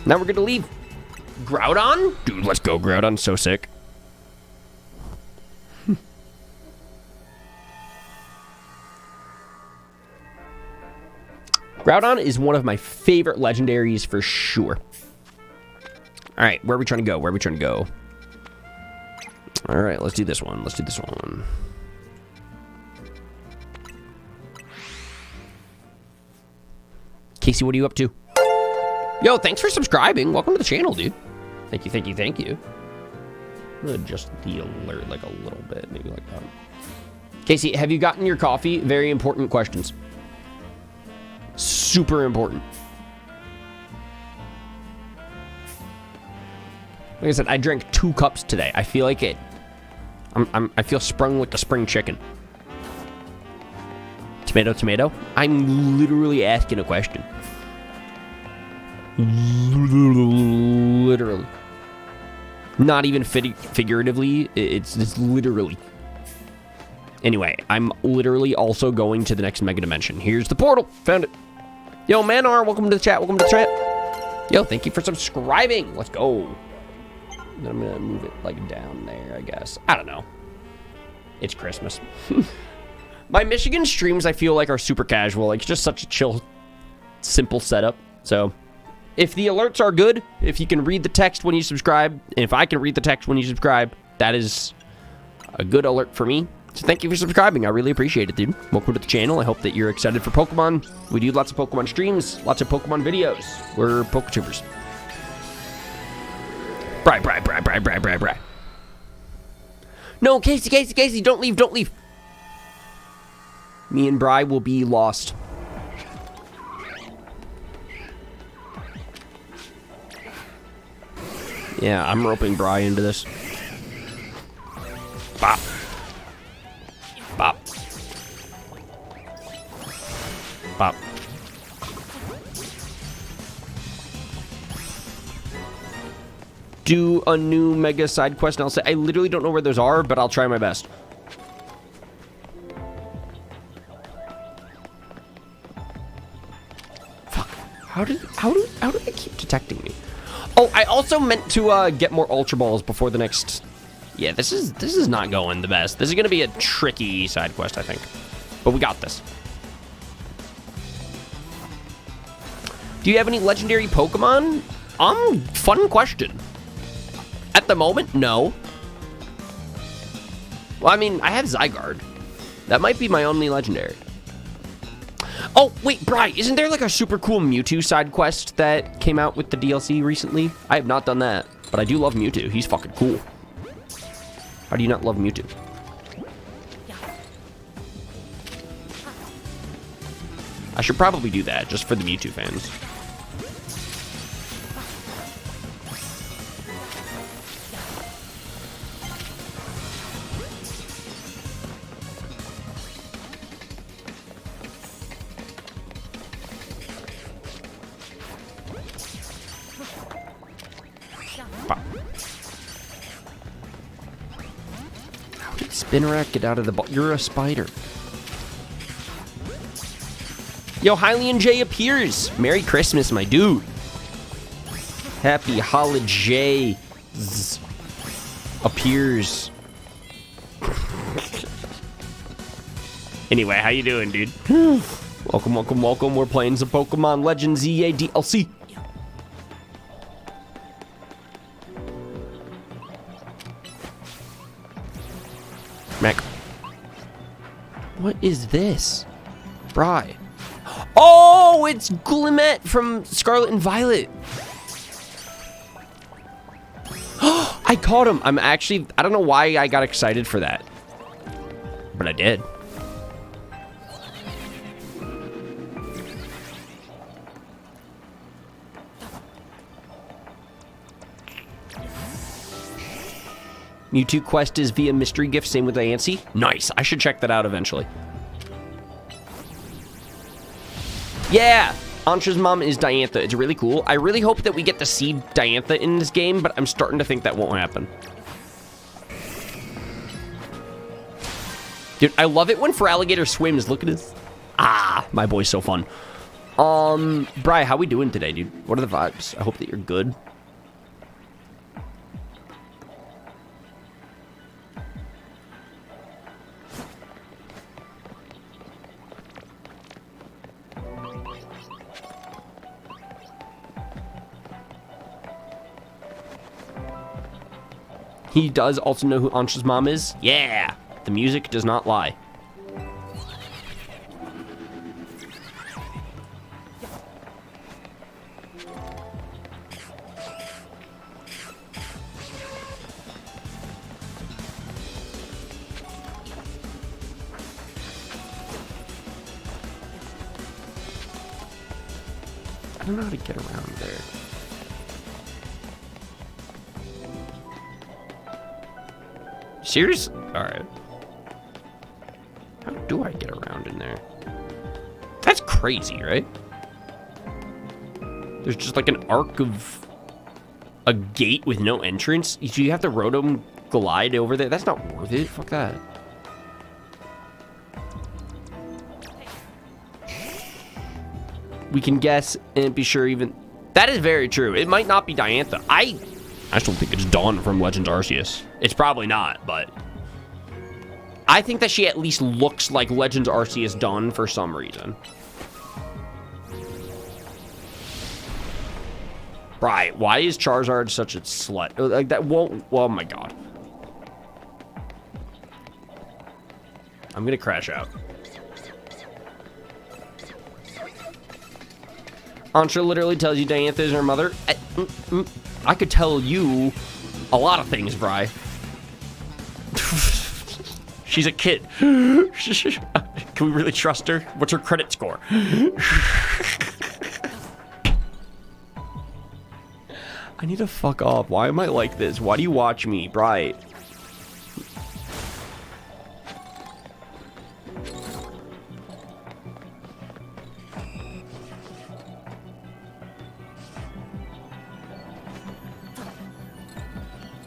Now we're gonna leave. Groudon? Dude, let's go. Groudon's so sick. Groudon is one of my favorite legendaries for sure. All right, where are we trying to go? Where are we trying to go? All right, let's do this one. Let's do this one. Casey, what are you up to? Yo, thanks for subscribing. Welcome to the channel, dude. Thank you, thank you, thank you. I'm gonna adjust the alert like a little bit, maybe like that. Casey, have you gotten your coffee? Very important questions. Super important. Like I said, I drank 2 cups today. I feel like it. I feel sprung like a spring chicken. It's Tomato, tomato. I'm literally asking a question. Literally. Not even figuratively. It's literally. Anyway, I'm literally also going to the next mega dimension. Here's the portal. Found it. Yo, Manar, welcome to the chat. Welcome to the chat. Yo, thank you for subscribing. Let's go. Then I'm going to move it, like, down there, I guess. I don't know. It's Christmas. My Michigan streams, I feel like, are super casual. Like, it's just such a chill, simple setup. So, if the alerts are good, if you can read the text when you subscribe, and if I can read the text when you subscribe, that is a good alert for me. So thank you for subscribing. I really appreciate it, dude. Welcome to the channel. I hope that you're excited for Pokemon. We do lots of Pokemon streams, lots of Pokemon videos. We're PokeTubers. Bri. No, Casey, don't leave. Me and Bri will be lost. Yeah, I'm roping Bri into this. Bop. Bop. Bop. Do a new mega side quest, and I'll say I literally don't know where those are, but I'll try my best. Fuck. How do they keep detecting me? Oh, I also meant to get more Ultra Balls before the next. Yeah, this is not going the best. This is going to be a tricky side quest, I think. But we got this. Do you have any legendary Pokemon? Fun question. At the moment, no. Well, I mean, I have Zygarde. That might be my only legendary. Oh, wait, Bri, isn't there like a super cool Mewtwo side quest that came out with the DLC recently? I have not done that, but I do love Mewtwo. He's fucking cool. How do you not love Mewtwo? I should probably do that, just for the Mewtwo fans. How did Spinarak get out of the ball? You're a spider. Yo, Hylian J appears. Merry Christmas, my dude. Happy holidays appears. Anyway, how you doing, dude? Welcome. We're playing some Pokemon Legends EA DLC. Mac. What is this? Bri. Oh, it's Glimmet from Scarlet and Violet. I caught him. I don't know why I got excited for that, but I did. Mewtwo quest is via mystery gift, same with Diancie. Nice. I should check that out eventually. Yeah! Ansha's mom is Diantha. It's really cool. I really hope that we get to see Diantha in this game, but I'm starting to think that won't happen. Dude, I love it when Feraligatr swims. Look at this. Ah, my boy's so fun. Bri, how we doing today, dude? What are the vibes? I hope that you're good. He does also know who Ansha's mom is? Yeah! The music does not lie. I don't know how to get around there. Serious? Alright. How do I get around in there? crazy, right? There's just like an arc of a gate with no entrance. So you have to rotom glide over there. That's not worth it. Fuck that. We can guess and be sure even... That is very true. It might not be Diantha. I just don't think it's Dawn from Legends Arceus. It's probably not, but... I think that she at least looks like Legends Arceus Dawn for some reason. Right, why is Charizard such a slut? Like, that won't... Oh my god. I'm gonna crash out. Antra literally tells you Diantha is her mother. I could tell you a lot of things, Bri. She's a kid. Can we really trust her? What's her credit score? I need to fuck off. Why am I like this? Why do you watch me, Bri?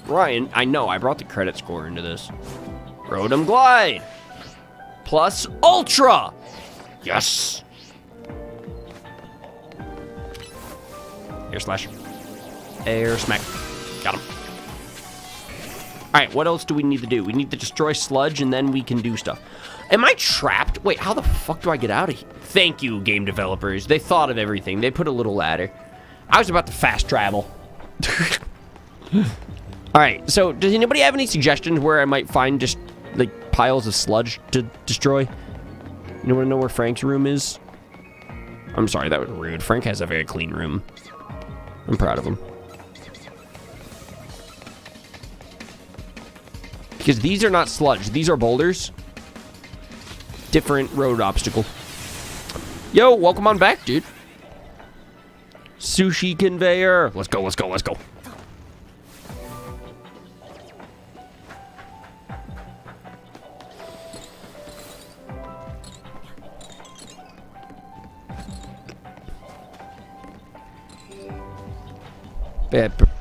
Ryan, I know, I brought the credit score into this. Rotom Glide! Plus Ultra! Yes! Air Slash. Air Smack. Got him. Alright, what else do we need to do? We need to destroy Sludge and then we can do stuff. Am I trapped? Wait, how the fuck do I get out of here? Thank you, game developers. They thought of everything. They put a little ladder. I was about to fast travel. Alright, so does anybody have any suggestions where I might find just, like, piles of sludge to destroy? You want to know where Frank's room is? I'm sorry, that was rude. Frank has a very clean room. I'm proud of him. Because these are not sludge. These are boulders. Different road obstacle. Yo, welcome on back, dude. Sushi conveyor. Let's go, let's go, let's go.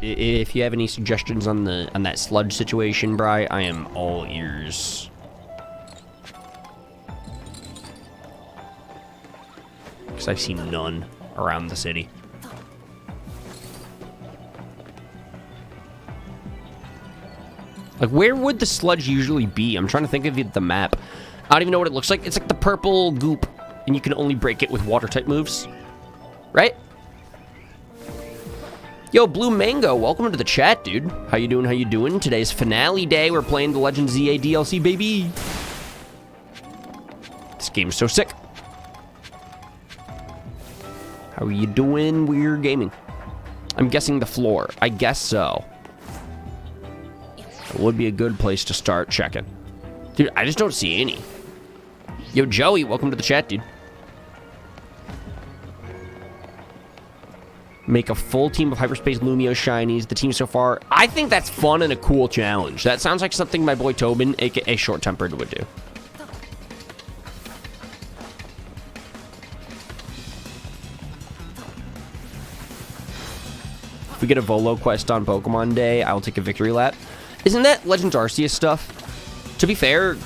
If you have any suggestions on that sludge situation, Bri, I am all ears. Because I've seen none around the city. Like, where would the sludge usually be? I'm trying to think of the map. I don't even know what it looks like. It's like the purple goop, and you can only break it with water-type moves. Right? Yo, Blue Mango, welcome to the chat, dude. How you doing, how you doing? Today's finale day. We're playing the Legends ZA DLC, baby. This game's so sick. How are you doing? We're gaming. I'm guessing the floor. I guess so. It would be a good place to start checking. Dude, I just don't see any. Yo, Joey, welcome to the chat, dude. Make a full team of Hyperspace Lumio Shinies. The team so far. I think that's fun and a cool challenge. That sounds like something my boy Tobin, aka Short Tempered, would do. If we get a Volo quest on Pokemon Day, I'll take a victory lap. Isn't that Legends Arceus stuff? To be fair,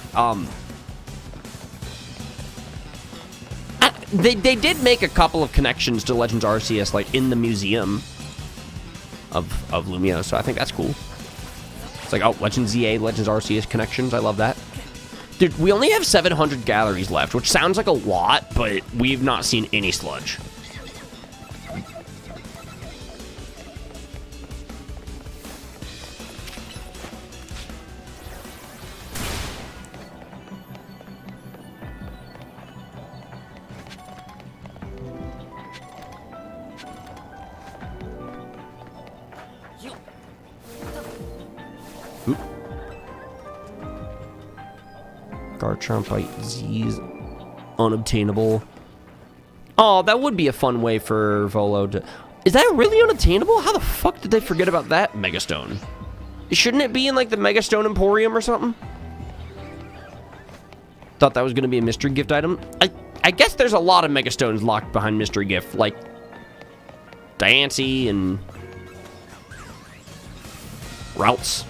They did make a couple of connections to Legends Arceus, like, in the museum of Lumio, so I think that's cool. It's like, oh, Legends ZA, Legends Arceus connections, I love that. Dude, we only have 700 galleries left, which sounds like a lot, but we've not seen any sludge. Garchompite Z's unobtainable. Oh, that would be a fun way for Volo to... Is that really unobtainable? How the fuck did they forget about that Megastone? Shouldn't it be in, like, the Megastone Emporium or something? Thought that was going to be a mystery gift item. I I guess there's a lot of Megastones locked behind Mystery Gift, like Diancie and Routes.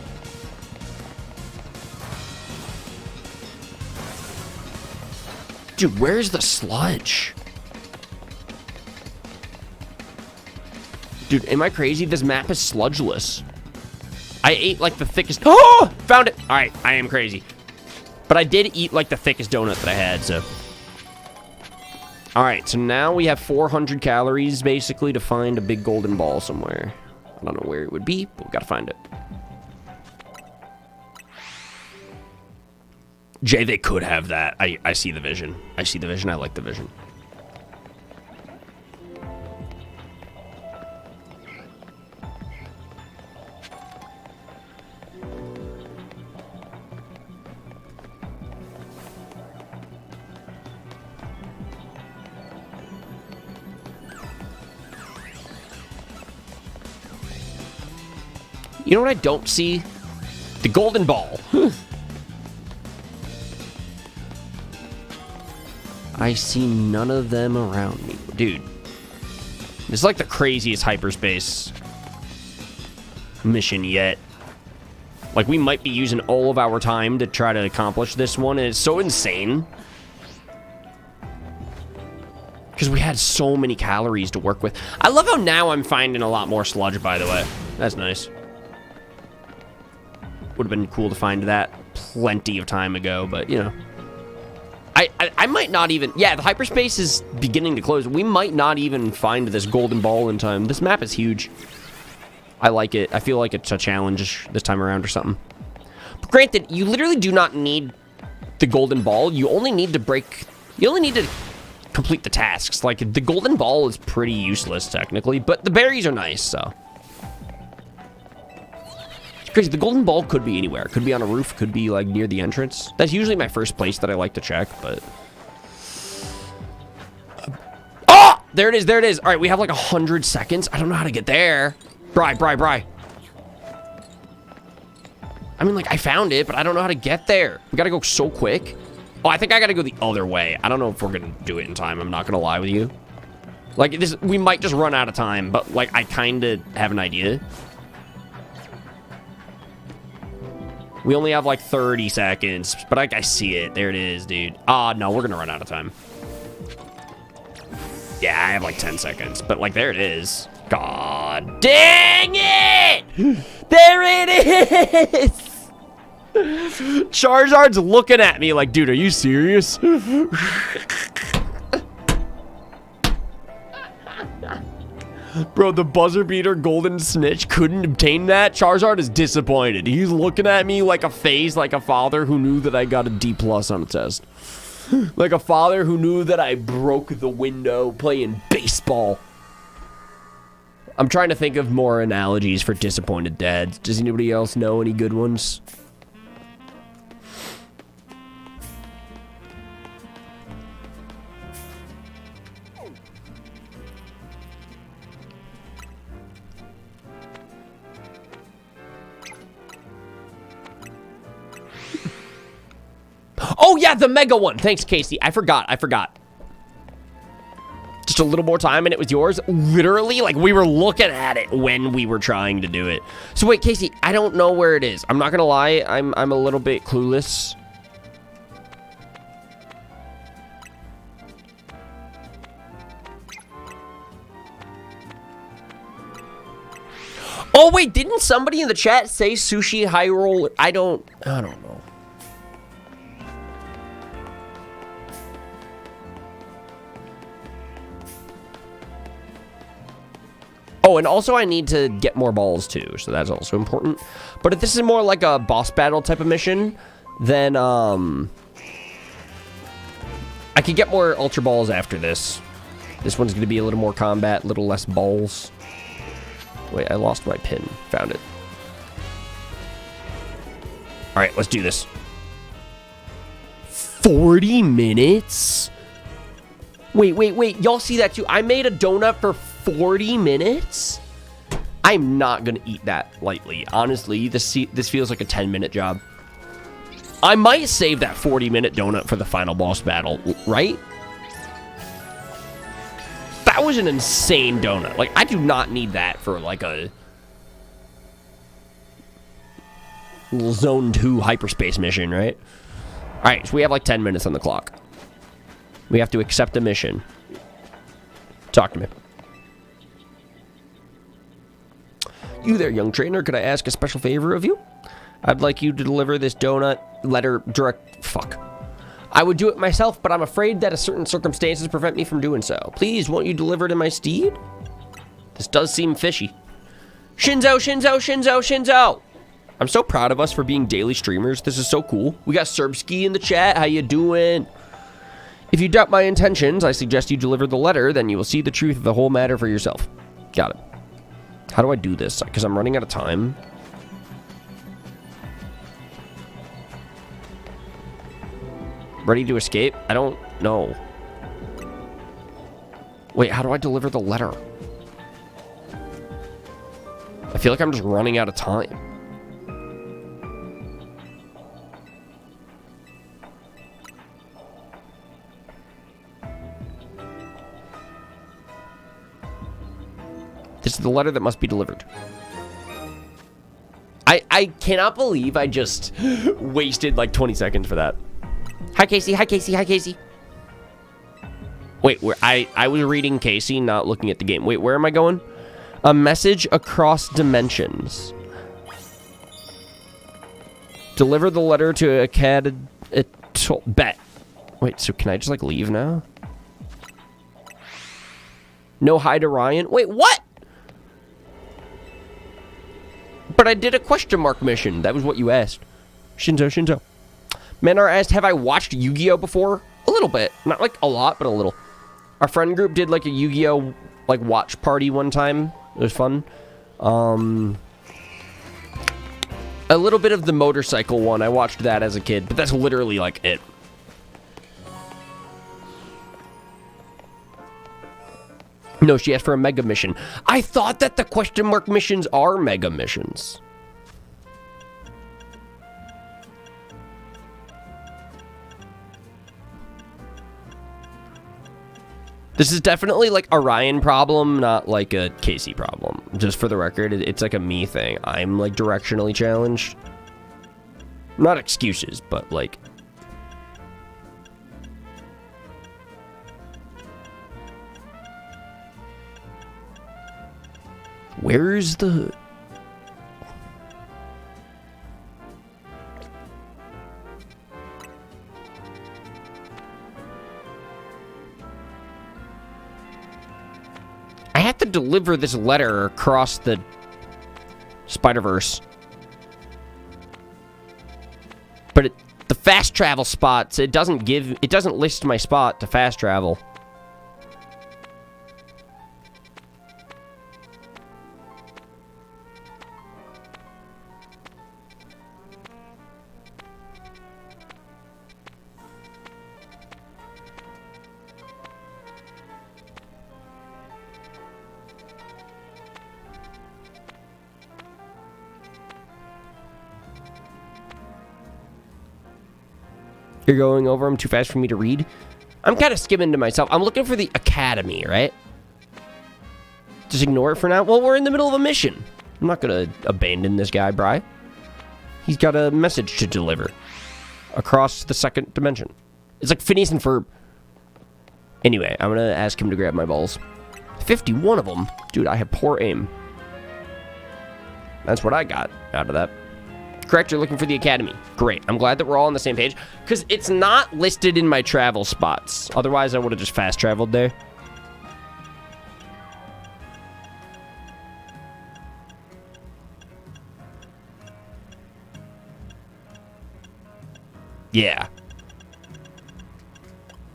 Dude, where's the sludge? Dude, am I crazy? This map is sludgeless. I ate like the thickest... Oh! Found it! Alright, I am crazy. But I did eat like the thickest donut that I had, so... Alright, so now we have 400 calories, basically, to find a big golden ball somewhere. I don't know where it would be, but we gotta find it. Jay, they could have that. I see the vision. I see the vision. I like the vision. You know what I don't see? The golden ball. I see none of them around me. Dude. This is like the craziest hyperspace mission yet. Like, we might be using all of our time to try to accomplish this one, and it's so insane. Because we had so many calories to work with. I love how now I'm finding a lot more sludge, by the way. That's nice. Would have been cool to find that plenty of time ago, but, you know. I might not even... Yeah, the hyperspace is beginning to close. We might not even find this golden ball in time. This map is huge. I like it. I feel like it's a challenge this time around or something. But granted, you literally do not need the golden ball. You only need to break... You only need to complete the tasks. Like, the golden ball is pretty useless, technically. But the berries are nice, so... Crazy. The golden ball could be anywhere. It could be on a roof. Could be like near the entrance. That's usually my first place that I like to check, but... Oh! There it is. There it is. All right, we have like 100 seconds. I don't know how to get there. Bri. I mean, like, I found it, but I don't know how to get there. We gotta go so quick. Oh, I think I gotta go the other way. I don't know if we're gonna do it in time. I'm not gonna lie with you. Like, this, we might just run out of time, but like, I kind of have an idea. We only have like 30 seconds, but I see it. There it is, dude. Ah, no, we're gonna run out of time. Yeah, I have like 10 seconds, but like, there it is. God dang it! There it is! Charizard's looking at me like, dude, are you serious? Bro, the buzzer beater golden snitch couldn't obtain that. Charizard is disappointed. He's looking at me like a face, like a father who knew that I got a D+ on a test. Like a father who knew that I broke the window playing baseball. I'm trying to think of more analogies for disappointed dads. Does anybody else know any good ones? Oh, yeah, the mega one. Thanks, Casey. I forgot. Just a little more time and it was yours. Literally, like, we were looking at it when we were trying to do it. So, wait, Casey, I don't know where it is. I'm not going to lie. I'm a little bit clueless. Oh, wait, didn't somebody in the chat say Sushi High Roll? I don't know. Oh, and also I need to get more balls too, so that's also important. But if this is more like a boss battle type of mission, then I could get more Ultra Balls after this. This one's going to be a little more combat, a little less balls. Wait, I lost my pin. Found it. All right, let's do this. 40 minutes? Wait. Y'all see that too? I made a donut for 40 minutes? I'm not gonna eat that lightly. Honestly, this feels like a 10-minute job. I might save that 40-minute donut for the final boss battle, right? That was an insane donut. Like, I do not need that for, like, a little Zone 2 hyperspace mission, right? Alright, so we have, like, 10 minutes on the clock. We have to accept the mission. Talk to me. You there, young trainer. Could I ask a special favor of you? I'd like you to deliver this donut letter direct... Fuck. I would do it myself, but I'm afraid that certain circumstances prevent me from doing so. Please, won't you deliver to my steed? This does seem fishy. Shinzo, Shinzo, Shinzo, Shinzo! I'm so proud of us for being daily streamers. This is so cool. We got Serbski in the chat. How you doing? If you doubt my intentions, I suggest you deliver the letter, then you will see the truth of the whole matter for yourself. Got it. How do I do this? Because I'm running out of time. Ready to escape? I don't know. Wait, how do I deliver the letter? I feel like I'm just running out of time. This is the letter that must be delivered. I cannot believe I just wasted like 20 seconds for that. Hi, Casey. Hi, Casey. Hi, Casey. Wait, where I was reading Casey, not looking at the game. Wait, where am I going? A message across dimensions. Deliver the letter to a cat. Bet. Wait, so can I just like leave now? No hi to Ryan. Wait, what? But I did a question mark mission. That was what you asked. Shinzo, Shinzo. Manar asked, have I watched Yu-Gi-Oh before? A little bit. Not like a lot, but a little. Our friend group did like a Yu-Gi-Oh like watch party one time. It was fun. A little bit of the motorcycle one. I watched that as a kid, but that's literally like it. No, she asked for a mega mission. I thought that the question mark missions are mega missions. This is definitely like a Ryan problem, not like a Casey problem. Just for the record, it's like a me thing. I'm like directionally challenged. Not excuses, but like... Where's the... I have to deliver this letter across the Spider-Verse. But the fast travel spots, it doesn't list my spot to fast travel. You're going over them too fast for me to read? I'm kind of skimming to myself. I'm looking for the academy, right? Just ignore it for now. Well, we're in the middle of a mission. I'm not going to abandon this guy, Bri. He's got a message to deliver across the second dimension. It's like Phineas and Ferb. Anyway, I'm going to ask him to grab my balls. 51 of them? Dude, I have poor aim. That's what I got out of that. Correct, you're looking for the academy. Great. I'm glad that we're all on the same page, because it's not listed in my travel spots. Otherwise, I would have just fast traveled there. Yeah.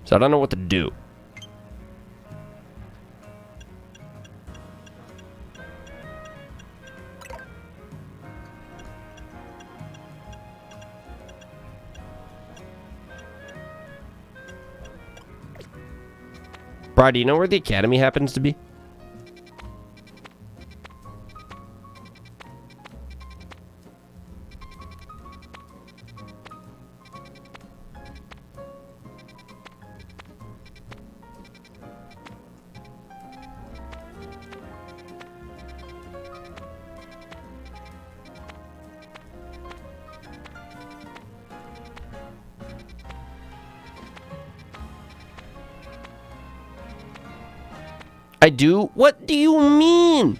So I don't know what to do. Bri, do you know where the academy happens to be? I do? What do you mean?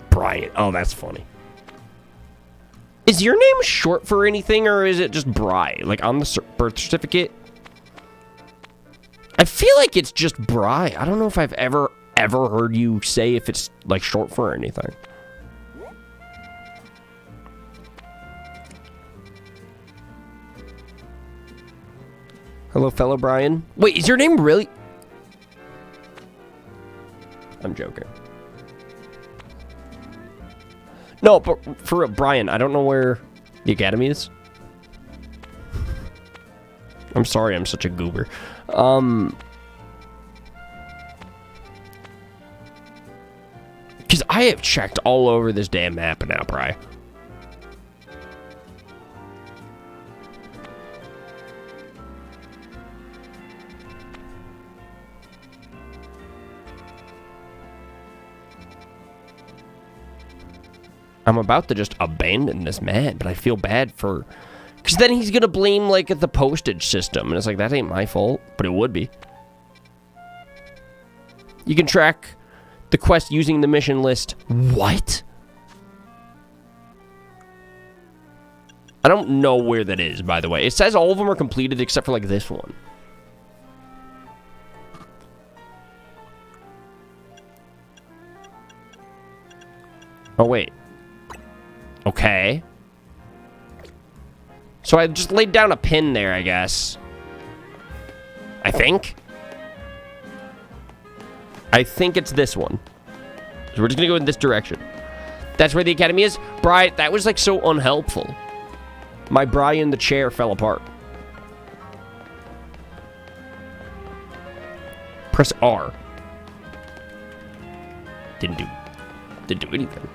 Brian. Oh, that's funny. Is your name short for anything, or is it just Bri? Like, on the birth certificate? I feel like it's just Bri. I don't know if I've ever heard you say if it's, like, short for anything. Hello, fellow Brian. Wait, is your name really... I'm joking. No, but for real, Brian, I don't know where the academy is. I'm sorry, I'm such a goober. Because I have checked all over this damn map now, Bri. I'm about to just abandon this man, but I feel bad for... Because then he's going to blame, like, the postage system. And it's like, that ain't my fault, but it would be. You can track the quest using the mission list. What? I don't know where that is, by the way. It says all of them are completed except for, like, this one. Oh, wait. Okay. So I just laid down a pin there, I guess. I think it's this one. So we're just gonna go in this direction. That's where the academy is. Bri, that was like so unhelpful. My Bri in the chair fell apart. Press R. Didn't do anything.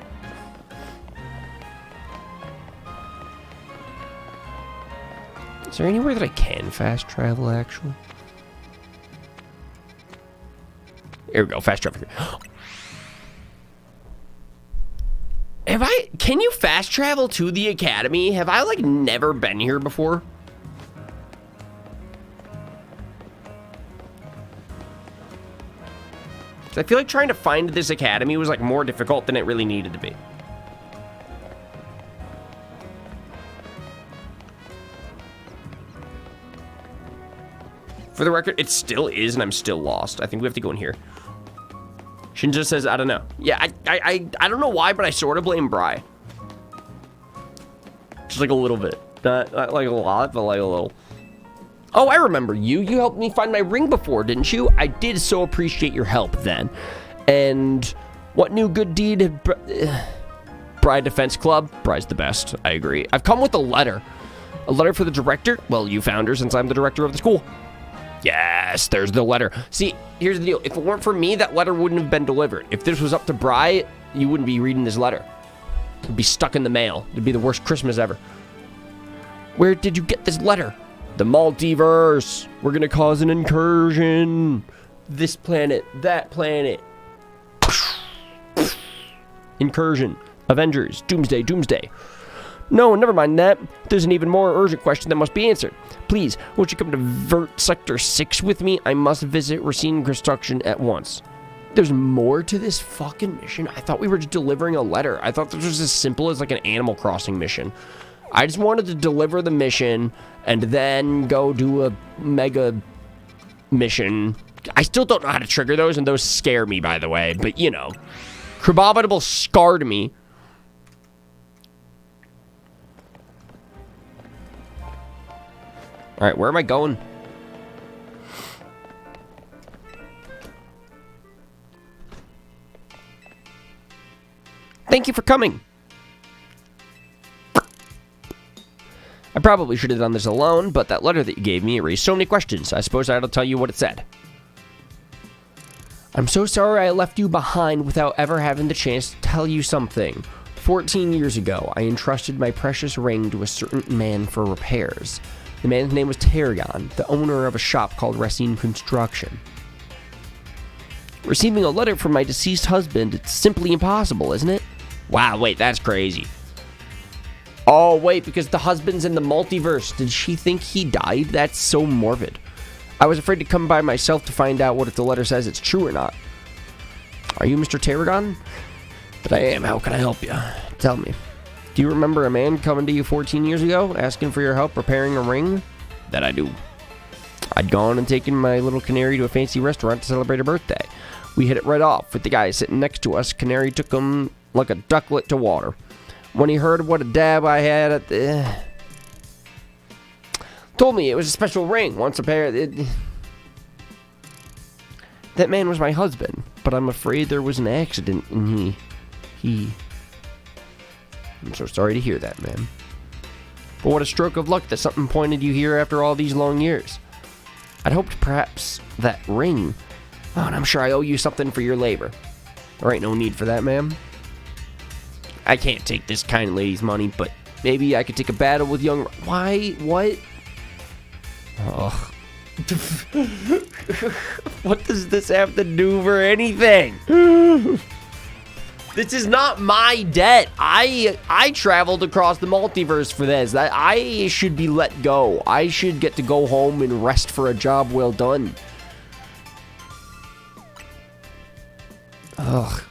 Is there anywhere that I can fast travel, actually? Here we go, fast travel. Can you fast travel to the academy? Have I, like, never been here before? I feel like trying to find this academy was, like, more difficult than it really needed to be. For the record, it still is, and I'm still lost. I think we have to go in here. Shinja says, I don't know. Yeah, I don't know why, but I sort of blame Bri. Just like a little bit. Not like a lot, but like a little. Oh, I remember you. You helped me find my ring before, didn't you? I did so appreciate your help then. And what new good deed had Bri Defense Club? Bri's the best. I agree. I've come with a letter. A letter for the director? Well, you found her since I'm the director of the school. Yes, there's the letter. See, here's the deal. If it weren't for me, that letter wouldn't have been delivered. If this was up to Bri, you wouldn't be reading this letter. It'd be stuck in the mail. It'd be the worst Christmas ever. Where did you get this letter? The multiverse. We're gonna cause an incursion. This planet, that planet. Incursion. Avengers. Doomsday, doomsday. No, never mind that. There's an even more urgent question that must be answered. Please, won't you come to Vert Sector 6 with me? I must visit Racine Construction at once. There's more to this fucking mission? I thought we were just delivering a letter. I thought this was as simple as like an Animal Crossing mission. I just wanted to deliver the mission and then go do a mega mission. I still don't know how to trigger those, and those scare me, by the way. But, you know, Crabominable scarred me. All right, where am I going? Thank you for coming. I probably should have done this alone, but that letter that you gave me raised so many questions. I suppose I ought to tell you what it said. I'm so sorry I left you behind without ever having the chance to tell you something. 14 years ago, I entrusted my precious ring to a certain man for repairs. The man's name was Tarragon, the owner of a shop called Racine Construction. Receiving a letter from my deceased husband, it's simply impossible, isn't it? Wow, wait, that's crazy. Oh, wait, because the husband's in the multiverse. Did she think he died? That's so morbid. I was afraid to come by myself to find out what if the letter says it's true or not. Are you Mr. Tarragon? But I am. How can I help you? Tell me. Do you remember a man coming to you 14 years ago, asking for your help repairing a ring? That I do. I'd gone and taken my little canary to a fancy restaurant to celebrate her birthday. We hit it right off with the guy sitting next to us. Canary took him like a ducklet to water. When he heard what a dab I had at the... told me it was a special ring. Once a pair... That man was my husband, but I'm afraid there was an accident and he... I'm so sorry to hear that, man. But what a stroke of luck that something pointed you here after all these long years. I'd hoped perhaps that ring... Oh, and I'm sure I owe you something for your labor. There ain't no need for that, ma'am. I can't take this kind lady's money, but maybe I could take a battle with young... Why? What? Ugh. What does this have to do for anything? This is not my debt. I traveled across the multiverse for this. I should be let go. I should get to go home and rest for a job well done. Ugh.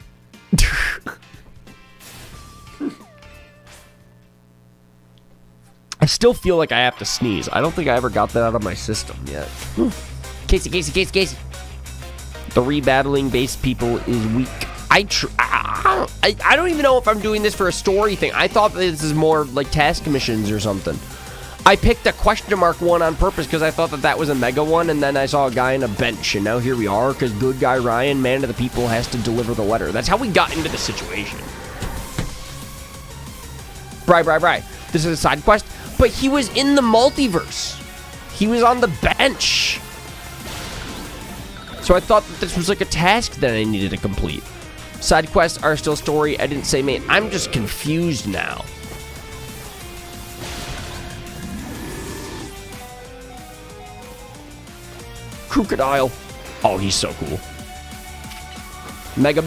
I still feel like I have to sneeze. I don't think I ever got that out of my system yet. Casey. The rebattling base people is weak. I don't even know if I'm doing this for a story thing. I thought this is more like task missions or something. I picked a question mark one on purpose because I thought that was a mega one, and then I saw a guy in a bench, and now here we are because good guy Ryan, man of the people, has to deliver the letter. That's how we got into the situation. Bri. This is a side quest, but he was in the multiverse. He was on the bench. So I thought that this was like a task that I needed to complete. Side quests are still story. I didn't say main. I'm just confused now. Crocodile. Oh, he's so cool. Mega.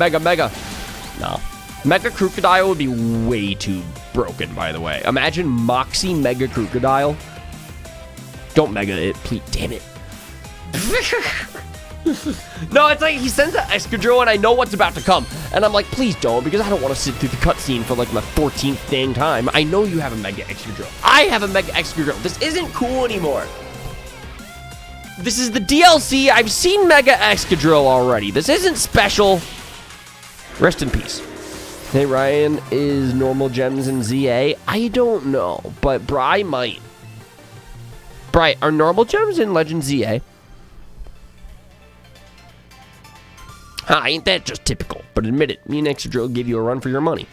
No. Mega Crocodile would be way too broken, by the way. Imagine Moxie Mega Crocodile. Don't mega it, please. Damn it. No, it's like he sends an escadrille and I know what's about to come. And I'm like, please don't, because I don't want to sit through the cutscene for like my 14th dang time. I know you have a Mega Escadrille. I have a Mega Escadrille. This isn't cool anymore. This is the DLC. I've seen Mega Escadrille already. This isn't special. Rest in peace. Hey, Ryan, is normal gems in ZA? I don't know, but Bri might. Bri, are normal gems in Legend ZA? Ain't that just typical? But admit it, me and Exadrill give you a run for your money.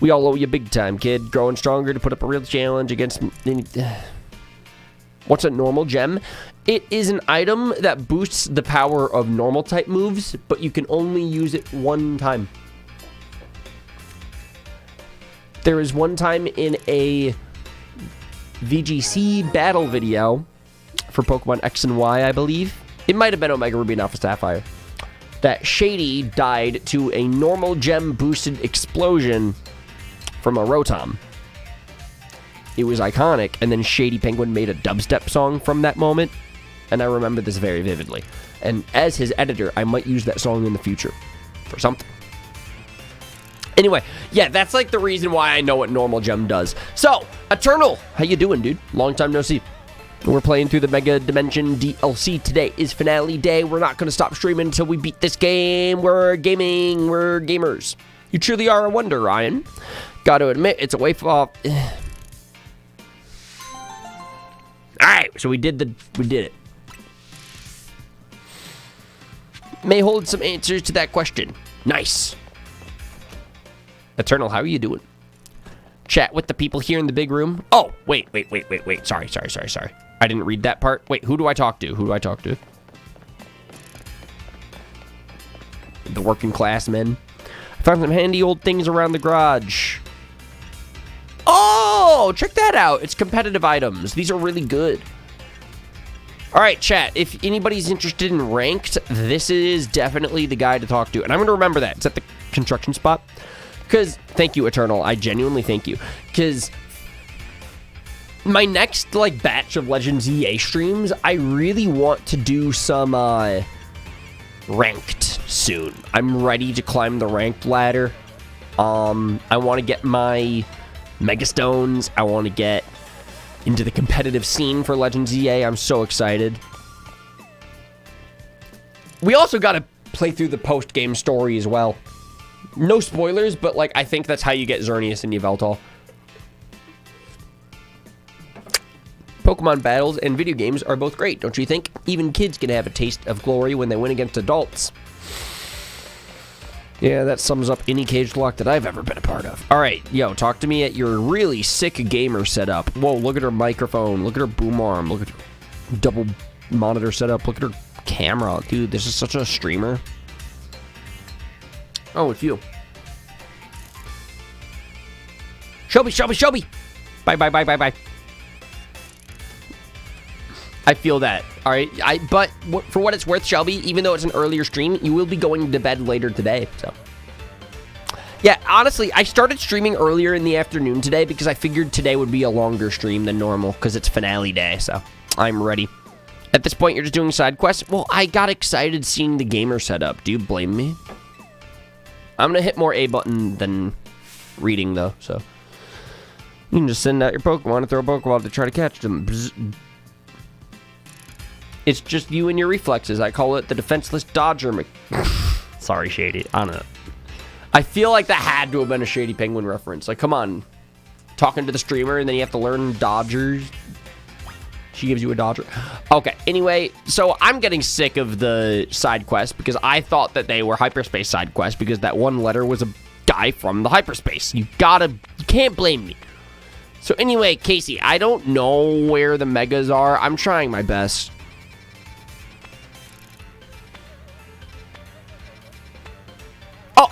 We all owe you big time, kid. Growing stronger to put up a real challenge against... What's a normal gem? It is an item that boosts the power of normal type moves, but you can only use it one time. There is one time in a VGC battle video for Pokemon X and Y, I believe. It might have been Omega Ruby and Alpha Sapphire. That Shady died to a normal gem boosted explosion from a Rotom. It was iconic, and then Shady Penguin made a dubstep song from that moment, and I remember this very vividly. And as his editor, I might use that song in the future for something. Anyway, yeah, that's like the reason why I know what normal gem does. So, Eternal, how you doing, dude? Long time no see. We're playing through the Mega Dimension DLC. Today is finale day. We're not going to stop streaming until we beat this game. We're gaming. We're gamers. You truly are a wonder, Ryan. Got to admit, it's a way off. Alright, so we did it. May hold some answers to that question. Nice. Eternal, how are you doing? Chat with the people here in the big room. Oh, wait. Sorry. I didn't read that part. Wait, who do I talk to? The working class men. I found some handy old things around the garage. Oh, check that out. It's competitive items. These are really good. All right, chat. If anybody's interested in ranked, this is definitely the guy to talk to. And I'm going to remember that. It's at the construction spot. Because, thank you, Eternal. I genuinely thank you. Because my next, like, batch of Legends EA streams, I really want to do some, ranked soon. I'm ready to climb the ranked ladder. I want to get my Megastones. I want to get into the competitive scene for Legends EA. I'm so excited. We also got to play through the post-game story as well. No spoilers, but, like, I think that's how you get Xerneas and Yveltal. Pokemon battles and video games are both great, don't you think? Even kids can have a taste of glory when they win against adults. Yeah, that sums up any cage lock that I've ever been a part of. All right, yo, talk to me at your really sick gamer setup. Whoa, look at her microphone. Look at her boom arm. Look at her double monitor setup. Look at her camera. Dude, this is such a streamer. Oh, it's you. Shelby. Bye. I feel that. All right. But for what it's worth, Shelby, even though it's an earlier stream, you will be going to bed later today. So, yeah, honestly, I started streaming earlier in the afternoon today because I figured today would be a longer stream than normal because it's finale day. So, I'm ready. At this point, you're just doing side quests. Well, I got excited seeing the gamer setup. Do you blame me? I'm going to hit more A button than reading, though. So, you can just send out your Pokemon and throw a Pokeball to try to catch them. Bzz. It's just you and your reflexes. I call it the defenseless dodger. Sorry, Shady. I don't know. I feel like that had to have been a Shady Penguin reference. Like, come on. Talking to the streamer and then you have to learn dodgers. She gives you a dodger. Okay, anyway, so I'm getting sick of the side quests because I thought that they were hyperspace side quests because that one letter was a guy from the hyperspace. You can't blame me. So anyway, Casey, I don't know where the megas are. I'm trying my best. Oh!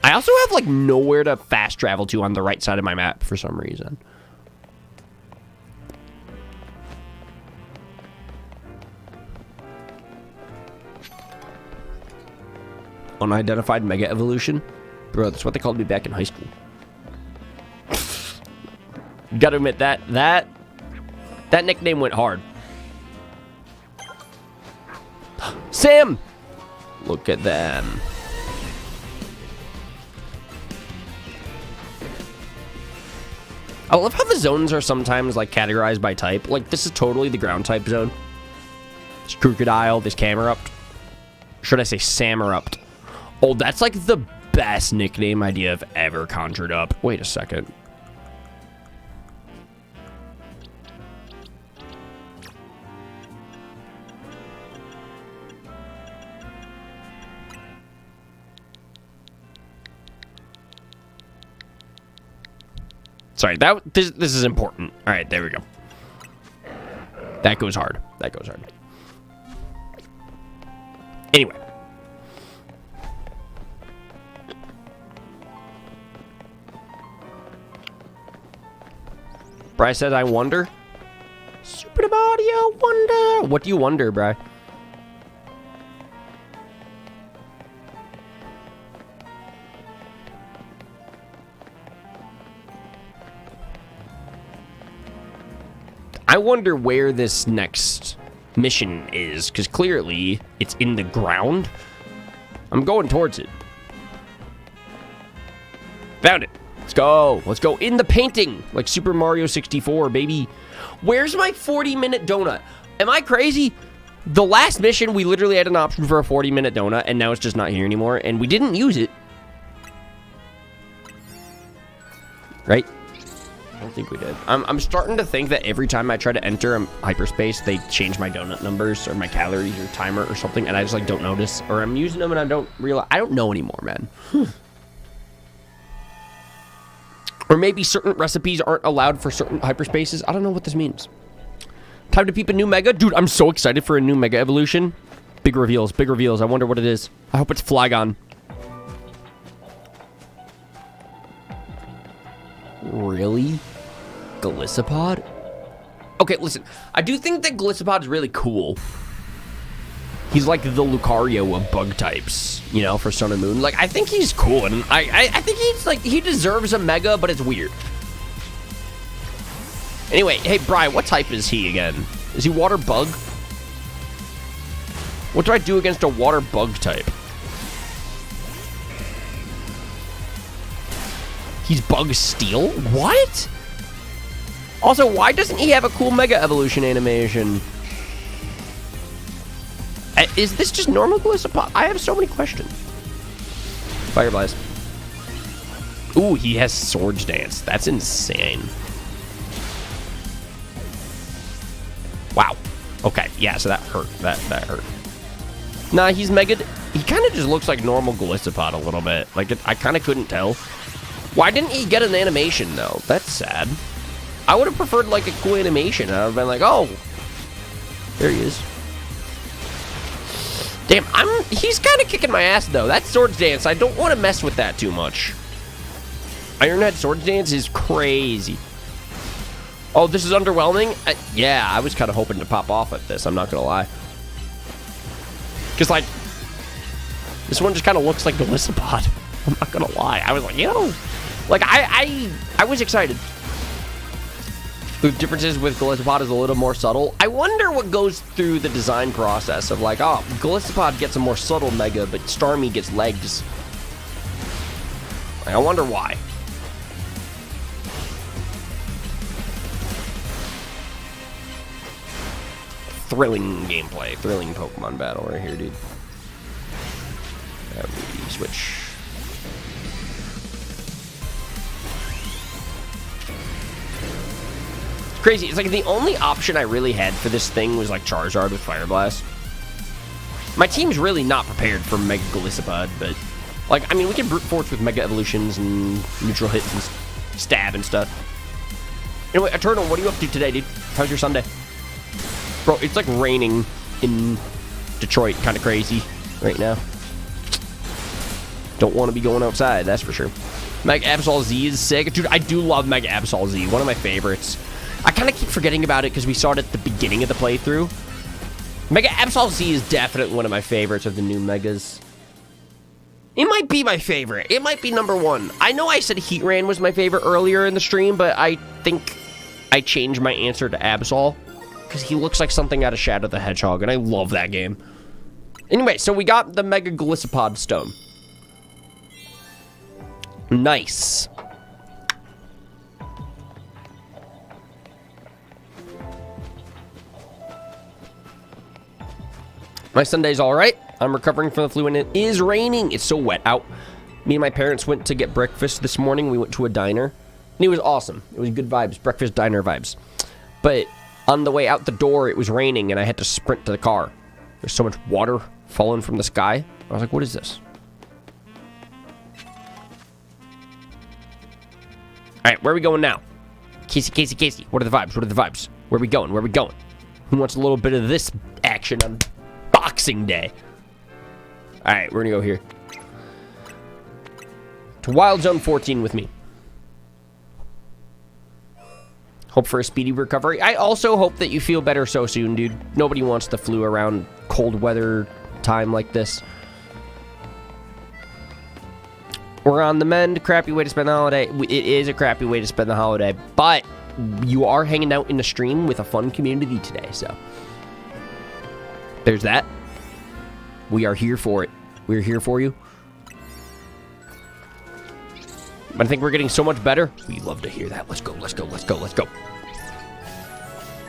I also have, like, nowhere to fast travel to on the right side of my map for some reason. Unidentified Mega Evolution? Bro, that's what they called me back in high school. Gotta admit, that nickname went hard. Sam! Look at them. I love how the zones are sometimes, like, categorized by type. Like, this is totally the ground type zone. There's Crocodile, there's Camerupt. Should I say Samerupt? Oh, that's, like, the best nickname idea I've ever conjured up. Wait a second. Sorry, this is important. All right, there we go. That goes hard. That goes hard. Anyway. Bri says, I wonder. Super Audio wonder. What do you wonder, Bri? I wonder where this next mission is, because clearly it's in the ground. I'm going towards it. Found it. Let's go. Let's go in the painting, like Super Mario 64, baby. Where's my 40-minute donut? Am I crazy? The last mission, we literally had an option for a 40-minute donut, and now it's just not here anymore, and we didn't use it. Right? don't think we did. I'm starting to think that every time I try to enter hyperspace, they change my donut numbers or my calories or timer or something, and I just like don't notice, or I'm using them and I don't realize. I don't know anymore, man. Or maybe certain recipes aren't allowed for certain hyperspaces. I don't know what this means. Time to peep a new mega, dude. I'm so excited for a new mega evolution. Big reveals, big reveals. I wonder what it is. I hope it's Flygon. Really? Golisopod? Okay, listen. I do think that Golisopod is really cool. He's like the Lucario of bug types, you know, for Sun and Moon. Like, I think he's cool, and I think he's like, he deserves a mega, but it's weird. Anyway, hey, Bri, what type is he again? Is he water bug? What do I do against a water bug type? He's bug steel? What? Also, why doesn't he have a cool mega evolution animation? Is this just normal Golisopod? I have so many questions. Fire Blast. Ooh, he has Swords Dance. That's insane. Wow. Okay, yeah, so that hurt. That hurt. Nah, he's mega... He kind of just looks like normal Golisopod a little bit. Like, I kind of couldn't tell. Why didn't he get an animation, though? That's sad. I would have preferred, like, a cool animation. I would have been like, oh. There he is. Damn, he's kind of kicking my ass, though. That Swords Dance, I don't want to mess with that too much. Ironhead Swords Dance is crazy. Oh, this is underwhelming? Yeah, I was kind of hoping to pop off at this. I'm not going to lie. Because, like, this one just kind of looks like Golisopod. I'm not going to lie. I was like, yo. Like, I was excited. The differences with Golisopod is a little more subtle. I wonder what goes through the design process of, like, oh, Golisopod gets a more subtle mega, but Starmie gets legs. Like, I wonder why. Thrilling gameplay, thrilling Pokemon battle right here, dude. We switch. It's crazy. It's like the only option I really had for this thing was like Charizard with Fire Blast. My team's really not prepared for Mega Golisopod, but like, I mean, we can brute force with Mega Evolutions and neutral hits and stab and stuff. Anyway, Eternal, what are you up to today, dude? How's your Sunday? Bro, it's like raining in Detroit, kind of crazy right now. Don't want to be going outside, that's for sure. Mega Absol Z is sick. Dude, I do love Mega Absol Z, one of my favorites. I kind of keep forgetting about it because we saw it at the beginning of the playthrough. Mega Absol Z is definitely one of my favorites of the new Megas. It might be my favorite. It might be number one. I know I said Heatran was my favorite earlier in the stream, but I think I changed my answer to Absol. Because he looks like something out of Shadow the Hedgehog, and I love that game. Anyway, so we got the Mega Golisopod Stone. Nice. My Sunday's alright. I'm recovering from the flu, and it is raining. It's so wet out. Me and my parents went to get breakfast this morning. We went to a diner, and it was awesome. It was good vibes, breakfast diner vibes. But on the way out the door, it was raining, and I had to sprint to the car. There's so much water falling from the sky. I was like, what is this? All right, where are we going now? Casey, what are the vibes? What are the vibes? Where are we going? Where are we going? Who wants a little bit of this action on Boxing Day? All right, we're going to go here. To Wild Zone 14 with me. Hope for a speedy recovery. I also hope that you feel better so soon, dude. Nobody wants the flu around cold weather time like this. We're on the mend. Crappy way to spend the holiday. It is a crappy way to spend the holiday, but you are hanging out in the stream with a fun community today, so there's that. We are here for it. We're here for you. But I think we're getting so much better. We love to hear that. Let's go, let's go, let's go, let's go.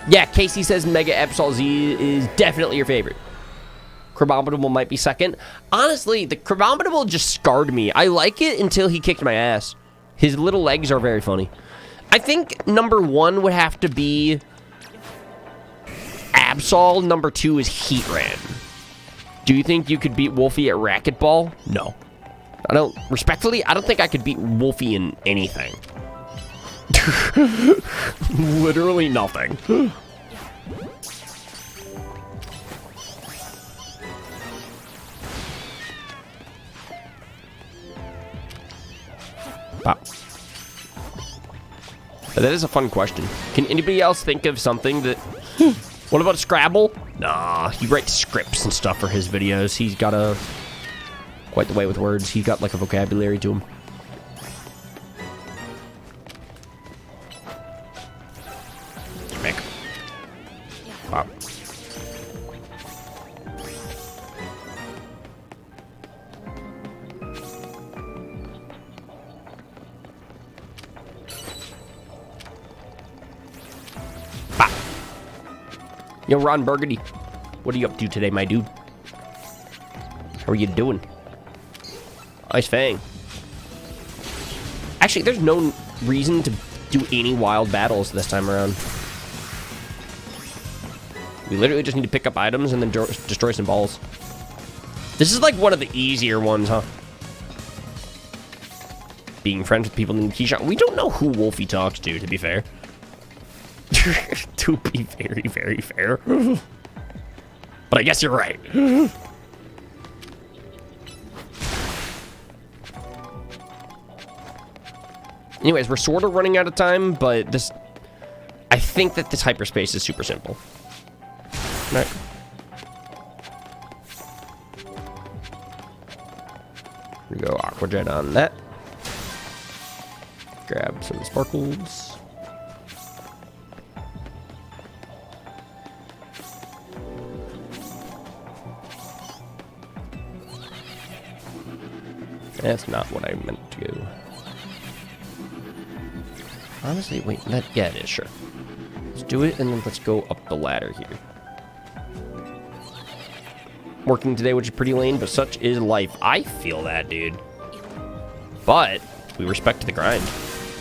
Yeah, Casey says Mega Absol Z is definitely your favorite. Crabominable might be second. Honestly, the Crabominable just scarred me. I like it until he kicked my ass. His little legs are very funny. I think number 1 would have to be Absol. Number 2 is Heatran. Do you think you could beat Wolfie at racquetball? No. Respectfully, I don't think I could beat Wolfie in anything. Literally nothing. Wow. That is a fun question. Can anybody else think of something that... What about Scrabble? Nah, he writes scripts and stuff for his videos. He's got quite the way with words. He's got like a vocabulary to him. Mick. Wow. Yo, Ron Burgundy, what are you up to today, my dude? How are you doing? Ice Fang. Actually, there's no reason to do any wild battles this time around. We literally just need to pick up items and then destroy some balls. This is like one of the easier ones, huh? Being friends with people in Keyshawn. We don't know who Wolfie talks to be fair. To be very, very fair. But I guess you're right. Anyways, we're sort of running out of time, but this... I think that this hyperspace is super simple. All right. Here we go, Aqua Jet on that. Grab some sparkles. That's not what I meant to do. Honestly, wait, yeah, it is, sure. Let's do it, and then let's go up the ladder here. Working today, which is pretty lame, but such is life. I feel that, dude. But we respect the grind.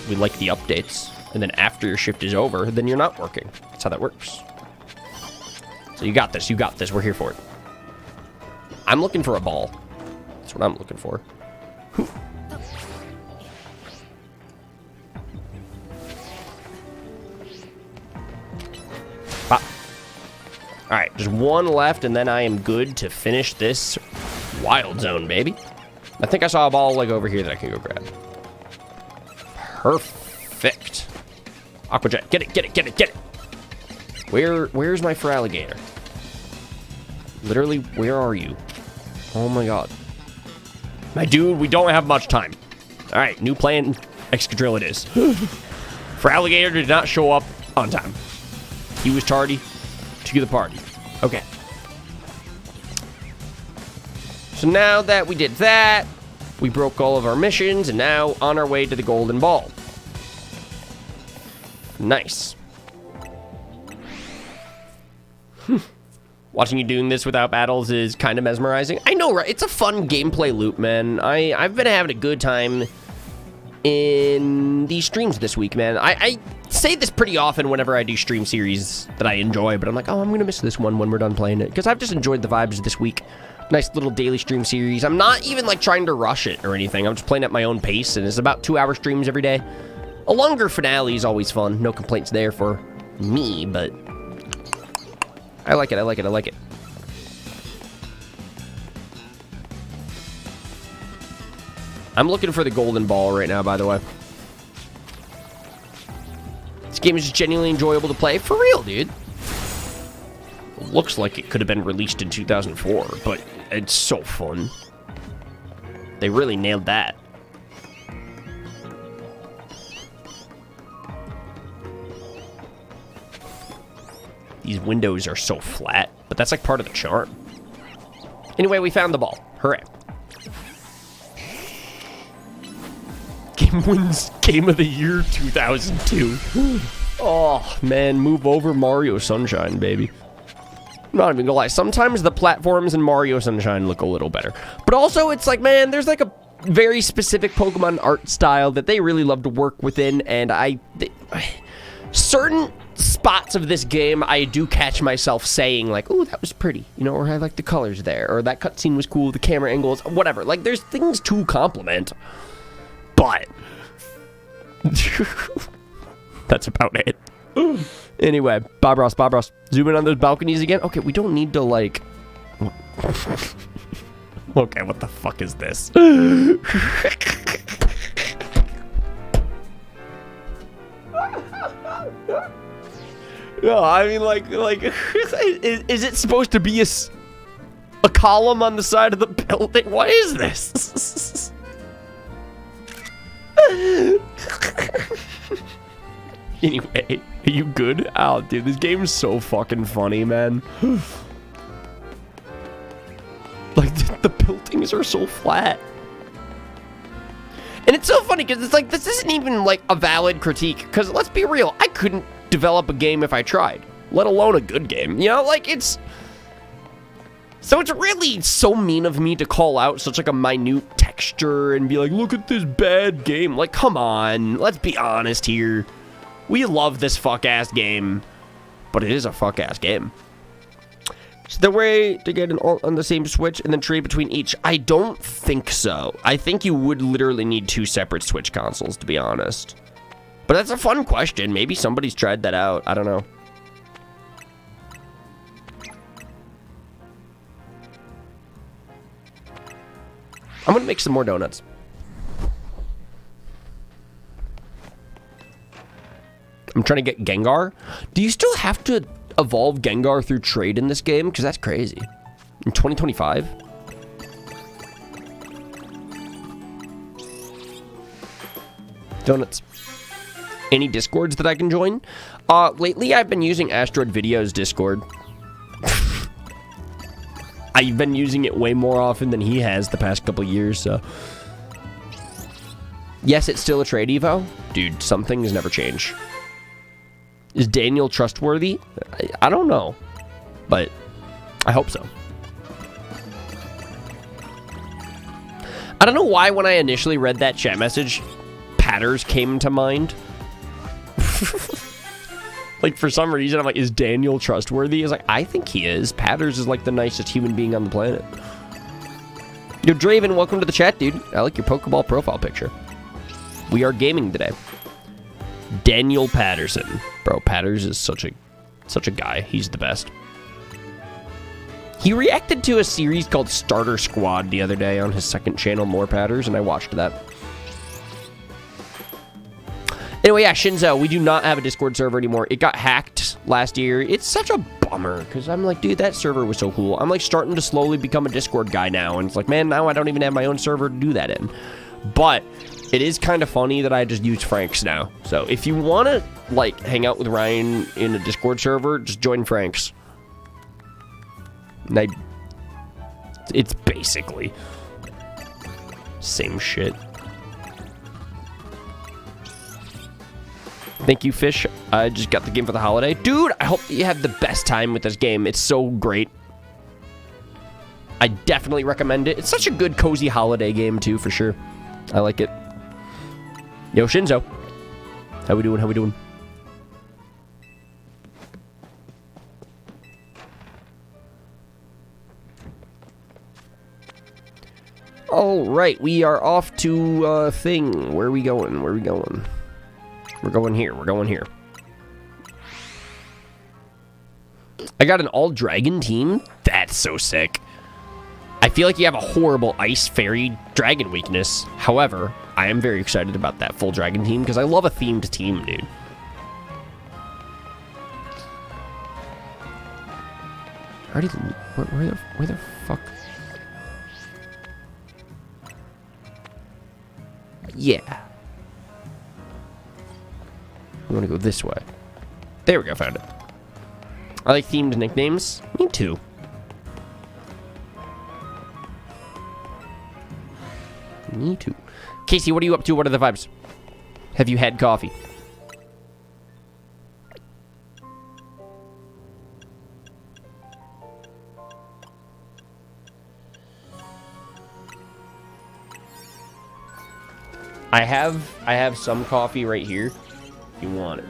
We like the updates. And then after your shift is over, then you're not working. That's how that works. So you got this, you got this. We're here for it. I'm looking for a ball. That's what I'm looking for. Pop. Alright, just one left, and then I am good to finish this wild zone, baby. I think I saw a ball like over here that I can go grab. Perfect. Aqua Jet, get it, get it, get it, get it. Where's my Feraligatr? Literally, where are you? Oh my god. My dude, we don't have much time. Alright, new plan, Excadrill it is. Feraligatr did not show up on time. He was tardy to the party. Okay. So now that we did that, we broke all of our missions, and now on our way to the golden ball. Nice. Watching you doing this without battles is kind of mesmerizing. I know, right? It's a fun gameplay loop, man. I've been having a good time in these streams this week, man. I say this pretty often whenever I do stream series that I enjoy, but I'm like, oh, I'm going to miss this one when we're done playing it, because I've just enjoyed the vibes this week. Nice little daily stream series. I'm not even, like, trying to rush it or anything. I'm just playing at my own pace, and it's about 2-hour streams every day. A longer finale is always fun. No complaints there for me, but I like it, I like it, I like it. I'm looking for the golden ball right now, by the way. This game is just genuinely enjoyable to play. For real, dude. It looks like it could have been released in 2004, but it's so fun. They really nailed that. These windows are so flat, but that's like part of the charm. Anyway, we found the ball. Hooray. Game wins Game of the Year 2002. Oh, man, move over Mario Sunshine, baby. I'm not even gonna lie. Sometimes the platforms in Mario Sunshine look a little better. But also, it's like, man, there's like a very specific Pokemon art style that they really love to work within, and certain spots of this game, I do catch myself saying, like, oh, that was pretty, you know, or I like the colors there, or that cutscene was cool, the camera angles, whatever. Like, there's things to compliment, but that's about it. Anyway, Bob Ross, zoom in on those balconies again. Okay, we don't need to, like... Okay, what the fuck is this? No, I mean, like, is it supposed to be a column on the side of the building? What is this? Anyway, are you good? Oh, dude, this game is so fucking funny, man. Like, the buildings are so flat. And it's so funny, because it's like, this isn't even, like, a valid critique. Because, let's be real, I couldn't develop a game if I tried. Let alone a good game. You know, like, it's... So it's really so mean of me to call out such, like, a minute texture and be like, look at this bad game. Like, come on. Let's be honest here. We love this fuck-ass game. But it is a fuck-ass game. Is there a way to get an alt on the same Switch and then trade between each? I don't think so. I think you would literally need 2 separate Switch consoles, to be honest. But that's a fun question. Maybe somebody's tried that out. I don't know. I'm gonna make some more donuts. I'm trying to get Gengar. Do you still have to evolve Gengar through trade in this game? Because that's crazy. In 2025? Donuts. Any Discords that I can join? Lately I've been using Asteroid Video's Discord. I've been using it way more often than he has the past couple years, so... Yes, it's still a trade evo. Dude, some things never change. Is Daniel trustworthy? I don't know. But I hope so. I don't know why when I initially read that chat message, Patters came to mind. Like, for some reason, I'm like, is Daniel trustworthy? It's like, I think he is. Patters is like the nicest human being on the planet. Yo, Draven, welcome to the chat, dude. I like your Pokeball profile picture. We are gaming today. Daniel Patterson. Bro, Patters is such a guy. He's the best. He reacted to a series called Starter Squad the other day on his second channel, More Patters, and I watched that. Anyway, yeah, Shinzo, we do not have a Discord server anymore. It got hacked last year. It's such a bummer, because I'm like, dude, that server was so cool. I'm like starting to slowly become a Discord guy now, and it's like, man, now I don't even have my own server to do that in. But it is kind of funny that I just use Frank's now. So if you want to, like, hang out with Ryan in a Discord server, just join Frank's. And it's basically same shit. Thank you, Fish. I just got the game for the holiday. Dude, I hope that you have the best time with this game. It's so great. I definitely recommend it. It's such a good, cozy holiday game, too, for sure. I like it. Yo, Shinzo. How we doing? How we doing? All right, we are off to thing. Where are we going? Where are we going? We're going here. We're going here. I got an all-dragon team? That's so sick. I feel like you have a horrible ice fairy dragon weakness. However, I am very excited about that full dragon team because I love a themed team, dude. Where the fuck? Yeah. I'm gonna go this way. There we go, found it. I like themed nicknames. Me too. Me too. Casey, what are you up to? What are the vibes? Have you had coffee? I have some coffee right here. If you want it.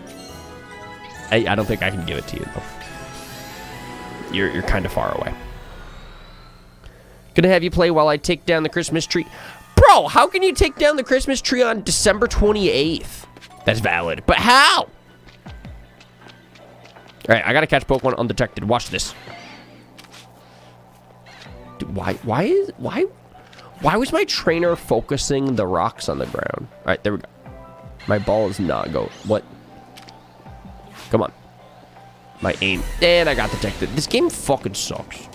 I don't think I can give it to you though. You're kind of far away. Gonna have you play while I take down the Christmas tree. Bro, how can you take down the Christmas tree on December 28th? That's valid. But how? Alright, I gotta catch Pokemon undetected. Watch this. Dude, why was my trainer focusing the rocks on the ground? Alright, there we go. My ball is not go. What? Come on. My aim. And I got detected. This game fucking sucks.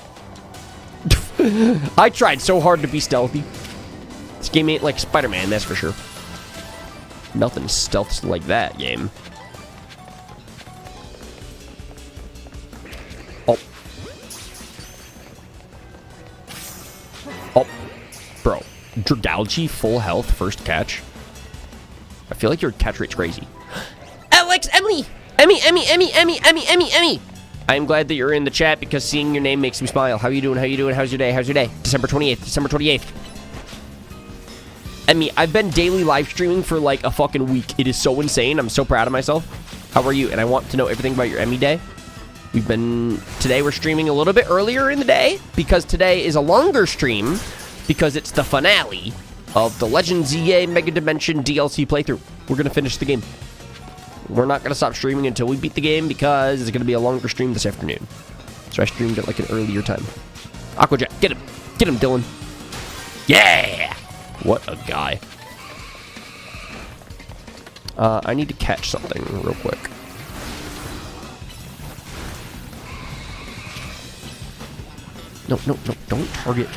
I tried so hard to be stealthy. This game ain't like Spider-Man, that's for sure. Nothing stealths like that game. Oh. Oh. Bro. Dragalge, full health, first catch. I feel like your catch rate's crazy. Alex, Emily! Emmy! I am glad that you're in the chat because seeing your name makes me smile. How you doing? How you doing? How's your day? How's your day? December 28th. December 28th. Emmy, I've been daily live streaming for like a fucking week. It is so insane. I'm so proud of myself. How are you? And I want to know everything about your Emmy day. Today we're streaming a little bit earlier in the day because today is a longer stream because it's the finale of the Legends ZA Mega Dimension DLC playthrough. We're going to finish the game. We're not going to stop streaming until we beat the game because it's going to be a longer stream this afternoon. So I streamed at like an earlier time. Aquajet, get him. Get him, Dylan. Yeah! What a guy. I need to catch something real quick. No, don't target.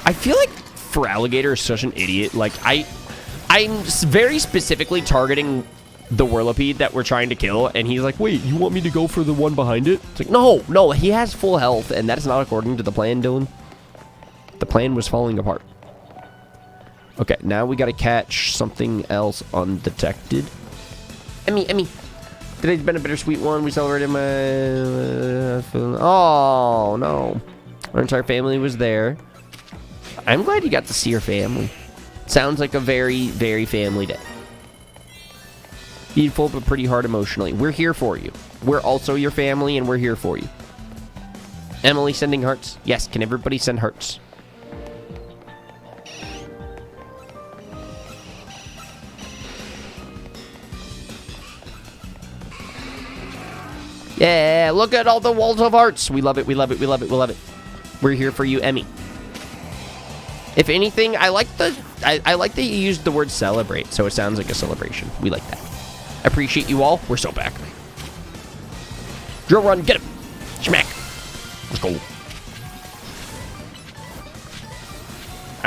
I feel like Feraligatr is such an idiot. Like, I'm very specifically targeting the Whirlipede that we're trying to kill, and he's like, wait, you want me to go for the one behind it? It's like, no, he has full health, and that is not according to the plan, Dylan. The plan was falling apart. Okay, now we gotta catch something else undetected. Emmy. Today's been a bittersweet one. We celebrated my... oh, no. Our entire family was there. I'm glad you got to see your family. Sounds like a very, very family day. Beautiful, but pretty hard emotionally. We're here for you. We're also your family, and we're here for you. Emily sending hearts. Yes, can everybody send hearts? Yeah, look at all the walls of hearts. We love it, we love it, we love it, we love it. We're here for you, Emmy. If anything, I like that you used the word celebrate, so it sounds like a celebration. We like that. I appreciate you all. We're so back. Drill run, get him. Smack. Let's go.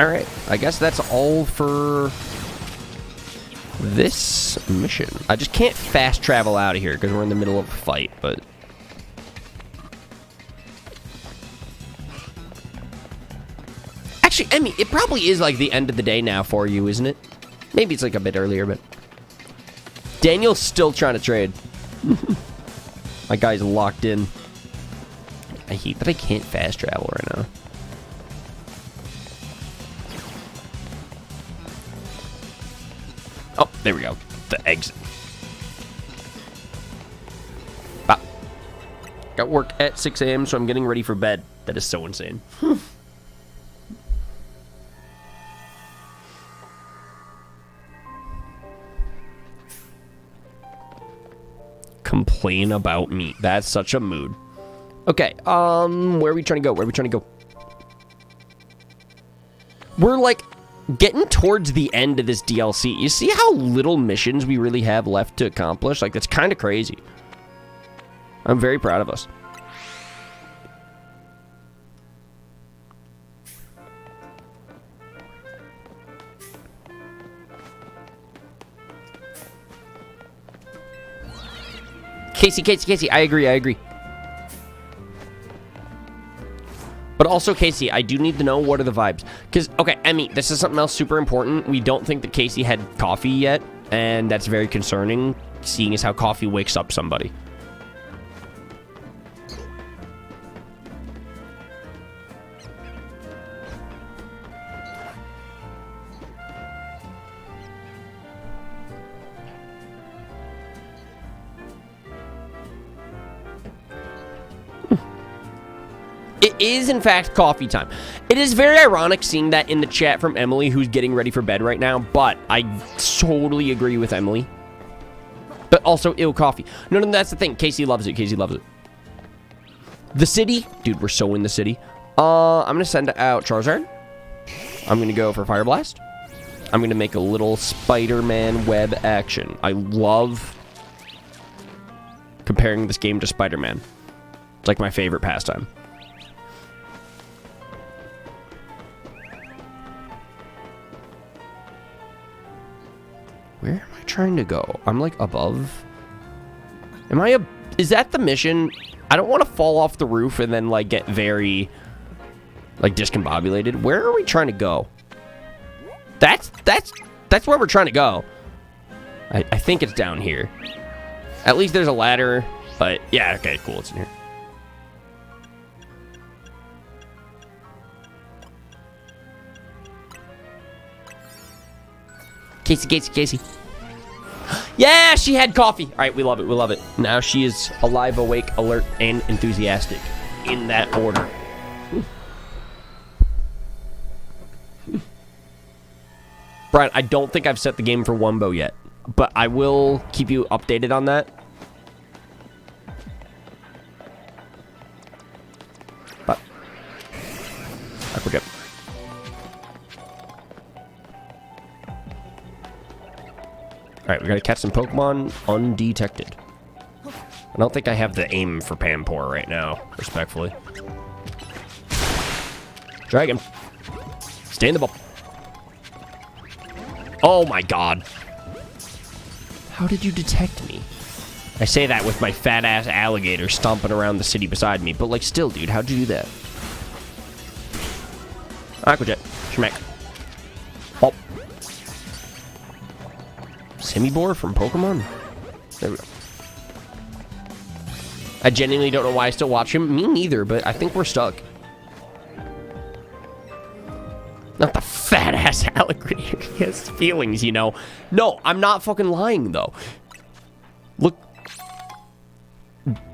Alright, I guess that's all for this mission. I just can't fast travel out of here because we're in the middle of a fight, but... actually, Emmy, it probably is like the end of the day now for you, isn't it? Maybe it's like a bit earlier, but... Daniel's still trying to trade. My guy's locked in. I hate that I can't fast travel right now. Oh, there we go. The exit. Ah. Got work at 6 a.m., so I'm getting ready for bed. That is so insane. Complain about me. That's such a mood. Okay, where are we trying to go? Where are we trying to go? We're like getting towards the end of this DLC. You see how little missions we really have left to accomplish? Like, that's kind of crazy. I'm very proud of us. Casey, I agree. But also, Casey, I do need to know what are the vibes. Because, okay, Emmy, this is something else super important. We don't think that Casey had coffee yet, and that's very concerning, seeing as how coffee wakes up somebody. It is, in fact, coffee time. It is very ironic seeing that in the chat from Emily, who's getting ready for bed right now, but I totally agree with Emily. But also, ill coffee. No, that's the thing. Casey loves it. Casey loves it. The city. Dude, we're so in the city. I'm going to send out Charizard. I'm going to go for Fire Blast. I'm going to make a little Spider-Man web action. I love comparing this game to Spider-Man. It's like my favorite pastime. Where am I trying to go? I'm like above. Is that the mission? I don't want to fall off the roof and then like get very like discombobulated. Where are we trying to go? That's where we're trying to go. I think it's down here. At least there's a ladder, but yeah, okay, cool, it's in here. Casey. Yeah, she had coffee. All right, we love it. Now she is alive, awake, alert, and enthusiastic. In that order. Brian, I don't think I've set the game for Wumbo yet, but I will keep you updated on that. But I forget. Alright, we gotta catch some Pokemon undetected. I don't think I have the aim for Pampor right now, respectfully. Dragon. Stay in the ball. Oh my god. How did you detect me? I say that with my fat-ass alligator stomping around the city beside me, but like still, dude, how'd you do that? Aqua Jet. Schmack. Pop. Semibore from Pokemon? There we go. I genuinely don't know why I still watch him. Me neither, but I think we're stuck. Not the fat-ass alligator. He has feelings, you know. No, I'm not fucking lying, though. Look.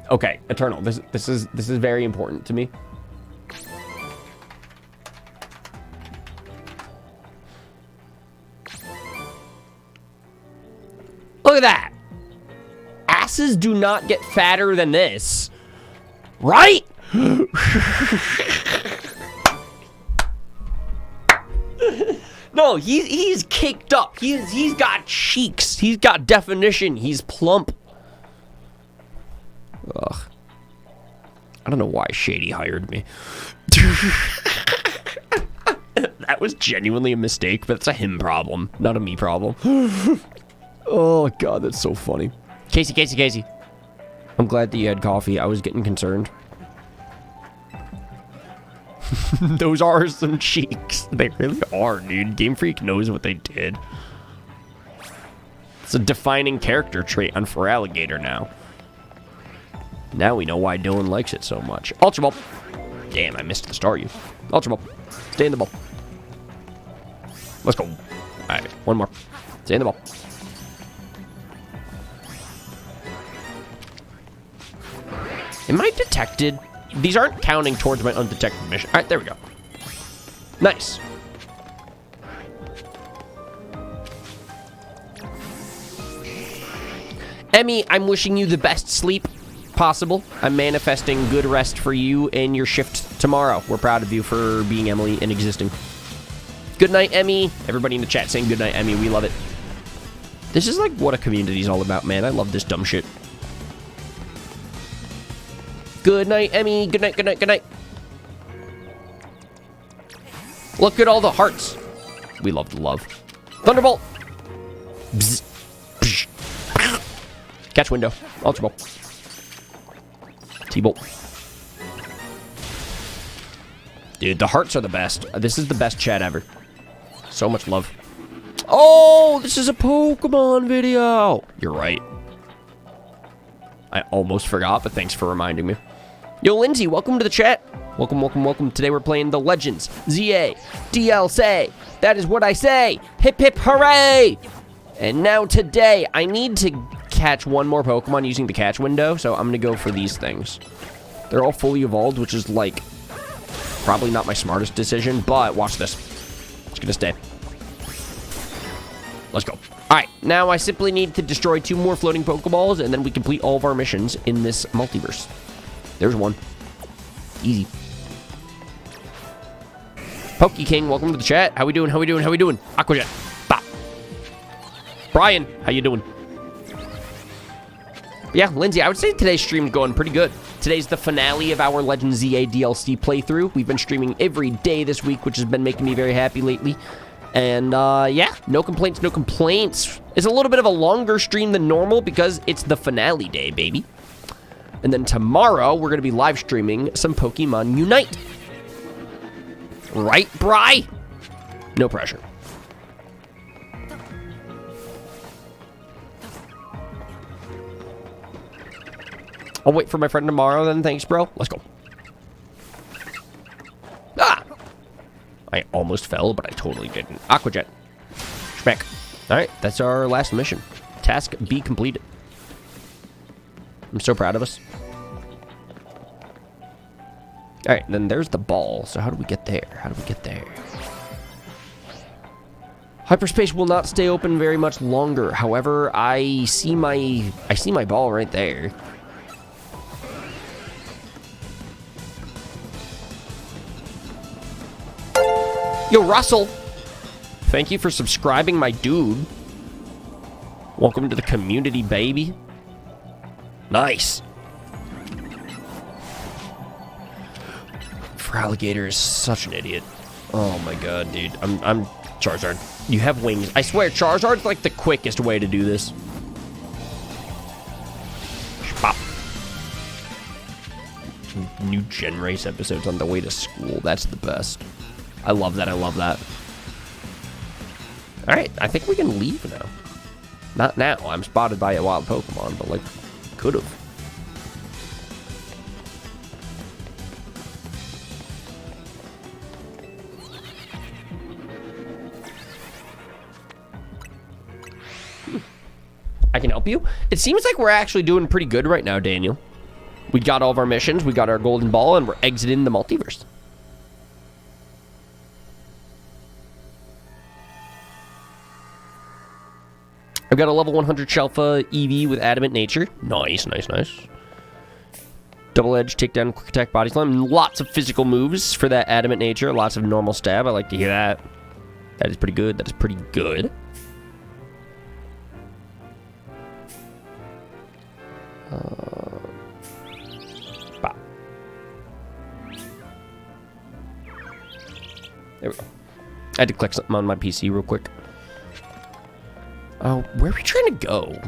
Okay, Eternal. This is very important to me. Look at that. Asses do not get fatter than this. Right? No, he's caked up. He's got cheeks. He's got definition. He's plump. Ugh. I don't know why Shady hired me. That was genuinely a mistake, but it's a him problem, not a me problem. Oh, God, that's so funny. Casey. I'm glad that you had coffee. I was getting concerned. Those are some cheeks. They really are, dude. Game Freak knows what they did. It's a defining character trait on Feraligatr now. Now we know why Dylan likes it so much. Ultra Ball. Damn, I missed the Staryu. Ultra Ball. Stay in the ball. Let's go. Alright, one more. Stay in the ball. Am I detected? These aren't counting towards my undetected mission. All right, there we go. Nice. Emmy, I'm wishing you the best sleep possible. I'm manifesting good rest for you and your shift tomorrow. We're proud of you for being Emily and existing. Good night, Emmy. Everybody in the chat saying good night, Emmy. We love it. This is like what a community is all about, man. I love this dumb shit. Good night, Emmy. Good night. Look at all the hearts. We love the love. Thunderbolt. Bzz. Bzz. Catch window. Ultra Ball. T-Bolt. Dude, the hearts are the best. This is the best chat ever. So much love. Oh, this is a Pokemon video. You're right. I almost forgot, but thanks for reminding me. Yo, Lindsay, welcome to the chat. Welcome. Today we're playing the Legends ZA DLC. That is what I say. Hip hip hooray! And now today, I need to catch one more Pokemon using the catch window, so I'm gonna go for these things. They're all fully evolved, which is like Probably not my smartest decision, but watch this. It's gonna stay. Let's go. All right, now I simply need to destroy 2 more floating Pokeballs, and then we complete all of our missions in this multiverse. There's one. Easy. Poke King, welcome to the chat. How we doing? How we doing? How we doing? Aquajet. Bop. Brian, how you doing? Yeah, Lindsay, I would say today's stream's going pretty good. Today's the finale of our Legend ZA DLC playthrough. We've been streaming every day this week, which has been making me very happy lately. And, yeah, no complaints, no complaints. It's a little bit of a longer stream than normal because it's the finale day, baby. And then tomorrow, we're going to be live streaming some Pokemon Unite. Right, Bri? No pressure. I'll wait for my friend tomorrow then. Thanks, bro. Let's go. Ah! I almost fell, but I totally didn't. Aquajet. Schmeck. Alright, that's our last mission. Task B completed. I'm so proud of us. Alright, then there's the ball. So how do we get there? How do we get there? Hyperspace will not stay open very much longer. However, I see my ball right there. Yo, Russell! Thank you for subscribing, my dude. Welcome to the community, baby. Nice. Feraligatr is such an idiot. Oh my god, dude. I'm Charizard. You have wings. I swear, Charizard's like the quickest way to do this. Pop. New Gen Race episodes on the way to school. That's the best. I love that. I love that. Alright, I think we can leave now. Not now. I'm spotted by a wild Pokemon, but, like, could have. I can help you? It seems like we're actually doing pretty good right now, Daniel. We got all of our missions, we got our golden ball, and we're exiting the multiverse. I've got a level 100 Shelfa EV with Adamant Nature. Nice, nice, nice. Double Edge, Takedown, Quick Attack, Body Slam. Lots of physical moves for that Adamant Nature. Lots of normal stab. I like to hear that. That is pretty good. That is pretty good. Bop. There we go. I had to click something on my PC real quick. Oh, where are we trying to go?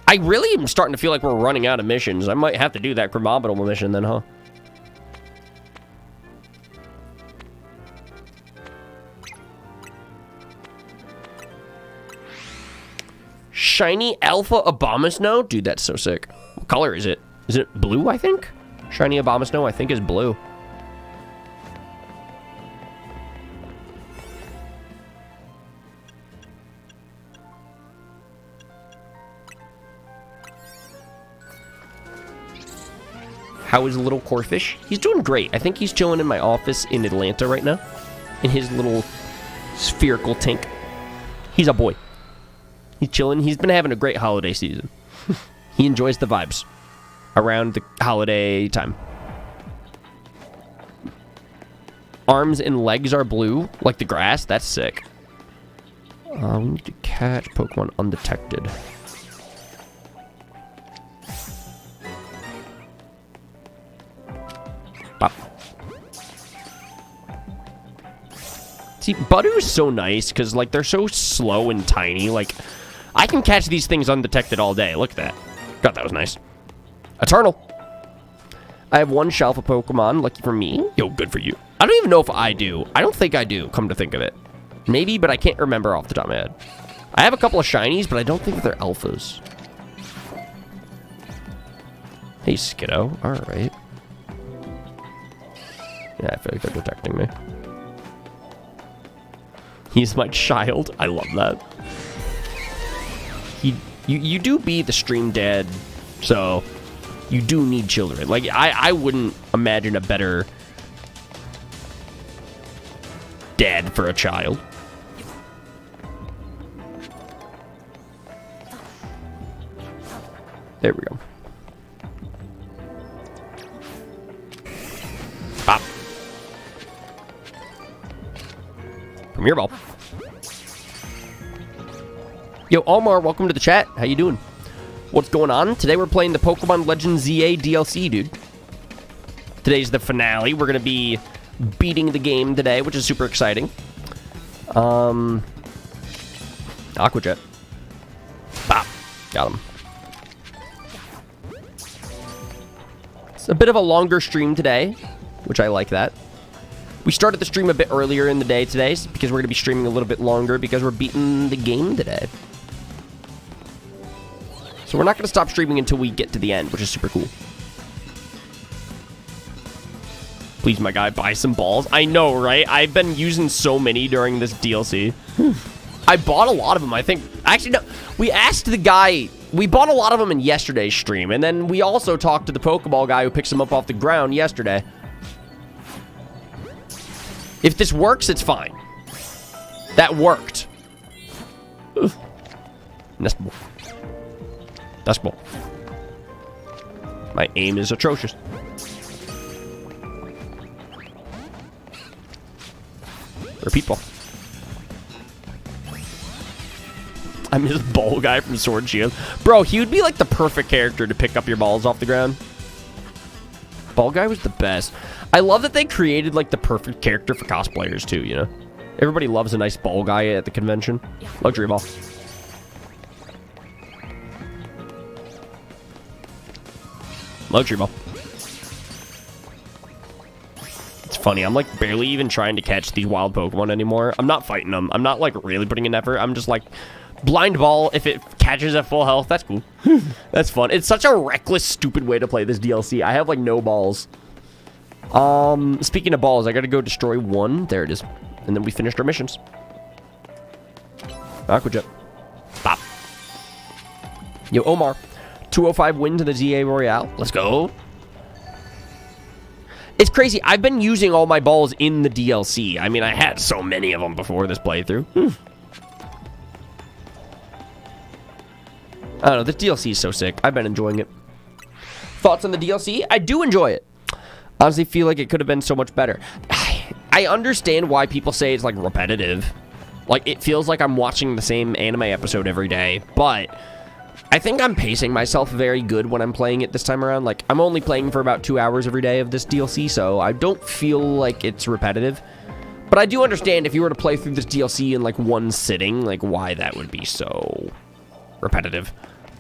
I really am starting to feel like we're running out of missions. I might have to do that Chromobital mission then, huh? Shiny Alpha Abomasnow? Dude, that's so sick. What color is it? Is it blue, I think? Shiny Abomasnow, I think, is blue. How is little Corfish? He's doing great. I think he's chilling in my office in Atlanta right now. In his little spherical tank. He's a boy. He's chilling. He's been having a great holiday season. He enjoys the vibes around the holiday time. Arms and legs are blue, like the grass. That's sick. We need to catch Pokemon undetected. Pop. See, Budu is so nice because, like, they're so slow and tiny. Like, I can catch these things undetected all day. Look at that. God, that was nice. Eternal. I have one Shelfa Pokemon. Lucky for me. Yo, good for you. I don't even know if I do. I don't think I do, come to think of it. Maybe, but I can't remember off the top of my head. I have a couple of shinies, but I don't think that they're alphas. Hey, Skiddo. All right. Yeah, I feel like they're detecting me. He's my child. I love that. You do be the stream dad, so you do need children. Like, I wouldn't imagine a better dad for a child. There we go. Pop. Premier ball. Yo, Omar, welcome to the chat. How you doing? What's going on? Today we're playing the Pokemon Legends ZA DLC, dude. Today's the finale. We're going to be beating the game today, which is super exciting. Aqua Jet. Bop. Got him. It's a bit of a longer stream today, which I like that. We started the stream a bit earlier in the day today because we're going to be streaming a little bit longer because we're beating the game today. So we're not going to stop streaming until we get to the end, which is super cool. Please, my guy, buy some balls. I know, right? I've been using so many during this DLC. I bought a lot of them, I think. Actually, no. We asked the guy. We bought a lot of them in yesterday's stream. And then we also talked to the Pokeball guy who picks them up off the ground yesterday. If this works, it's fine. That worked. Ugh. Nest ball. Nest ball. My aim is atrocious. Repeat ball. I'm his ball guy from Sword Shield. Bro, he would be like the perfect character to pick up your balls off the ground. Ball guy was the best. I love that they created like the perfect character for cosplayers too, you know? Everybody loves a nice ball guy at the convention. Luxury ball. Luxury ball. It's funny, I'm like barely even trying to catch these wild Pokemon anymore. I'm not fighting them. I'm not like really putting an effort. I'm just like blind ball. If it catches at full health, that's cool. That's fun. It's such a reckless, stupid way to play this DLC. I have like no balls. Speaking of balls, I gotta go destroy one. There it is. And then we finished our missions. Aqua Jet. Stop. Yo, Omar. 205 win to the ZA Royale. Let's go. It's crazy. I've been using all my balls in the DLC. I mean, I had so many of them before this playthrough. I don't know. This DLC is so sick. I've been enjoying it. Thoughts on the DLC? I do enjoy it. Honestly, feel like it could have been so much better. I understand why people say it's like repetitive. Like, it feels like I'm watching the same anime episode every day, but I think I'm pacing myself very good when I'm playing it this time around. Like, I'm only playing for about 2 hours every day of this DLC, so I don't feel like it's repetitive. But I do understand if you were to play through this DLC in, like, one sitting, like, why that would be so repetitive.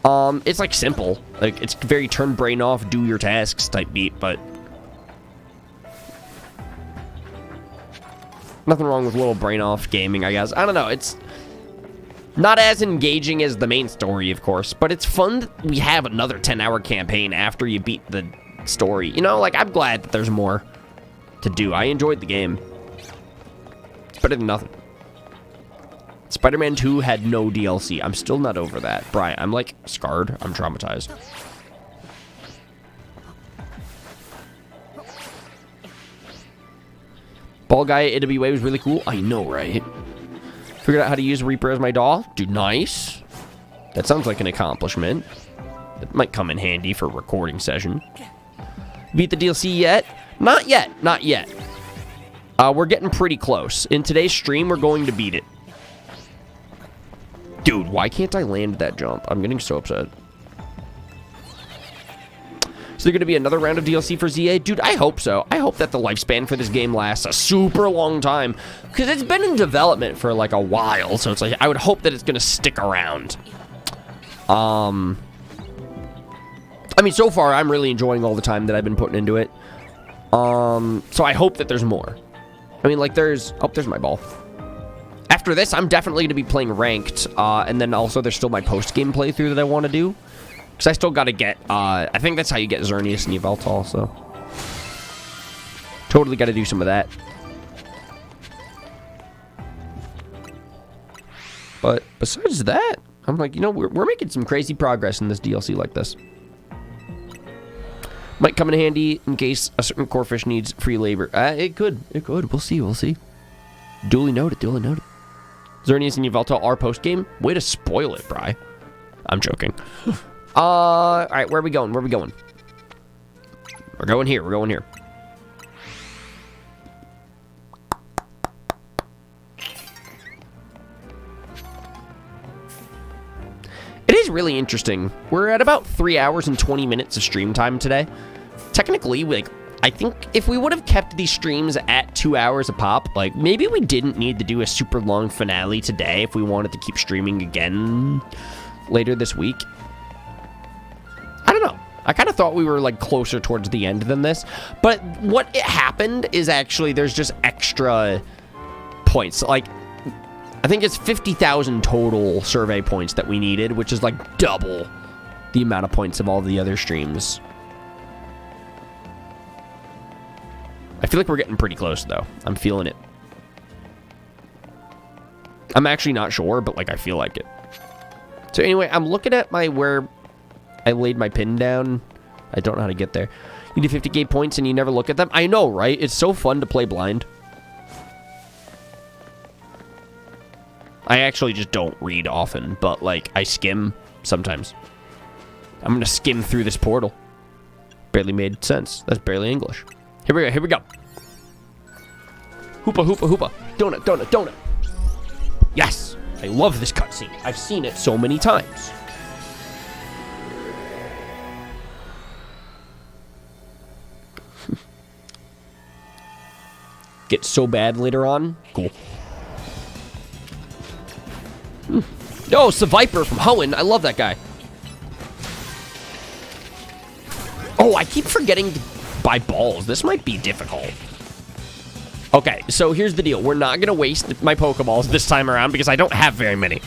It's, like, simple. Like, it's very turn brain off, do your tasks type beat, but nothing wrong with little brain off gaming, I guess. I don't know, it's not as engaging as the main story, of course, but it's fun that we have another 10-hour campaign after you beat the story. You know, like, I'm glad that there's more to do. I enjoyed the game. It's better than nothing. Spider-Man 2 had no DLC. I'm still not over that. Brian, I'm, like, scarred. I'm traumatized. Ball guy at AWA was really cool. I know, right? Figured out how to use Reaper as my doll. Dude, nice. That sounds like an accomplishment. That might come in handy for a recording session. Beat the DLC yet? Not yet. Not yet. We're getting pretty close. In today's stream, we're going to beat it. Dude, why can't I land that jump? I'm getting so upset. Is there going to be another round of DLC for ZA? Dude, I hope so. I hope that the lifespan for this game lasts a super long time. Because it's been in development for like a while. So it's like, I would hope that it's going to stick around. I mean, so far, I'm really enjoying all the time that I've been putting into it. So I hope that there's more. I mean, like, there's... Oh, there's my ball. After this, I'm definitely going to be playing ranked. And then also, there's still my post-game playthrough that I want to do. Because I still got to get, I think that's how you get Xerneas and Yveltal, so. Totally got to do some of that. But besides that, I'm like, you know, we're making some crazy progress in this DLC like this. Might come in handy in case a certain core fish needs free labor. It could. We'll see. Duly noted, duly noted. Is there anything you've tell our post game? Way to spoil it, Bri. I'm joking. All right, where are we going? Where are we going? We're going here. We're going here. It is really interesting. We're at about 3 hours and 20 minutes of stream time today. Technically, like, I think if we would have kept these streams at 2 hours a pop, like, maybe we didn't need to do a super long finale today if we wanted to keep streaming again later this week. I don't know. I kind of thought we were, like, closer towards the end than this. But what happened is actually there's just extra points. Like, I think it's 50,000 total survey points that we needed, which is, like, double the amount of points of all the other streams. I feel like we're getting pretty close, though. I'm feeling it. I'm actually not sure, but, like, I feel like it. So, anyway, I'm looking at where I laid my pin down. I don't know how to get there. You do 50k points and you never look at them? I know, right? It's so fun to play blind. I actually just don't read often, but, like, I skim sometimes. I'm gonna skim through this portal. Barely made sense. That's barely English. Here we go, here we go. Hoopa, hoopa, hoopa. Donut, donut, donut. Yes! I love this cutscene. I've seen it so many times. Get so bad later on. Cool. Oh, it's the Viper from Hoenn. I love that guy. Oh, I keep forgetting to buy balls. This might be difficult. Okay, so here's the deal. We're not going to waste my Pokeballs this time around because I don't have very many.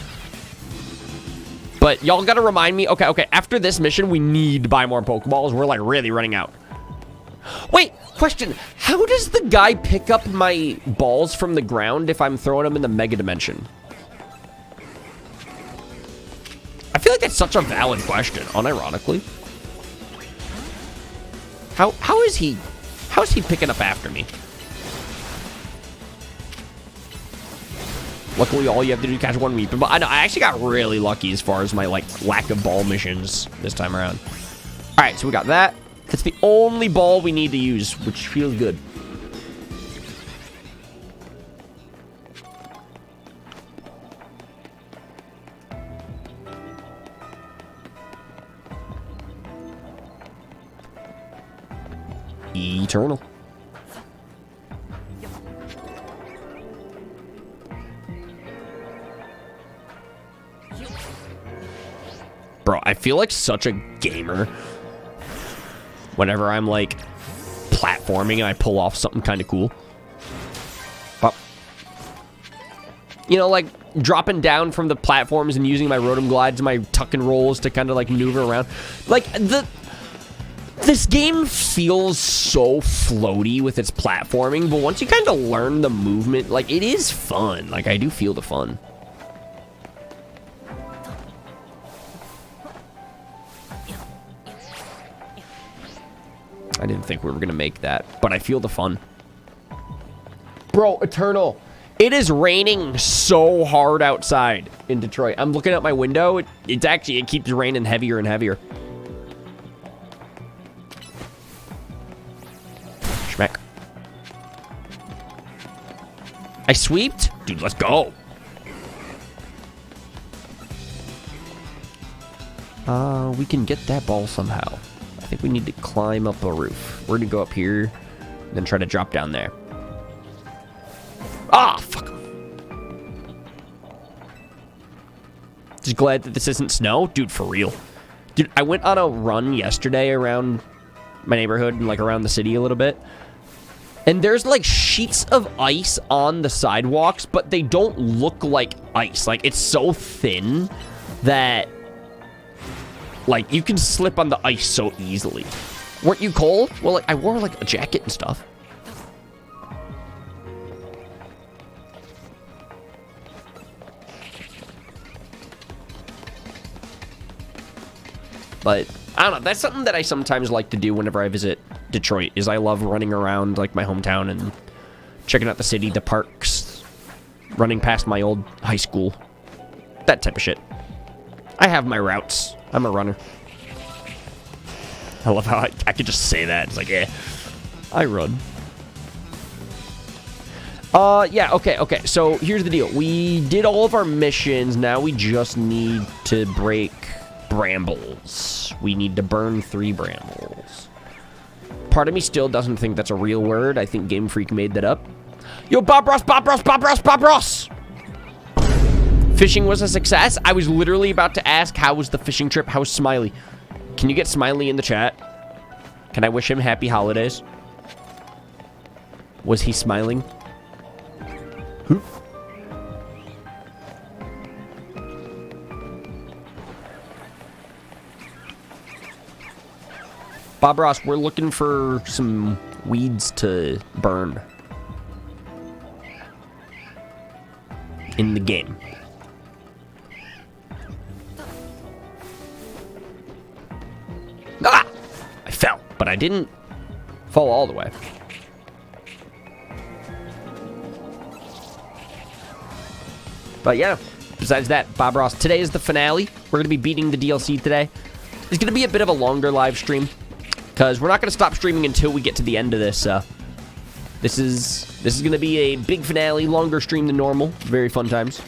But y'all got to remind me. Okay, after this mission, we need to buy more Pokeballs. We're, like, really running out. Wait, question. How does the guy pick up my balls from the ground if I'm throwing them in the Mega Dimension? I feel like that's such a valid question, unironically. How is he picking up after me? Luckily, all you have to do is catch one Weeping. But I know I actually got really lucky as far as my, like, lack of ball missions this time around. All right, so we got that. That's the only ball we need to use, which feels good. Eternal. Bro, I feel like such a gamer whenever I'm, like, platforming and I pull off something kind of cool. But, you know, like, dropping down from the platforms and using my Rotom Glides and my tuck and rolls to kind of, like, maneuver around. Like, this game feels so floaty with its platforming, but once you kind of learn the movement, like, it is fun. Like, I do feel the fun. I didn't think we were going to make that, but I feel the fun. Bro, Eternal, it is raining so hard outside in Detroit. I'm looking out my window. It keeps raining heavier and heavier. Schmeck. I sweeped? Dude, let's go. We can get that ball somehow. I think we need to climb up a roof. We're gonna go up here, and then try to drop down there. Ah, fuck. Just glad that this isn't snow. Dude, for real. Dude, I went on a run yesterday around my neighborhood and, like, around the city a little bit. And there's, like, sheets of ice on the sidewalks, but they don't look like ice. Like, it's so thin that, like, you can slip on the ice so easily. Weren't you cold? Well, like, I wore, like, a jacket and stuff. But I don't know. That's something that I sometimes like to do whenever I visit Detroit, is I love running around, like, my hometown and checking out the city, the parks, running past my old high school. That type of shit. I have my routes. I'm a runner. I love how I could just say that. It's like, yeah, I run. Yeah, okay. So here's the deal. We did all of our missions. Now we just need to break brambles. We need to burn 3 brambles. Part of me still doesn't think that's a real word. I think Game Freak made that up. Yo, Bob Ross! Fishing was a success? I was literally about to ask, how was the fishing trip? How's Smiley? Can you get Smiley in the chat? Can I wish him happy holidays? Was he smiling? Bob Ross, we're looking for some weeds to burn in the game. Ah! I fell, but I didn't fall all the way. But yeah, besides that, Bob Ross, today is the finale. We're going to be beating the DLC today. It's going to be a bit of a longer live stream, because we're not going to stop streaming until we get to the end of this. This is going to be a big finale, longer stream than normal. Very fun times.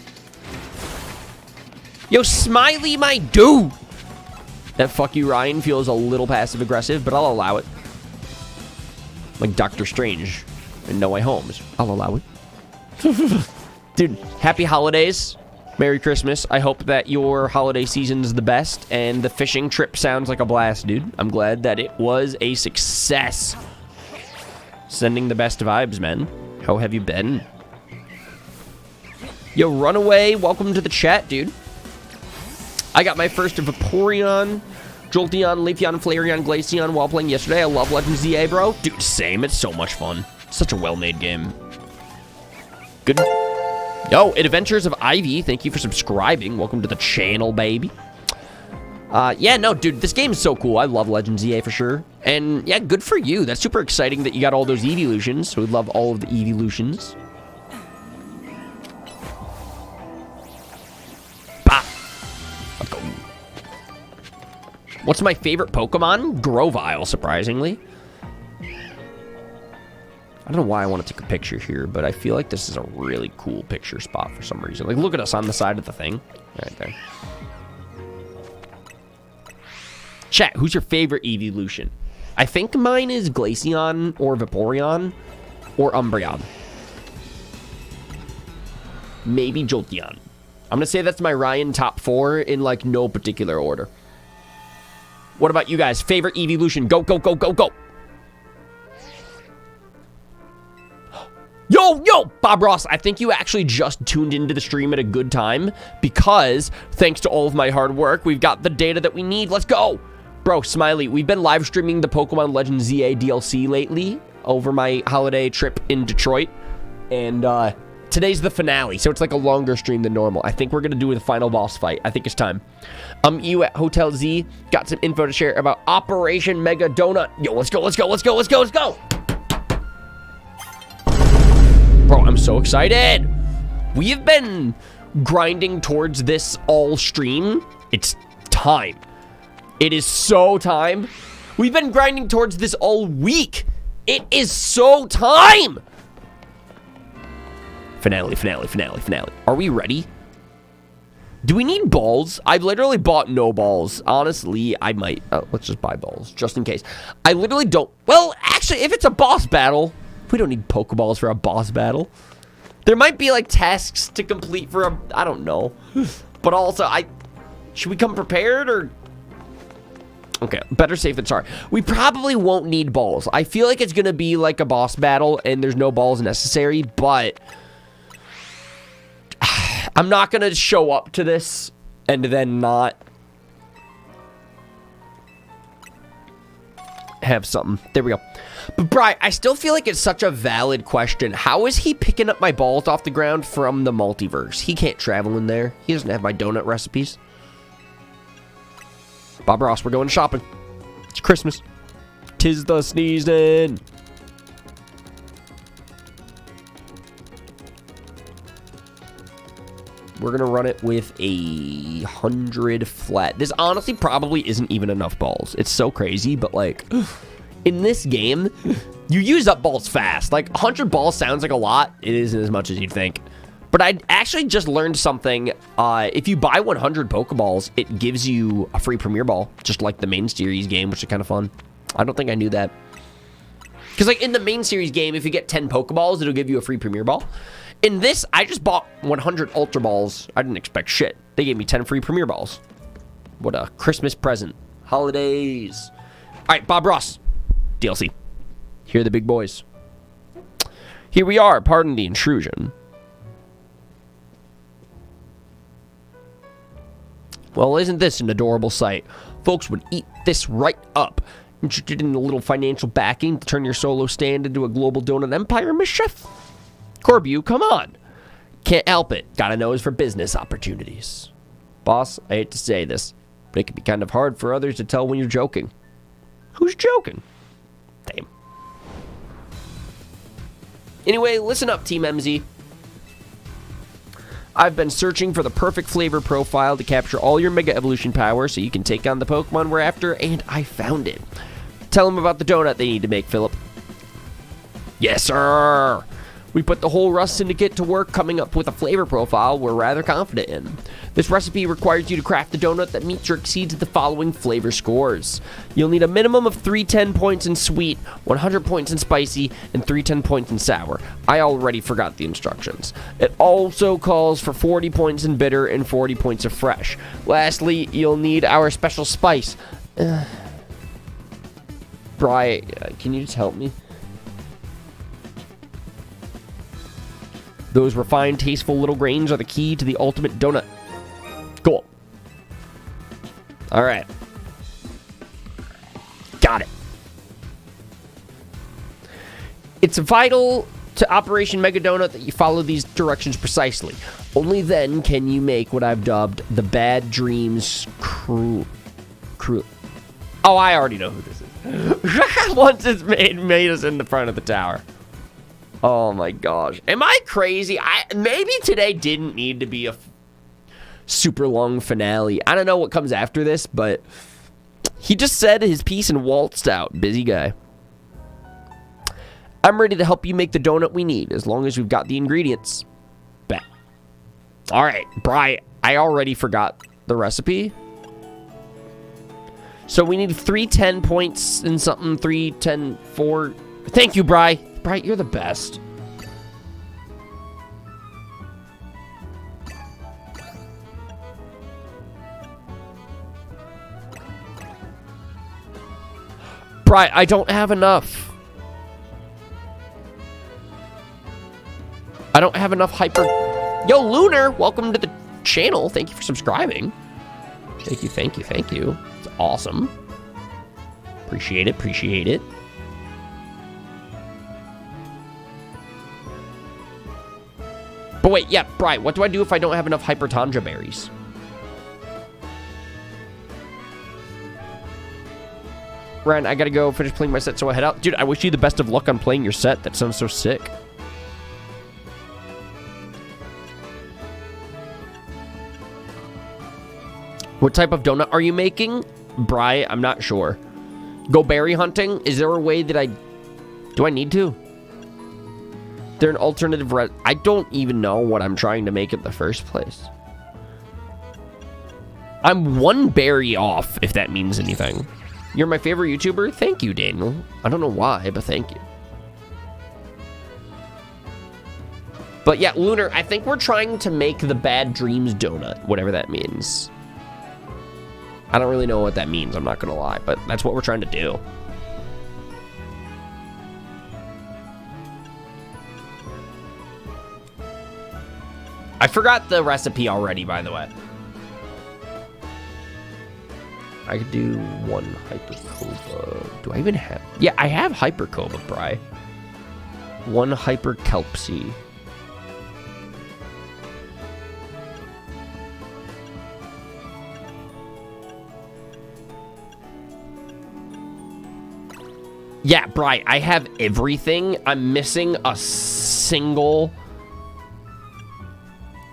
Yo, Smiley, my dude! That fuck you, Ryan, feels a little passive-aggressive, but I'll allow it. Like Doctor Strange in No Way Home. I'll allow it. Dude, happy holidays. Merry Christmas. I hope that your holiday season's the best, and the fishing trip sounds like a blast, dude. I'm glad that it was a success. Sending the best vibes, man. How have you been? Yo, Runaway, welcome to the chat, dude. I got my first Vaporeon, Jolteon, Leafeon, Flareon, Glaceon while playing yesterday. I love Legends ZA, bro. Dude, same. It's so much fun. Such a well-made game. Good. Yo, Adventures of Ivy, thank you for subscribing. Welcome to the channel, baby. Yeah, no, dude, this game is so cool. I love Legends ZA for sure. And yeah, good for you. That's super exciting that you got all those evolutions. So we love all of the evolutions. Bah. Let's go. What's my favorite Pokemon? Grovyle, surprisingly. I don't know why I want to take a picture here, but I feel like this is a really cool picture spot for some reason. Like, look at us on the side of the thing. Right there. Chat, who's your favorite evolution? I think mine is Glaceon or Vaporeon or Umbreon. Maybe Jolteon. I'm going to say that's my Ryan top 4 in, like, no particular order. What about you guys? Favorite evolution? Go, go, go, go, go. Yo, Bob Ross, I think you actually just tuned into the stream at a good time because thanks to all of my hard work, we've got the data that we need. Let's go. Bro, Smiley, we've been live streaming the Pokemon Legends ZA DLC lately over my holiday trip in Detroit. And today's the finale, so it's like a longer stream than normal. I think we're going to do the final boss fight. I think it's time. You at Hotel Z got some info to share about Operation Mega Donut. Yo, let's go, let's go, let's go, let's go, let's go. Bro, I'm so excited. We have been grinding towards this all stream. It's time. It is so time. We've been grinding towards this all week. It is so time. Finale, finale, finale, finale. Are we ready? Do we need balls? I've literally bought no balls. Honestly, I might. Oh, let's just buy balls just in case. I literally don't. Well, actually, if it's a boss battle, we don't need Pokeballs for a boss battle. There might be like tasks to complete for a, I don't know. But also, should we come prepared or? Okay, better safe than sorry. We probably won't need balls. I feel like it's going to be like a boss battle and there's no balls necessary, but I'm not going to show up to this and then not have something. There we go. But Bri, I still feel like it's such a valid question. How is he picking up my balls off the ground from the multiverse? He can't travel in there. He doesn't have my donut recipes. Bob Ross, we're going shopping. It's Christmas. 'Tis the sneezing. We're going to run it with 100 flat. This honestly probably isn't even enough balls. It's so crazy, but like in this game, you use up balls fast. Like 100 balls sounds like a lot. It isn't as much as you'd think. But I actually just learned something. If you buy 100 Pokeballs, it gives you a free Premier Ball, just like the main series game, which is kind of fun. I don't think I knew that. Because like in the main series game, if you get 10 Pokeballs, it'll give you a free Premier Ball. In this, I just bought 100 Ultra Balls. I didn't expect shit. They gave me 10 free Premier Balls. What a Christmas present. Holidays. All right, Bob Ross. DLC. Here are the big boys. Here we are. Pardon the intrusion. Well, isn't this an adorable sight? Folks would eat this right up. Interested in a little financial backing to turn your solo stand into a global donut empire, mischief? Corbu, come on. Can't help it. Got a nose for business opportunities. Boss, I hate to say this, but it can be kind of hard for others to tell when you're joking. Who's joking? Damn. Anyway, listen up, Team MZ. I've been searching for the perfect flavor profile to capture all your Mega Evolution power so you can take on the Pokemon we're after, and I found it. Tell them about the donut they need to make, Philip. Yes, sir. We put the whole Rust Syndicate to work coming up with a flavor profile we're rather confident in. This recipe requires you to craft a donut that meets or exceeds the following flavor scores. You'll need a minimum of 310 points in sweet, 100 points in spicy, and 310 points in sour. I already forgot the instructions. It also calls for 40 points in bitter and 40 points of fresh. Lastly, you'll need our special spice. Bri, can you just help me? Those refined, tasteful little grains are the key to the ultimate donut. Cool. All right. Got it. It's vital to Operation Mega Donut that you follow these directions precisely. Only then can you make what I've dubbed the Bad Dreams Crew. Oh, I already know who this is. Once it's made us in the front of the tower. Oh my gosh. Am I crazy? Maybe today didn't need to be a super long finale. I don't know what comes after this, but he just said his piece and waltzed out. Busy guy. I'm ready to help you make the donut we need, as long as we've got the ingredients. Bet. All right, Bri, I already forgot the recipe. So we need 310 points in something, 310, 4. Thank you, Bri. Bri, you're the best. Bri, I don't have enough. I don't have enough hyper... Yo, Lunar, welcome to the channel. Thank you for subscribing. Thank you, thank you, thank you. It's awesome. Appreciate it, appreciate it. But wait, yeah, Bri, what do I do if I don't have enough Hyper Tundra berries? Ren, I gotta go finish playing my set, so I head out. Dude, I wish you the best of luck on playing your set. That sounds so sick. What type of donut are you making? Bri, I'm not sure. Go berry hunting? Is there a way that do I need to? They're an alternative I don't even know what I'm trying to make in the first place. I'm one berry off, if that means anything. You're my favorite YouTuber? Thank you, Daniel. I don't know why, but thank you. But yeah, Lunar, I think we're trying to make the Bad Dreams donut, whatever that means. I don't really know what that means, I'm not gonna lie, but that's what we're trying to do. I forgot the recipe already, by the way. I could do one Hypercoba. Do I even have... Yeah, I have Hypercoba, Bri. One Hyper Kelpsy. Yeah, Bri, I have everything. I'm missing a single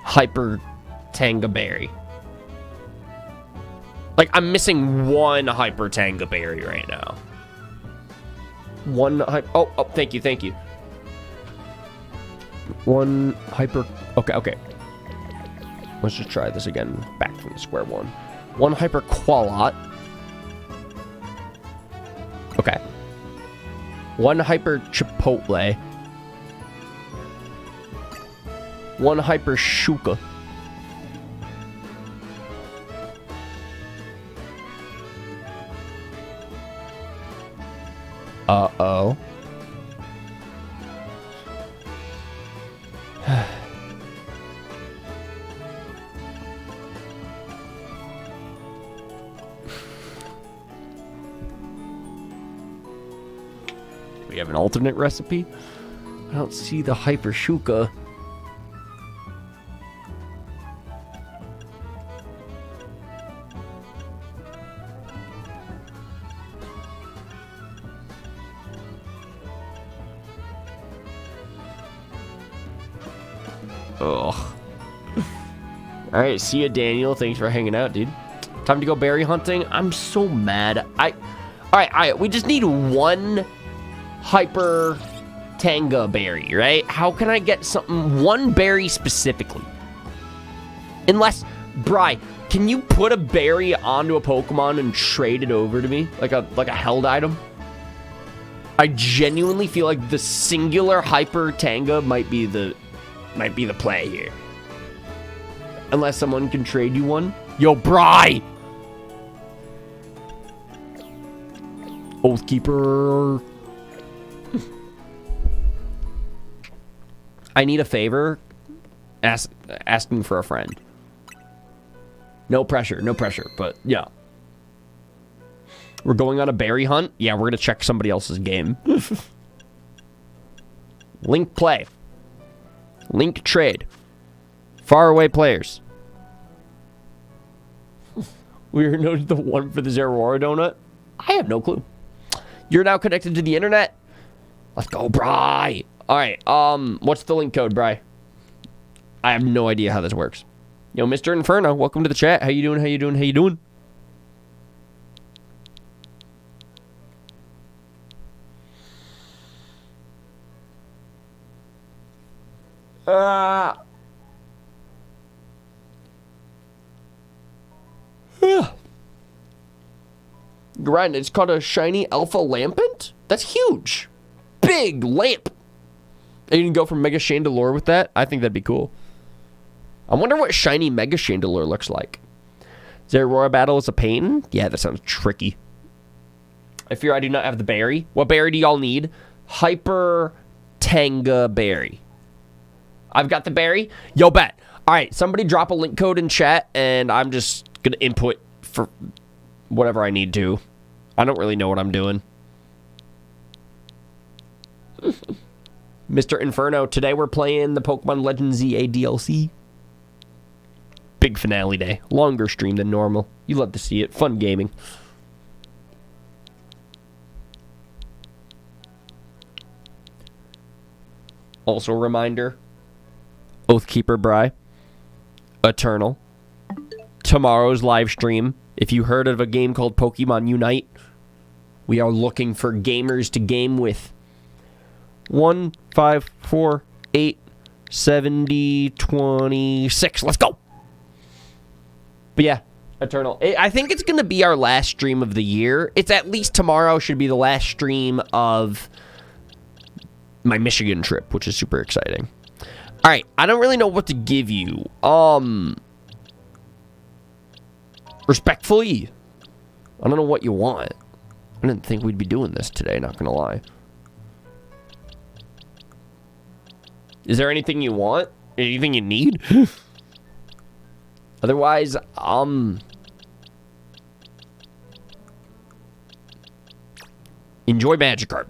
Hyper Tanga Berry. Like, I'm missing one Hyper Tanga Berry right now. Oh, thank you. One Hyper... Okay. Let's just try this again. Back from the square one. One Hyper Qualot. Okay. One Hyper Chipotle. One Hyper Shuka. Uh-oh. We have an alternate recipe? I don't see the Hyper Shuka. Ugh. Alright, see ya, Daniel. Thanks for hanging out, dude. Time to go berry hunting. I'm so mad. Alright. We just need one Hyper Tanga berry, right? How can I get one berry specifically? Unless, Bri, can you put a berry onto a Pokemon and trade it over to me? Like a held item? I genuinely feel like the singular Hyper Tanga might be the play here. Unless someone can trade you one. Yo, Bri! Oathkeeper. I need a favor. Asking for a friend. No pressure, but yeah. We're going on a berry hunt? Yeah, we're gonna check somebody else's game. Link play. Link trade. Faraway players. We're noted the one for the Zeraora donut. I have no clue. You're now connected to the internet. Let's go, Bri. Alright, what's the link code, Bri? I have no idea how this works. Yo, Mr. Inferno, welcome to the chat. How you doing? Grind, it's called a shiny alpha lampant? That's huge. Big lamp. And you can go from Mega Chandelure with that? I think that'd be cool. I wonder what shiny Mega Chandelure looks like. Zeraora battle is a pain? Yeah, that sounds tricky. I fear I do not have the berry. What berry do y'all need? Hyper Tanga Berry. I've got the berry. Yo, bet. All right, somebody drop a link code in chat, and I'm just going to input for whatever I need to. I don't really know what I'm doing. Mr. Inferno, today we're playing the Pokemon Legends ZA DLC. Big finale day. Longer stream than normal. You love to see it. Fun gaming. Also a reminder, Oathkeeper Bri, Eternal, tomorrow's live stream. If you heard of a game called Pokemon Unite, we are looking for gamers to game with. 1, 5, 4, 8, 70, 26. Let's go. But yeah, Eternal. I think it's going to be our last stream of the year. It's at least tomorrow should be the last stream of my Michigan trip, which is super exciting. All right, I don't really know what to give you. Respectfully, I don't know what you want. I didn't think we'd be doing this today, not gonna lie. Is there anything you want? Anything you need? Otherwise, enjoy Magikarp.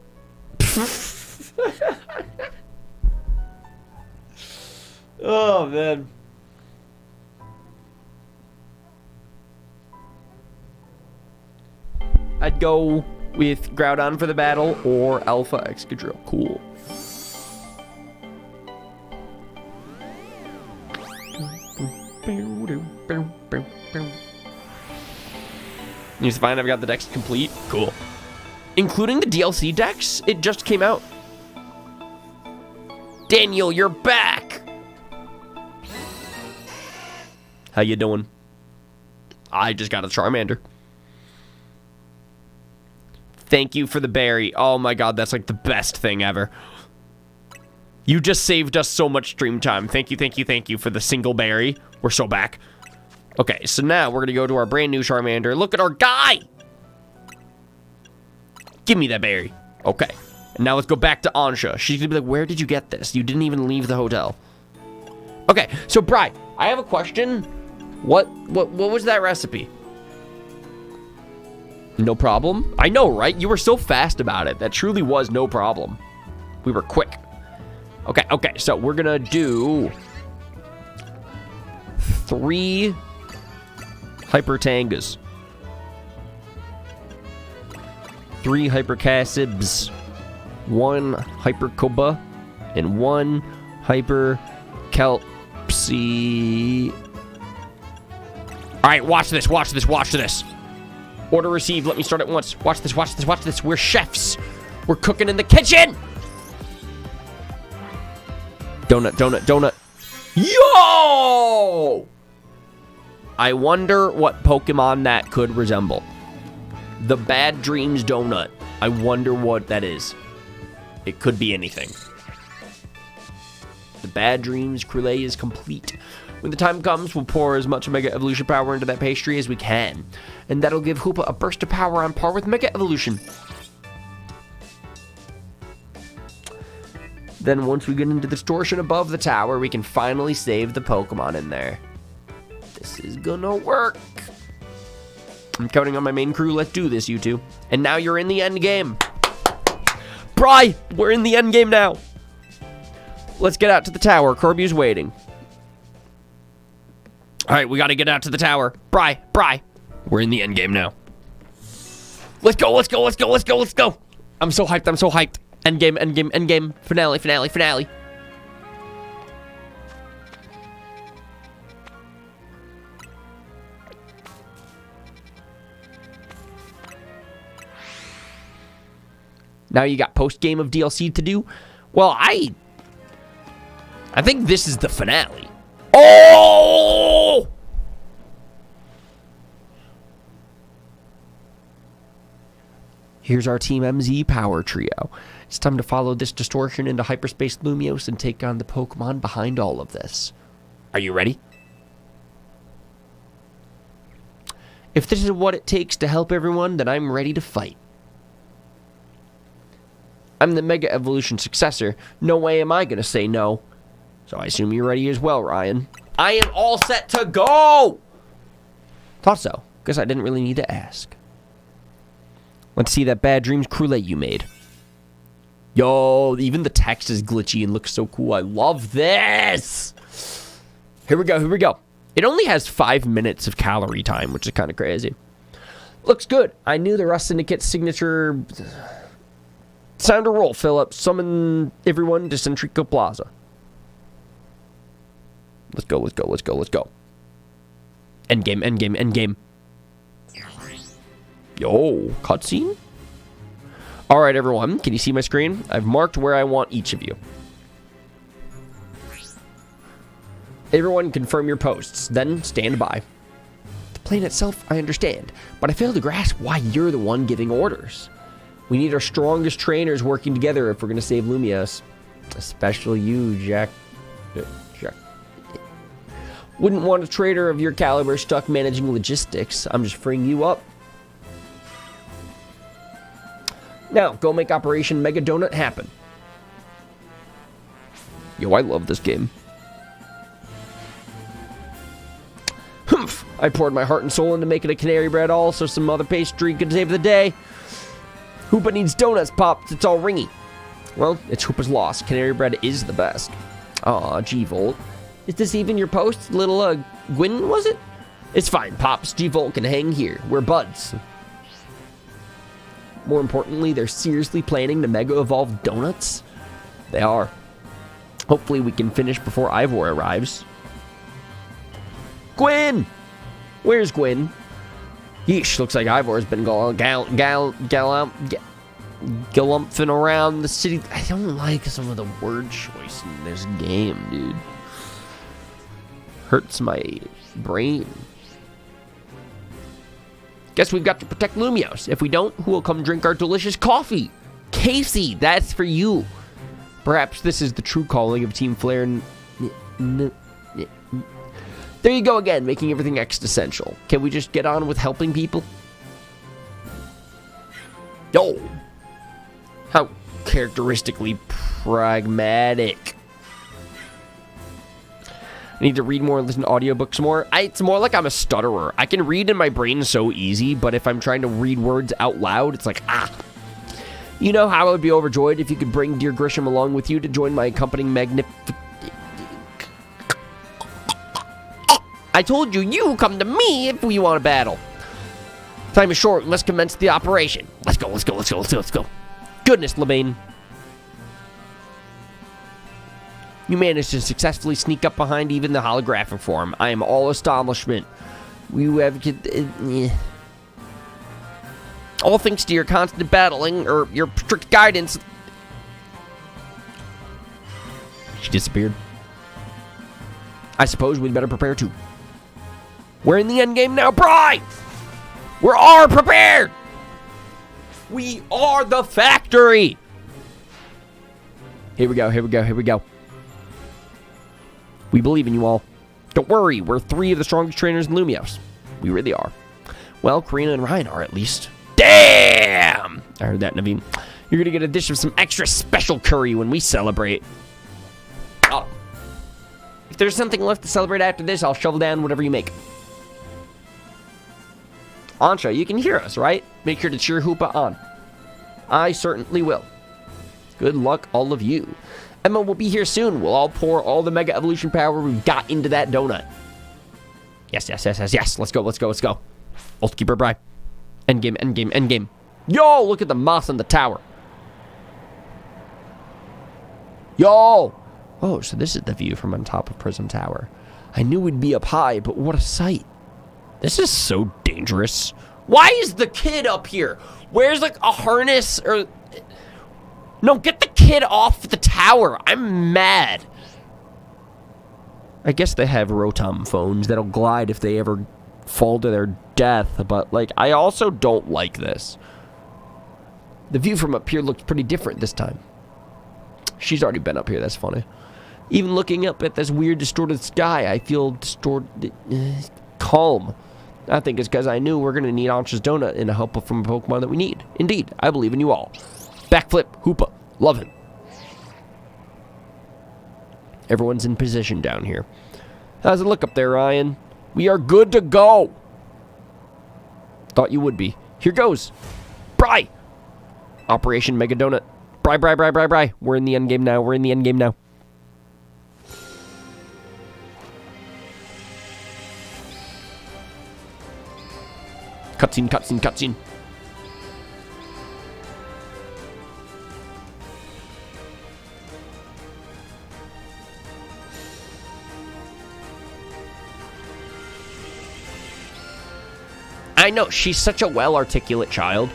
Oh, man. I'd go with Groudon for the battle or Alpha Excadrill. Cool. You find I've got the decks complete. Cool. Including the DLC decks? It just came out. Daniel, you're back! How you doing? I just got a Charmander. Thank you for the berry. Oh my god, that's like the best thing ever. You just saved us so much stream time. Thank you, thank you, thank you for the single berry. We're so back. Okay, so now we're gonna go to our brand new Charmander. Look at our guy! Give me that berry. Okay. And now let's go back to Ansha. She's gonna be like, where did you get this? You didn't even leave the hotel. Okay, so Bri, I have a question. What was that recipe? No problem? I know, right? You were so fast about it. That truly was no problem. We were quick. Okay, so we're gonna do 3 Hyper Tangas, 3 Hyper Cassibs, 1 Hyper Koba, and 1 Hyper Kelpsy. Alright, watch this. Order received. Let me start at once. Watch this. We're chefs. We're cooking in the kitchen. Donut. Yo! I wonder what Pokemon that could resemble. The Bad Dreams Donut. I wonder what that is. It could be anything. The Bad Dreams Crulé is complete. When the time comes, we'll pour as much Mega Evolution power into that pastry as we can. And that'll give Hoopa a burst of power on par with Mega Evolution. Then once we get into the distortion above the tower, we can finally save the Pokemon in there. This is gonna work. I'm counting on my main crew. Let's do this, you two. And now you're in the end game. Bri, we're in the end game now. Let's get out to the tower. Corby's waiting. All right, we got to get out to the tower. Bri. We're in the end game now. Let's go. I'm so hyped. End game. Finale. Now you got post-game of DLC to do? Well, I think this is the finale. Oh! Here's our Team MZ power trio. It's time to follow this distortion into Hyperspace Lumiose and take on the Pokemon behind all of this. Are you ready? If this is what it takes to help everyone, then I'm ready to fight. I'm the Mega Evolution successor. No way am I going to say no. So I assume you're ready as well, Ryan. I am all set to go! Thought so. Guess I didn't really need to ask. Let's see that Bad Dreams Crulé you made. Yo, even the text is glitchy and looks so cool. I love this! Here we go. It only has 5 minutes of calorie time, which is kind of crazy. Looks good. I knew the Rust Syndicate's signature... Sound to roll, Philip. Summon everyone to Centrico Plaza. Let's go. End game. Yo, cutscene? Alright, everyone. Can you see my screen? I've marked where I want each of you. Everyone confirm your posts, then stand by. The plan itself, I understand, but I fail to grasp why you're the one giving orders. We need our strongest trainers working together if we're going to save Lumiose. Especially you, Jack. Wouldn't want a trader of your caliber stuck managing logistics. I'm just freeing you up. Now, go make Operation Mega Donut happen. Yo, I love this game. Humph! I poured my heart and soul into making a canary bread all so some other pastry could save the day. Hoopa needs donuts, Pops. It's all ringy. Well, it's Hoopa's loss. Canary bread is the best. Aw, G-Volt. Is this even your post? Little, Gwyn, was it? It's fine, Pops. G-Volt can hang here. We're buds. More importantly, they're seriously planning to Mega Evolve donuts? They are. Hopefully we can finish before Ivor arrives. Gwyn! Where's Gwyn? Yeesh, looks like Ivor's been galumphing around the city. I don't like some of the word choice in this game, dude. Hurts my brain. Guess we've got to protect Lumios. If we don't, who will come drink our delicious coffee? Casey, that's for you. Perhaps this is the true calling of Team Flare. There you go again, making everything existential. Can we just get on with helping people? Yo! How characteristically pragmatic. I need to read more and listen to audiobooks more. It's more like I'm a stutterer. I can read in my brain so easy, but if I'm trying to read words out loud, it's like, You know how I would be overjoyed if you could bring dear Grisham along with you to join my accompanying I told you, you come to me if we want to battle. Time is short, we must commence the operation. Let's go. Goodness, Labane. You managed to successfully sneak up behind even the holographic form. I am all astonishment. All thanks to your constant battling, or your strict guidance. She disappeared. I suppose we'd better prepare too. We're in the endgame now, Bri! We're all prepared! We are the factory! Here we go. We believe in you all. Don't worry, we're 3 of the strongest trainers in Lumios. We really are. Well, Karina and Ryan are at least. Damn! I heard that, Naveen. You're gonna get a dish of some extra special curry when we celebrate. Oh. If there's something left to celebrate after this, I'll shovel down whatever you make. Ansha, you can hear us, right? Make sure to cheer Hoopa on. I certainly will. Good luck, all of you. Emma will be here soon. We'll all pour all the Mega Evolution power we've got into that donut. Yes. Let's go. Let's keep her Bri. Endgame. Yo, look at the moss on the tower. Yo! Oh, so this is the view from on top of Prism Tower. I knew we'd be up high, but what a sight. This is so dangerous. Why is the kid up here? Where's like a harness or... No, get the kid off the tower. I'm mad. I guess they have Rotom phones that'll glide if they ever fall to their death, but like, I also don't like this. The view from up here looks pretty different this time. She's already been up here, that's funny. Even looking up at this weird distorted sky, I feel calm. I think it's because I knew we're going to need Ansha's donut and a help from a Pokemon that we need. Indeed, I believe in you all. Backflip, Hoopa, love him. Everyone's in position down here. How's it look up there, Ryan? We are good to go. Thought you would be. Here goes. Bri! Operation Mega Donut. Bri. We're in the endgame now. Cutscene. I know, she's such a well-articulate child.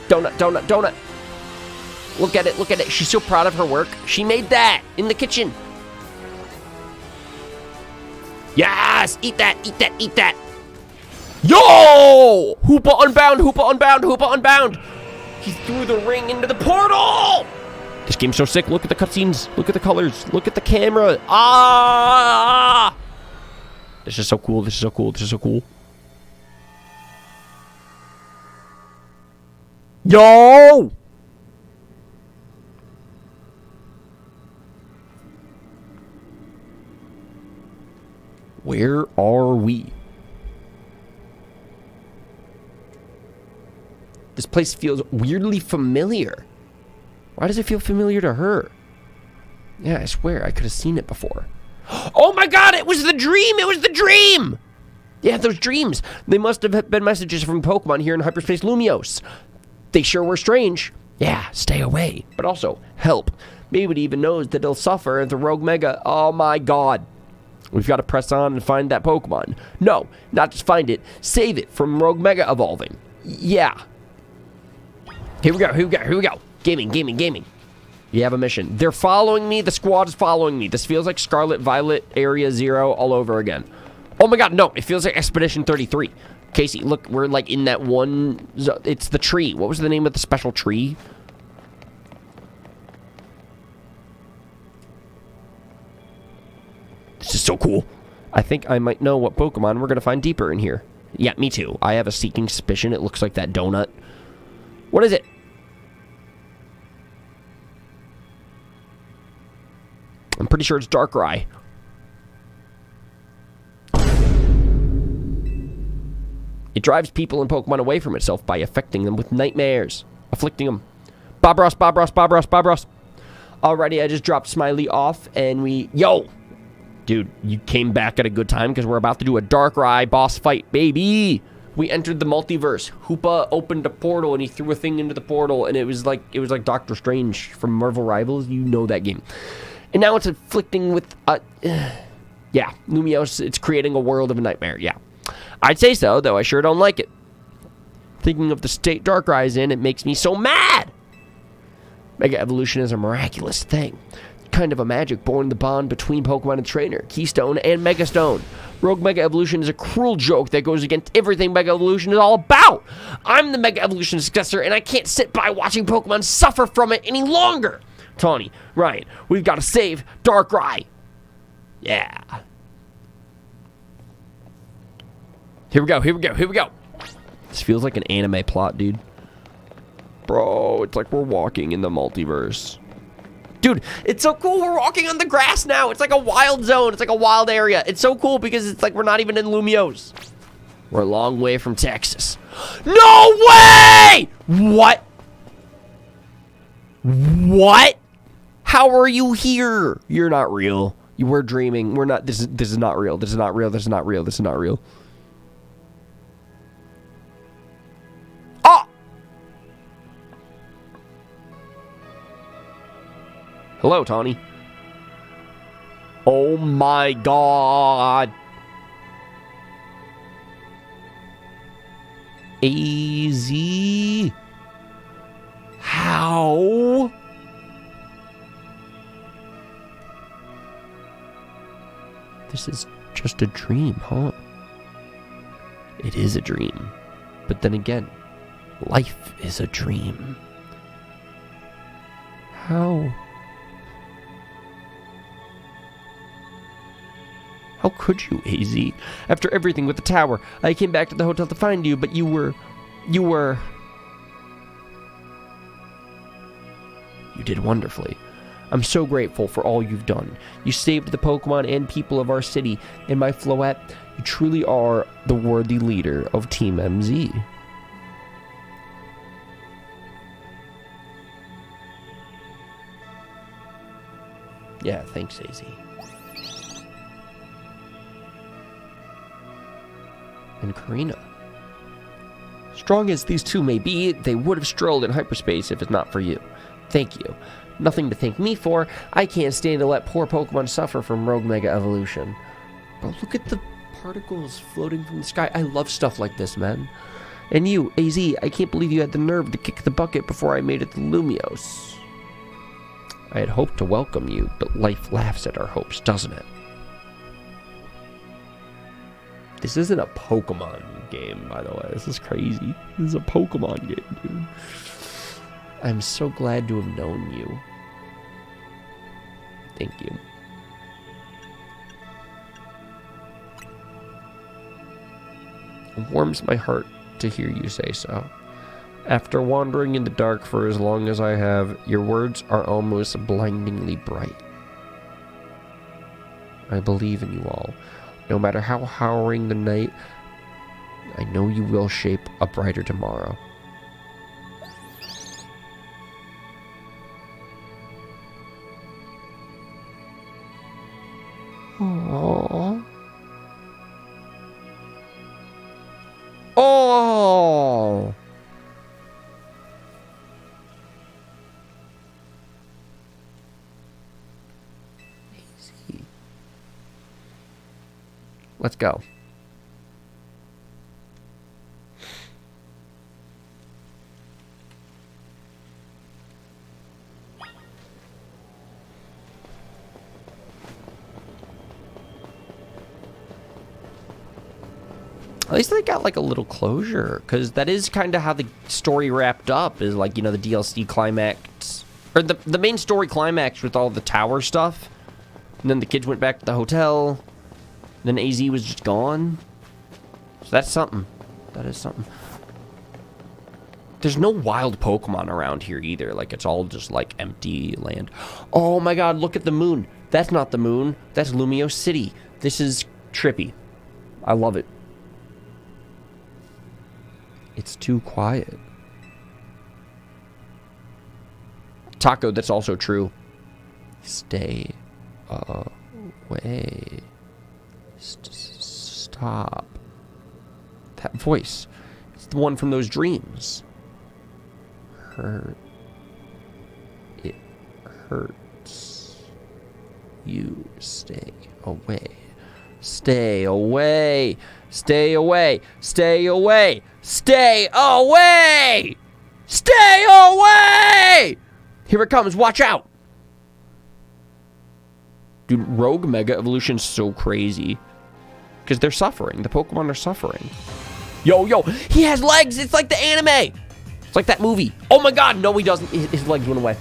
Donut. Look at it. She's so proud of her work. She made that in the kitchen. Yes! Eat that. Yo! Hoopa unbound. He threw the ring into the portal! This game's so sick. Look at the cutscenes. Look at the colors. Look at the camera. Ah! This is so cool. Yo! Where are we? This place feels weirdly familiar. Why does it feel familiar to her? Yeah, I swear, I could have seen it before. Oh my god, it was the dream! Yeah, those dreams. They must have been messages from Pokemon here in Hyperspace Lumios. They sure were strange. Yeah, stay away. But also, help. Maybe it even knows that it'll suffer if the Rogue Mega... Oh my god. We've got to press on and find that Pokemon. No, not just find it. Save it from Rogue Mega evolving. Yeah. Here we go. Gaming. You have a mission. They're following me. The squad is following me. This feels like Scarlet Violet Area 0 all over again. Oh my god, no. It feels like Expedition 33. Casey, look, we're like in that one... It's the tree. What was the name of the special tree? This is so cool. I think I might know what Pokemon we're going to find deeper in here. Yeah, me too. I have a seeking suspicion. It looks like that donut. What is it? I'm pretty sure it's Darkrai. It drives people and Pokemon away from itself by affecting them with nightmares. Afflicting them. Bob Ross. Alrighty, I just dropped Smiley off and we... Yo! Dude, you came back at a good time because we're about to do a Darkrai boss fight, baby! We entered the multiverse. Hoopa opened a portal and he threw a thing into the portal and it was like Doctor Strange from Marvel Rivals. You know that game. And now it's afflicting with... yeah, Lumiose, it's creating a world of a nightmare, yeah. I'd say so, though I sure don't like it. Thinking of the state Darkrai's in, it makes me so mad! Mega Evolution is a miraculous thing. Kind of a magic born in the bond between Pokemon and Trainer, Keystone, and Megastone. Rogue Mega Evolution is a cruel joke that goes against everything Mega Evolution is all about. I'm the Mega Evolution successor, and I can't sit by watching Pokemon suffer from it any longer. Tawny, Ryan, we've got to save Darkrai. Yeah. Here we go. This feels like an anime plot, dude. Bro, it's like we're walking in the multiverse. Dude, it's so cool. We're walking on the grass now. It's like a wild zone. It's like a wild area. It's so cool because it's like we're not even in Lumiose. We're a long way from Texas. No way! What? What? How are you here? You're not real. You were dreaming. We're not. This is not real. This is not real. This is not real. This is not real. Oh! Hello, Tawny. Oh my god. AZ. How? This is just a dream, huh? It is a dream. But then again, life is a dream. How? How could you, AZ? After everything with the tower, I came back to the hotel to find you, but you were... You did wonderfully. I'm so grateful for all you've done. You saved the Pokemon and people of our city, and my Floette, you truly are the worthy leader of Team MZ. Yeah, thanks, AZ. And Karina. Strong as these two may be, they would have strolled in hyperspace if it's not for you. Thank you. Nothing to thank me for. I can't stand to let poor Pokemon suffer from Rogue Mega Evolution. But look at the particles floating from the sky. I love stuff like this, man. And you, AZ, I can't believe you had the nerve to kick the bucket before I made it to Lumiose. I had hoped to welcome you, but life laughs at our hopes, doesn't it? This isn't a Pokemon game, by the way. This is crazy. This is a Pokemon game, dude. I'm so glad to have known you. Thank you. It warms my heart to hear you say so. After wandering in the dark for as long as I have, your words are almost blindingly bright. I believe in you all. No matter how harrowing the night, I know you will shape a brighter tomorrow. Aww. Oh! Let's go. At least they got like a little closure, because that is kind of how the story wrapped up, is like, you know, the DLC climax, or the main story climax with all the tower stuff, and then the kids went back to the hotel, and then AZ was just gone. So that's something. That is something. There's no wild Pokemon around here either, like it's all just like empty land. Oh my god, look at the moon. That's not the moon, that's Lumio City. This is trippy. I love it. It's too quiet. Taco, that's also true. Stay away. Stop. That voice. It's the one from those dreams. Hurt. It hurts. You stay away. Stay away. Stay away. Stay away. Stay away! Stay away! Here it comes, watch out! Dude, Rogue Mega Evolution's so crazy. Because they're suffering. The Pokemon are suffering. Yo, yo, he has legs! It's like the anime! It's like that movie. Oh my god, no he doesn't. His legs went away.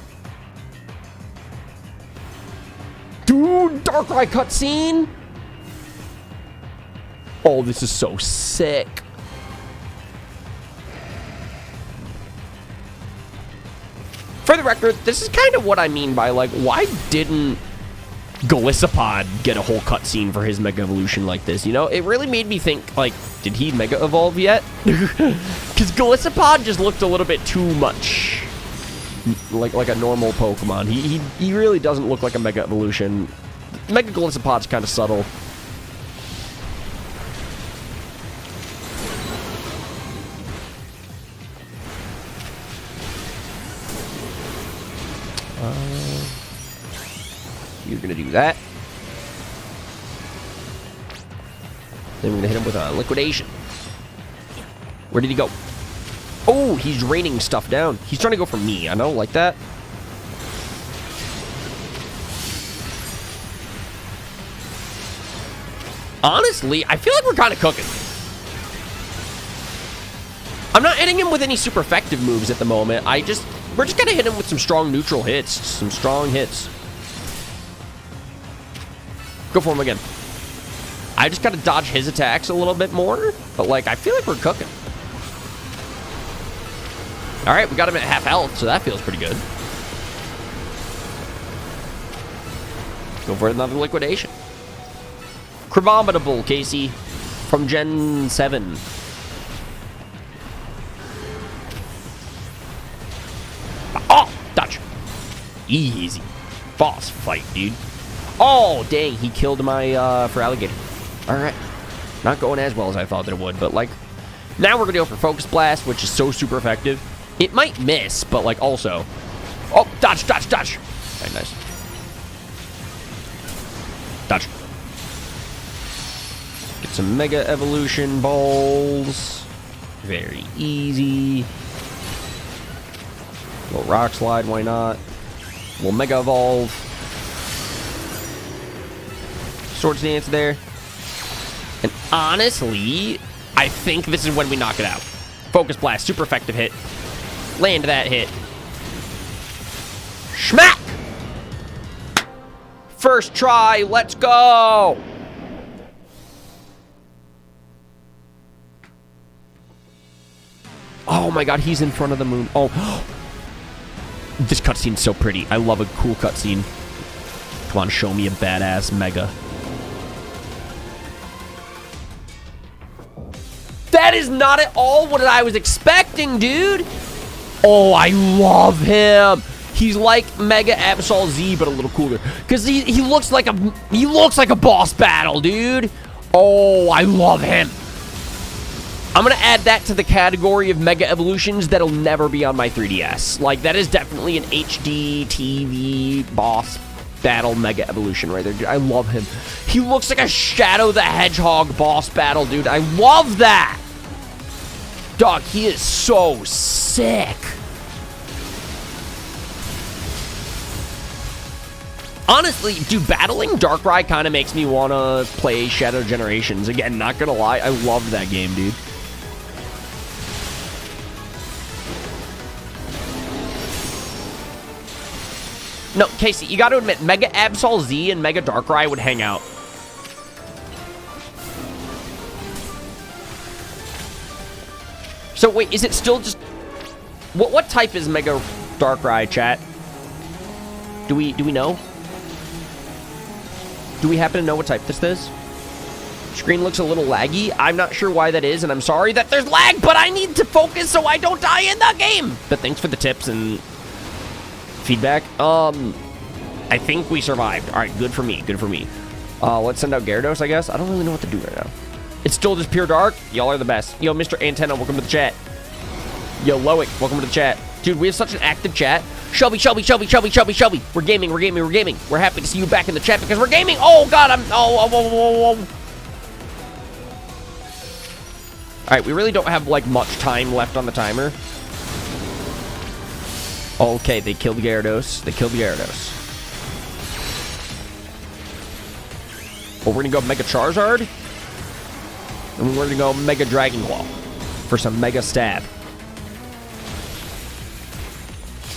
Dude, Darkrai cutscene! Oh, this is so sick. For the record, this is kind of what I mean by, like, why didn't Golisopod get a whole cutscene for his Mega Evolution like this, you know? It really made me think, like, did he Mega Evolve yet? Because Golisopod just looked a little bit too much like a normal Pokemon. He really doesn't look like a Mega Evolution. Mega Golisopod's kind of subtle. You're gonna do that. Then we're gonna hit him with a liquidation. Where did he go? Oh, he's raining stuff down. He's trying to go for me. I know, like that. Honestly, I feel like we're kind of cooking. I'm not hitting him with any super effective moves at the moment. We're just gonna hit him with some strong neutral hits. Some strong hits. Go for him again. I just gotta dodge his attacks a little bit more, but like I feel like we're cooking. All right, we got him at half health, so that feels pretty good. Go for another liquidation. Crabominable, Casey, from Gen 7. Oh, dodge. Easy. Boss fight, dude. Oh, dang, he killed my, for alligator. All right. Not going as well as I thought that it would, but, like, now we're going to go for Focus Blast, which is so super effective. It might miss, but, like, also. Oh, dodge, dodge, dodge. Very nice. Dodge. Get some Mega Evolution balls. Very easy. Little Rock Slide, why not? Little Mega Evolve. Swords Dance there. And honestly, I think this is when we knock it out. Focus Blast, super effective hit. Land that hit. Schmack! First try, let's go! Oh my god, he's in front of the moon. Oh. This cutscene's so pretty. I love a cool cutscene. Come on, show me a badass Mega. That is not at all what I was expecting, dude. Oh, I love him. He's like Mega Absol Z, but a little cooler. Because he looks like a boss battle, dude. Oh, I love him. I'm gonna add that to the category of Mega Evolutions that'll never be on my 3DS. Like, that is definitely an HD TV boss battle Mega Evolution right there, dude. I love him. He looks like a Shadow the Hedgehog boss battle, dude. I love that. Dog, he is so sick. Honestly, dude, battling Darkrai kind of makes me want to play Shadow Generations. Again, not gonna lie, I loved that game, dude. No, Casey, you got to admit, Mega Absol Z and Mega Darkrai would hang out. So wait, is it still just... What type is Mega Darkrai, chat? Do we know? Do we happen to know what type this is? Screen looks a little laggy. I'm not sure why that is, and I'm sorry that there's lag, but I need to focus so I don't die in the game. But thanks for the tips and feedback. I think we survived. All right, good for me, good for me. Let's send out Gyarados, I guess. I don't really know what to do right now. It's still just pure dark. Y'all are the best. Yo, Mr. Antenna, welcome to the chat. Yo, Loic, welcome to the chat. Dude, we have such an active chat. Shelby. We're gaming. We're happy to see you back in the chat because we're gaming. Oh, God, oh. All right, we really don't have, like, much time left on the timer. Okay, they killed Gyarados. Oh, we're gonna go Mega Charizard. And we're gonna go Mega Dragon Claw for some Mega Stab.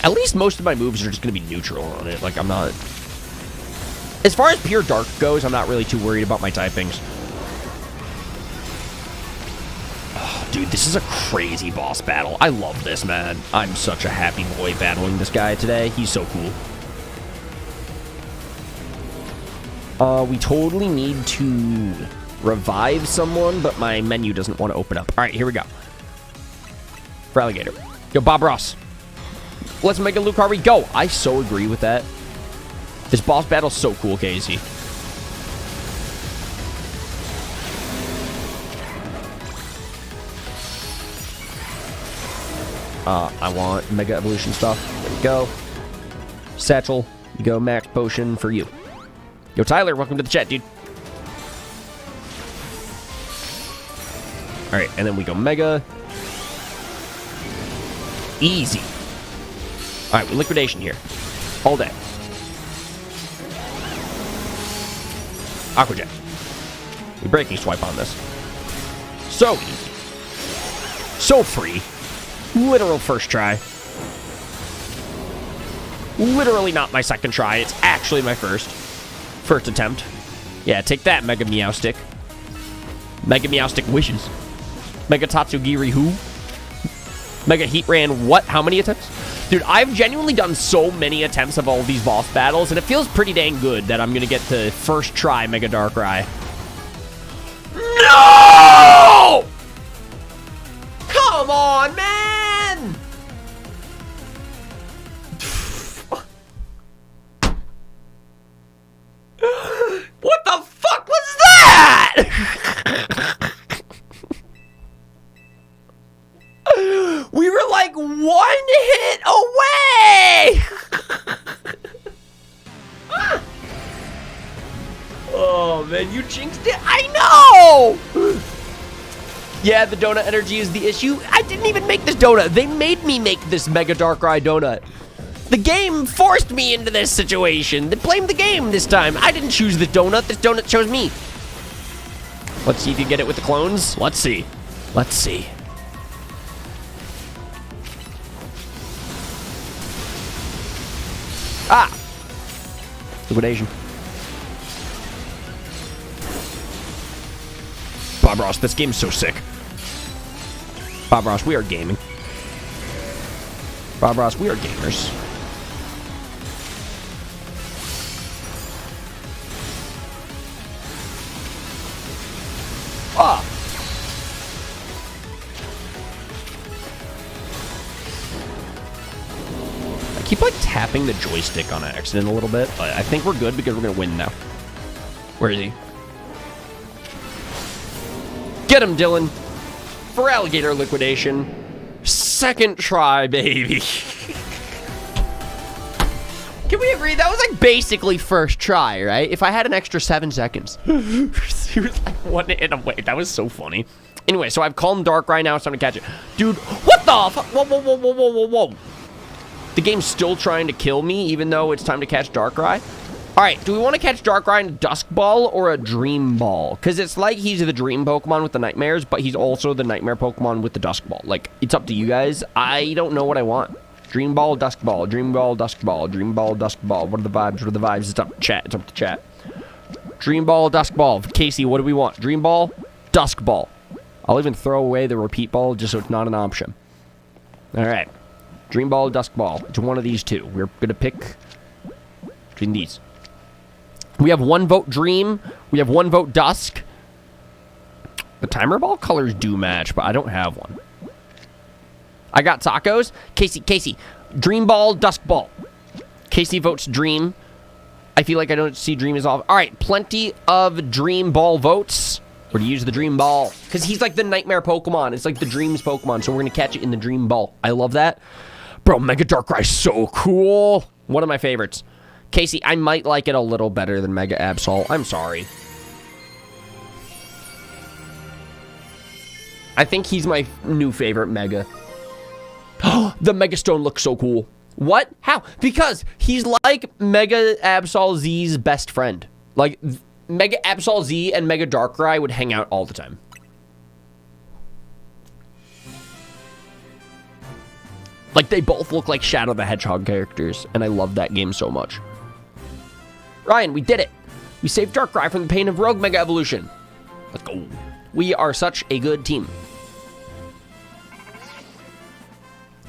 At least most of my moves are just gonna be neutral on it. Like, I'm not... As far as pure dark goes, I'm not really too worried about my typings. Oh, dude, this is a crazy boss battle. I love this, man. I'm such a happy boy battling this guy today. He's so cool. We totally need to revive someone, but my menu doesn't want to open up. All right, here we go. For Alligator. Yo, Bob Ross. Let's make a Lucario go. I so agree with that. This boss battle's so cool, Casey. I want Mega Evolution stuff. There we go. Satchel, you go Max Potion for you. Yo, Tyler, welcome to the chat, dude. All right, and then we go Mega. Easy. All right, liquidation here. All day. Aqua Jet. We breaking swipe on this. So easy. So free. Literal first try. Literally not my second try. It's actually my first attempt. Yeah, take that, Mega Meowstic. Mega Meowstic wishes. Mega Tatsugiri who? Mega Heatran what? How many attempts? Dude, I've genuinely done so many attempts of all these boss battles, and it feels pretty dang good that I'm gonna get to first try Mega Darkrai. No! Come on, man! What the fuck was that? We were like 1 hit away! Oh, man, you jinxed it. I know! Yeah, the donut energy is the issue. I didn't even make this donut. They made me make this Mega Darkrai donut. The game forced me into this situation. They blamed the game this time. I didn't choose the donut. This donut chose me. Let's see if you get it with the clones. Let's see. Let's see. Ah! Liquidation. Bob Ross, this game's so sick. Bob Ross, we are gaming. Bob Ross, we are gamers. Ah! I keep like tapping the joystick on accident a little bit, but I think we're good because we're gonna win now. Where is he? Get him, Dylan. For alligator liquidation. Second try, baby. Can we agree? That was like basically first try, right? If I had an extra 7 seconds. He was like one hit away. That was so funny. Anyway, so I've calmed Darkrai now. It's time to catch it. Dude, what the fuck? Whoa, whoa, whoa, whoa, whoa, whoa, whoa. The game's still trying to kill me, even though it's time to catch Darkrai. All right, do we want to catch Darkrai in a Dusk Ball or a Dream Ball? Because it's like he's the Dream Pokemon with the Nightmares, but he's also the Nightmare Pokemon with the Dusk Ball. Like, it's up to you guys. I don't know what I want. Dream Ball, Dusk Ball, Dream Ball, Dusk Ball, Dream Ball, Dusk Ball. What are the vibes? What are the vibes? It's up to chat. It's up to chat. Dream Ball, Dusk Ball. Casey, what do we want? Dream Ball, Dusk Ball. I'll even throw away the Repeat Ball just so it's not an option. All right. Dream Ball, Dusk Ball. It's one of these two. We're going to pick between these. We have 1 vote Dream. We have 1 vote Dusk. The Timer Ball colors do match, but I don't have one. I got tacos. Casey. Dream Ball, Dusk Ball. Casey votes Dream. I feel like I don't see Dream as all. All right, plenty of Dream Ball votes. We're going to use the Dream Ball. Because he's like the Nightmare Pokemon. It's like the Dreams Pokemon. So we're going to catch it in the Dream Ball. I love that. Bro, Mega Darkrai's so cool. One of my favorites. Casey, I might like it a little better than Mega Absol. I'm sorry. I think he's my new favorite Mega. The Mega Stone looks so cool. What? How? Because he's like Mega Absol Z's best friend. Like, Mega Absol Z and Mega Darkrai would hang out all the time. Like, they both look like Shadow the Hedgehog characters, and I love that game so much. Ryan, we did it. We saved Darkrai from the pain of Rogue Mega Evolution. Let's go. We are such a good team.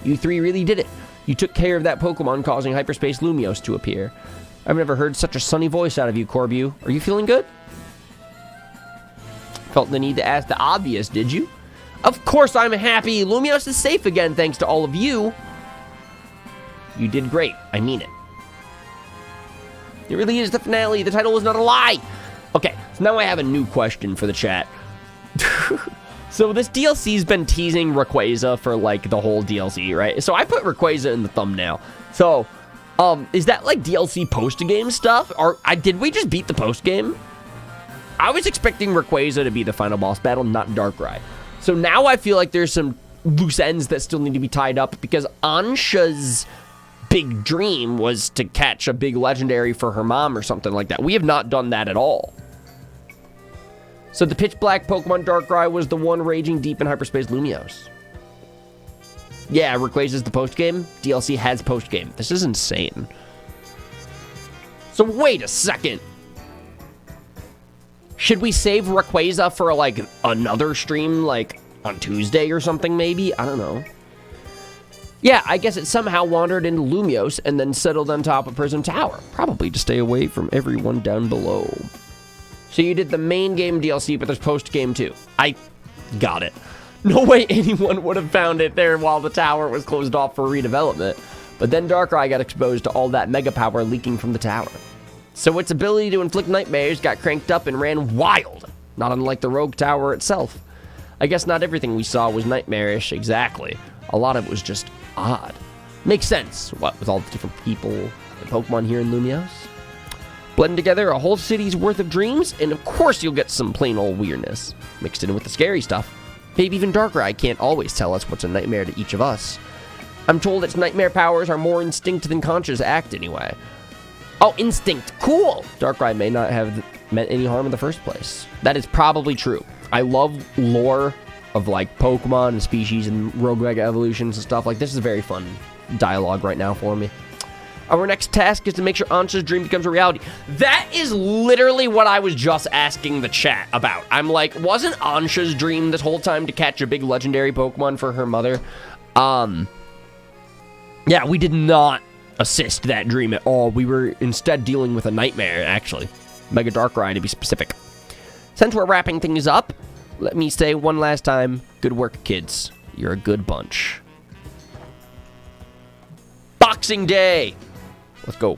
You 3 really did it. You took care of that Pokemon, causing Hyperspace Lumiose to appear. I've never heard such a sunny voice out of you, Corbu. Are you feeling good? Felt the need to ask the obvious, did you? Of course I'm happy. Lumiose is safe again, thanks to all of you. You did great. I mean it. It really is the finale. The title was not a lie. Okay, so now I have a new question for the chat. So this DLC's been teasing Rayquaza for like the whole DLC, right? So I put Rayquaza in the thumbnail. So, is that like DLC post-game stuff? Or did we just beat the post-game? I was expecting Rayquaza to be the final boss battle, not Darkrai. So now I feel like there's some loose ends that still need to be tied up because Ansha's big dream was to catch a big legendary for her mom or something like that. We have not done that at all. So the pitch black Pokemon Darkrai was the one raging deep in Hyperspace Lumiose. Yeah, Rayquaza's the post-game. DLC has post-game. This is insane. So wait a second. Should we save Rayquaza for like another stream like on Tuesday or something maybe? I don't know. Yeah, I guess it somehow wandered into Lumiose and then settled on top of Prism Tower. Probably to stay away from everyone down below. So you did the main game DLC, but there's post-game too. I got it. No way anyone would have found it there while the tower was closed off for redevelopment. But then Darkrai got exposed to all that mega power leaking from the tower. So its ability to inflict nightmares got cranked up and ran wild. Not unlike the Rogue Tower itself. I guess not everything we saw was nightmarish, exactly. A lot of it was just odd. Makes sense, what, with all the different people and Pokemon here in Lumiose? Blend together a whole city's worth of dreams, and of course you'll get some plain old weirdness, mixed in with the scary stuff. Maybe even Darkrai can't always tell us what's a nightmare to each of us. I'm told its nightmare powers are more instinct than conscious act anyway. Oh, instinct, cool! Darkrai may not have meant any harm in the first place. That is probably true. I love lore of like Pokemon and species and Rogue Mega Evolutions and stuff. Like, this is very fun dialogue right now for me. Our next task is to make sure Ansha's dream becomes a reality. That is literally what I was just asking the chat about. I'm like, wasn't Ansha's dream this whole time to catch a big legendary Pokemon for her mother? Yeah, we did not assist that dream at all. We were instead dealing with a nightmare, actually. Mega Darkrai, to be specific. Since we're wrapping things up, let me say one last time, good work, kids. You're a good bunch. Boxing Day! Let's go.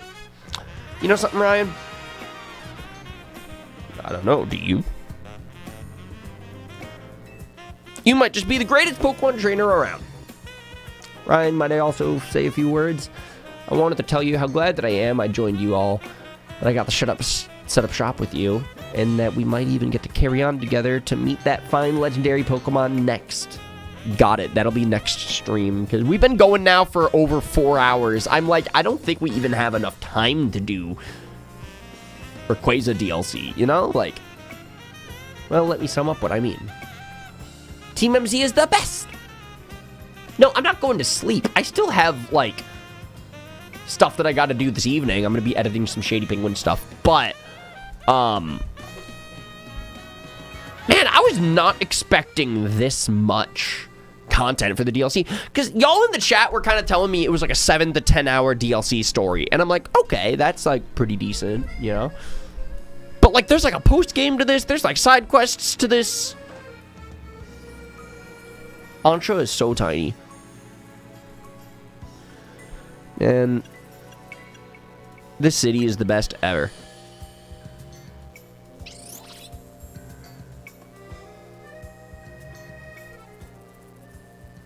You know something, Ryan? I don't know, do you? You might just be the greatest Pokemon trainer around. Ryan, might I also say a few words? I I wanted to tell you how glad that I am I joined you all, that I got to set up shop with you, and that we might even get to carry on together to meet that fine legendary Pokemon next. Got it. That'll be next stream, because we've been going now for over 4 hours. I'm like, I don't think we even have enough time to do Rayquaza DLC, you know? Like, well, let me sum up what I mean. Team MZ is the best! No, I'm not going to sleep. I still have, like, stuff that I gotta do this evening. I'm gonna be editing some Shady Penguin stuff, but, man, I was not expecting this much content for the DLC, because y'all in the chat were kind of telling me it was like a 7 to 10 hour DLC story, and I'm like, okay, that's like pretty decent, you know? But like, there's like a post game to this, there's like side quests to this. Antra is so tiny. And this city is the best ever.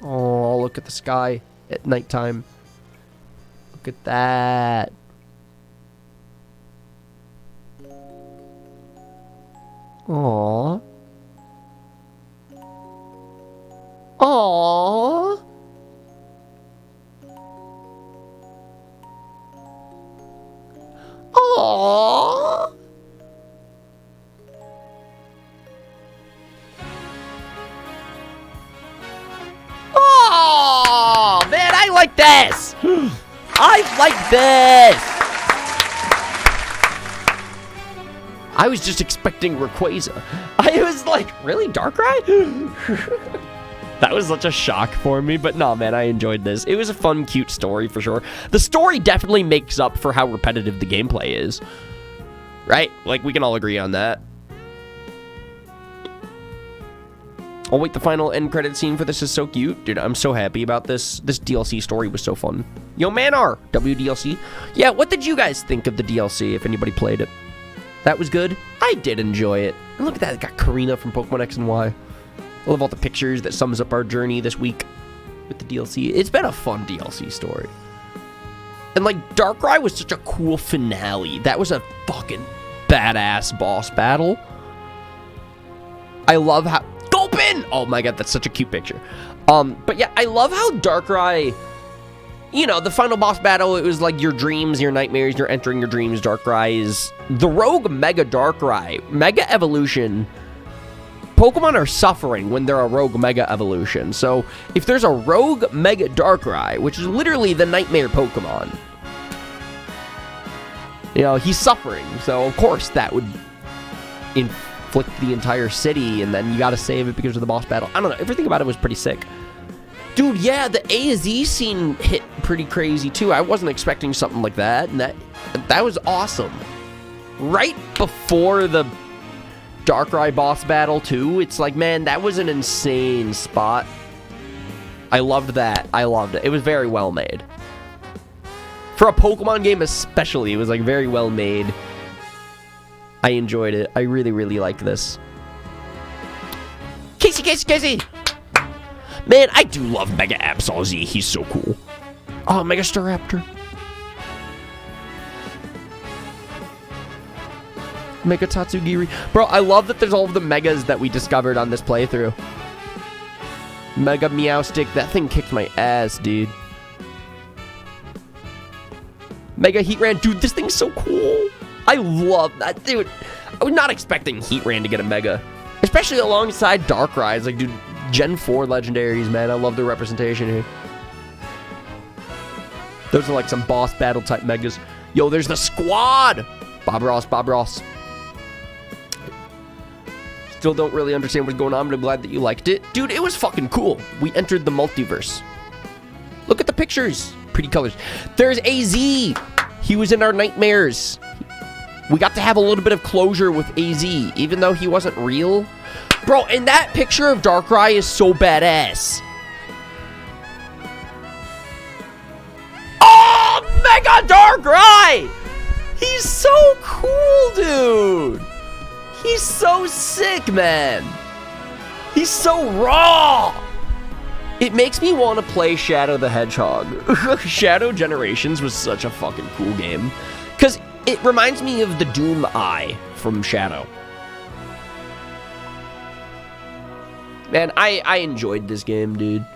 Oh, look at the sky at nighttime. Look at that. Aww. Aww. Aww. Oh, man, I like this. I like this. I was just expecting Rayquaza. I was like, really, Darkrai? That was such a shock for me, but no, man, I enjoyed this. It was a fun, cute story for sure. The story definitely makes up for how repetitive the gameplay is. Right? Like, we can all agree on that. Oh, wait, the final end credit scene for this is so cute. Dude, I'm so happy about this. This DLC story was so fun. Yo, Manar, WDLC. Yeah, what did you guys think of the DLC, if anybody played it? That was good? I did enjoy it. And look at that, it got Karina from Pokemon X and Y. I love all the pictures that sums up our journey this week with the DLC. It's been a fun DLC story. And, like, Darkrai was such a cool finale. That was a fucking badass boss battle. I love how... Gulpin! Oh my god, that's such a cute picture. But yeah, I love how Darkrai... You know, the final boss battle, it was like your dreams, your nightmares, you're entering your dreams. Darkrai is... The Rogue Mega Darkrai. Mega Evolution... Pokemon are suffering when they're a Rogue Mega Evolution. So, if there's a Rogue Mega Darkrai, which is literally the Nightmare Pokemon, you know, he's suffering. So, of course, that would inflict the entire city, and then you gotta save it because of the boss battle. I don't know. Everything about it was pretty sick. Dude, yeah, the A to Z scene hit pretty crazy, too. I wasn't expecting something like that, and that was awesome. Right before the Darkrai boss battle too. It's like, man, that was an insane spot. I loved that. I loved it. It was very well made. For a Pokemon game especially, it was like very well made. I enjoyed it. I really, really liked this. Casey! Man, I do love Mega Absol Z. He's so cool. Oh, Mega Staraptor. Mega Tatsugiri. Bro, I love that there's all of the Megas that we discovered on this playthrough. Mega Meowstic. That thing kicked my ass, dude. Mega Heatran. Dude, this thing's so cool. I love that. Dude, I was not expecting Heatran to get a Mega. Especially alongside Darkrai. It's like, dude, Gen 4 legendaries, man. I love the representation here. Those are like some boss battle type Megas. Yo, there's the squad. Bob Ross. Still don't really understand what's going on, but I'm glad that you liked it. Dude, it was fucking cool. We entered the multiverse. Look at the pictures. Pretty colors. There's AZ. He was in our nightmares. We got to have a little bit of closure with AZ, even though he wasn't real. Bro, and that picture of Darkrai is so badass. Oh, Mega Darkrai! He's so cool, dude. He's so sick, man. He's so raw. It makes me want to play Shadow the Hedgehog. Shadow Generations was such a fucking cool game. Because it reminds me of the Doom Eye from Shadow. Man, I enjoyed this game, dude.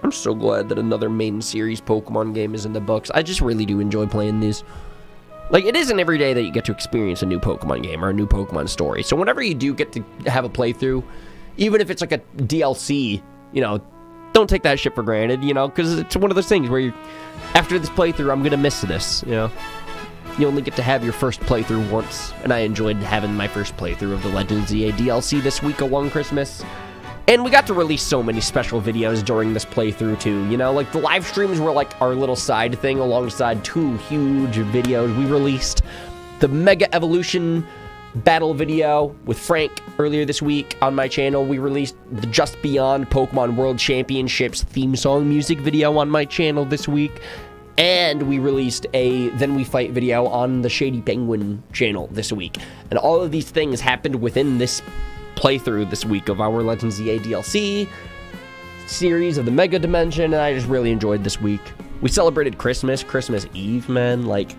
I'm so glad that another main series Pokemon game is in the books. I just really do enjoy playing these. Like, it isn't every day that you get to experience a new Pokemon game or a new Pokemon story. So whenever you do get to have a playthrough, even if it's like a DLC, you know, don't take that shit for granted, you know, because it's one of those things where you, after this playthrough, I'm going to miss this, you know. You only get to have your first playthrough once, and I enjoyed having my first playthrough of the Legends ZA DLC this week along Christmas. And we got to release so many special videos during this playthrough too, you know, like the live streams were like our little side thing alongside 2 huge videos. We released the Mega Evolution battle video with Frank earlier this week on my channel. We released the Just Beyond Pokemon World Championships theme song music video on my channel this week. And we released a Then We Fight video on the Shady Penguin channel this week. And all of these things happened within this playthrough this week of our Legends ZA DLC series of the Mega Dimension, and I just really enjoyed this week. We celebrated Christmas Eve, man. Like,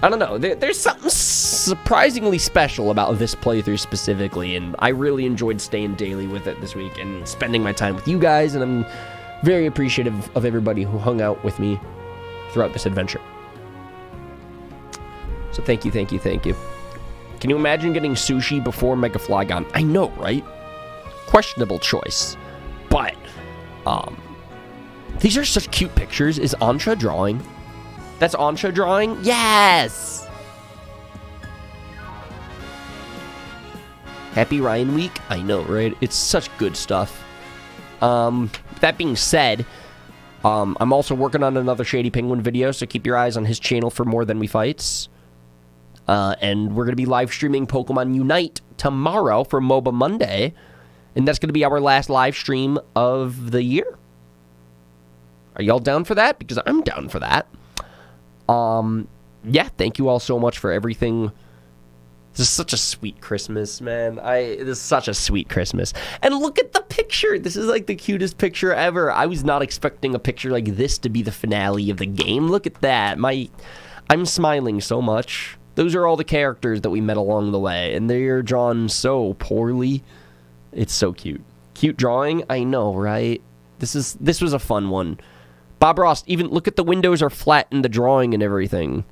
I don't know, there's something surprisingly special about this playthrough specifically, and I really enjoyed staying daily with it this week and spending my time with you guys, and I'm very appreciative of everybody who hung out with me throughout this adventure. So thank you, thank you, thank you. Can you imagine getting sushi before Mega Flygon? I know, right? Questionable choice. But, these are such cute pictures. Is Ansha drawing? That's Ansha drawing? Yes! Happy Ryan Week? I know, right? It's such good stuff. That being said, I'm also working on another Shady Penguin video, so keep your eyes on his channel for more Than We Fights. And we're going to be live streaming Pokemon Unite tomorrow for MOBA Monday. And that's going to be our last live stream of the year. Are y'all down for that? Because I'm down for that. Yeah, thank you all so much for everything. This is such a sweet Christmas, man. This is such a sweet Christmas. And look at the picture. This is like the cutest picture ever. I was not expecting a picture like this to be the finale of the game. Look at that. I'm smiling so much. Those are all the characters that we met along the way, and they're drawn so poorly. It's so cute. Cute drawing? I know, right? This was a fun one. Bob Ross, even look at the windows are flat in the drawing and everything.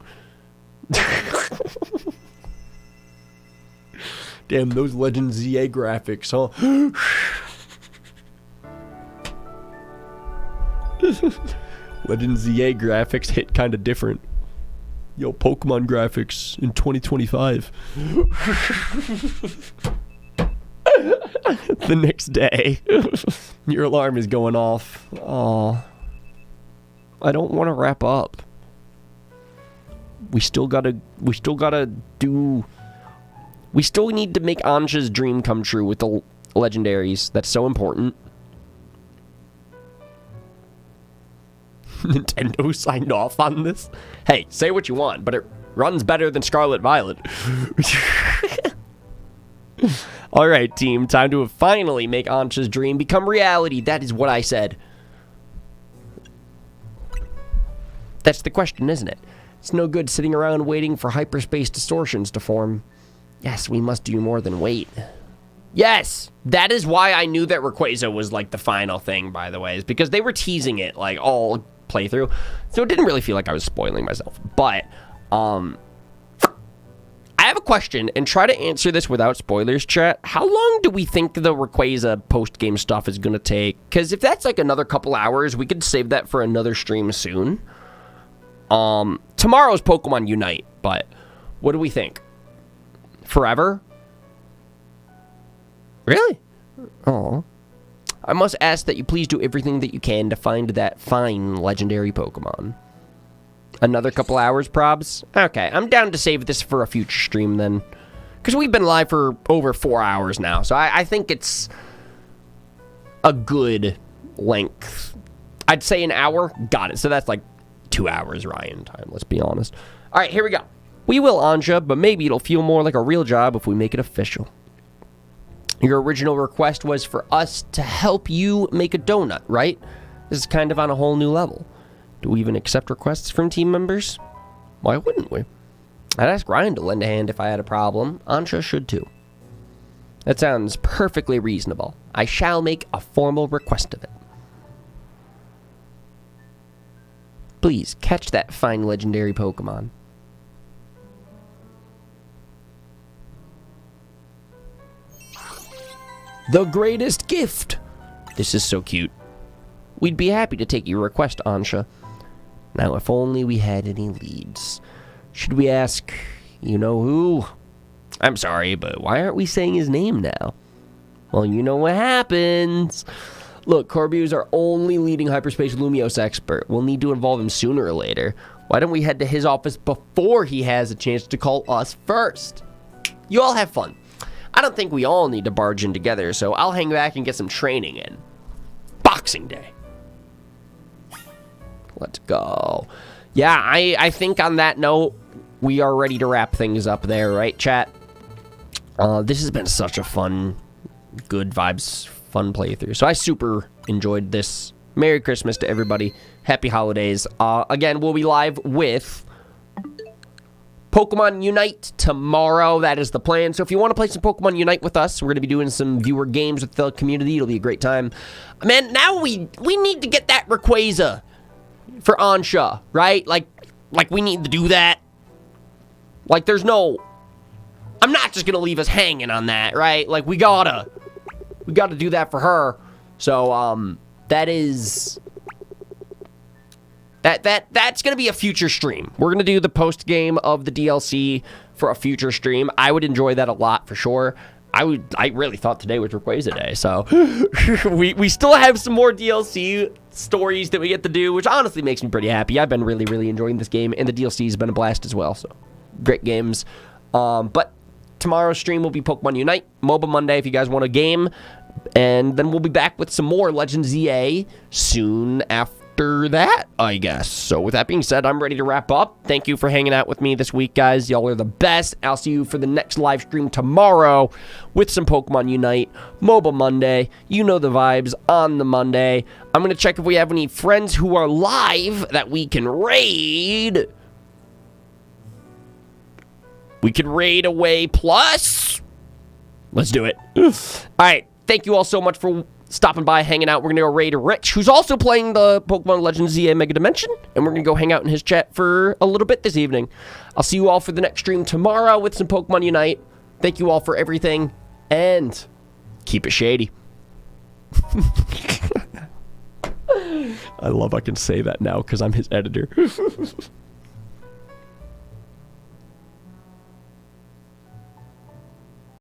Damn, those Legends ZA graphics, huh? Legends ZA graphics hit kind of different. Yo, Pokemon graphics in 2025. The next day, your alarm is going off. Oh, I don't want to wrap up. We still need to make Ansha's dream come true with the legendaries. That's so important. Nintendo signed off on this? Hey, say what you want, but it runs better than Scarlet Violet. Alright, team, time to finally make Ansha's dream become reality. That is what I said. That's the question, isn't it? It's no good sitting around waiting for hyperspace distortions to form. Yes, we must do more than wait. Yes! That is why I knew that Rayquaza was, like, the final thing, by the way, is because they were teasing it, like, all playthrough. So it didn't really feel like I was spoiling myself. But, I have a question, and try to answer this without spoilers, chat. How long do we think the Rayquaza post-game stuff is going to take? Because if that's, like, another couple hours, we could save that for another stream soon. Tomorrow's Pokemon Unite, but what do we think? Forever? Really? Oh. I must ask that you please do everything that you can to find that fine legendary Pokemon. Another couple hours, probs? Okay, I'm down to save this for a future stream then. Because we've been live for over 4 hours now, so I think it's a good length. I'd say an hour. Got it. So that's like 2 hours Ryan time, let's be honest. All right, here we go. We will Ansha, but maybe it'll feel more like a real job if we make it official. Your original request was for us to help you make a donut, right? This is kind of on a whole new level. Do we even accept requests from team members? Why wouldn't we? I'd ask Ryan to lend a hand if I had a problem. Ansha should too. That sounds perfectly reasonable. I shall make a formal request of it. Please, catch that fine legendary Pokemon. The greatest gift! This is so cute. We'd be happy to take your request, Ansha. Now, if only we had any leads. Should we ask, you know who? I'm sorry, but why aren't we saying his name now? Well, you know what happens. Look, Corby is our only leading hyperspace Lumiose expert. We'll need to involve him sooner or later. Why don't we head to his office before he has a chance to call us first? You all have fun. I don't think we all need to barge in together, so I'll hang back and get some training in. Boxing Day. Let's go. Yeah, I think on that note, we are ready to wrap things up there, right, chat? This has been such a fun, good vibes, fun playthrough. So I super enjoyed this. Merry Christmas to everybody. Happy holidays. Again, we'll be live with Pokemon Unite tomorrow. That is the plan. So if you want to play some Pokemon Unite with us, we're going to be doing some viewer games with the community. It'll be a great time. Man, now we need to get that Rayquaza for Ansha, right? Like we need to do that. Like, there's no... I'm not just going to leave us hanging on that, right? Like, we gotta do that for her. So, that is... That's going to be a future stream. We're going to do the post-game of the DLC for a future stream. I would enjoy that a lot, for sure. I really thought today was Rayquaza Day, so... we still have some more DLC stories that we get to do, which honestly makes me pretty happy. I've been really, really enjoying this game, and the DLC has been a blast as well, so... Great games. But tomorrow's stream will be Pokemon Unite, MOBA Monday if you guys want a game. And then we'll be back with some more Legends ZA soon after that, I guess. So with that being said, I'm ready to wrap up. Thank you for hanging out with me this week, guys. Y'all are the best. I'll see you for the next live stream tomorrow with some Pokemon Unite, MOBA Monday. You know the vibes on the Monday. I'm going to check if we have any friends who are live that we can raid. We can raid away plus. Let's do it. All right. Thank you all so much for stopping by, hanging out. We're going to go raid Rich, who's also playing the Pokemon Legends ZA Mega Dimension. And we're going to go hang out in his chat for a little bit this evening. I'll see you all for the next stream tomorrow with some Pokemon Unite. Thank you all for everything. And keep it shady. I love I can say that now because I'm his editor.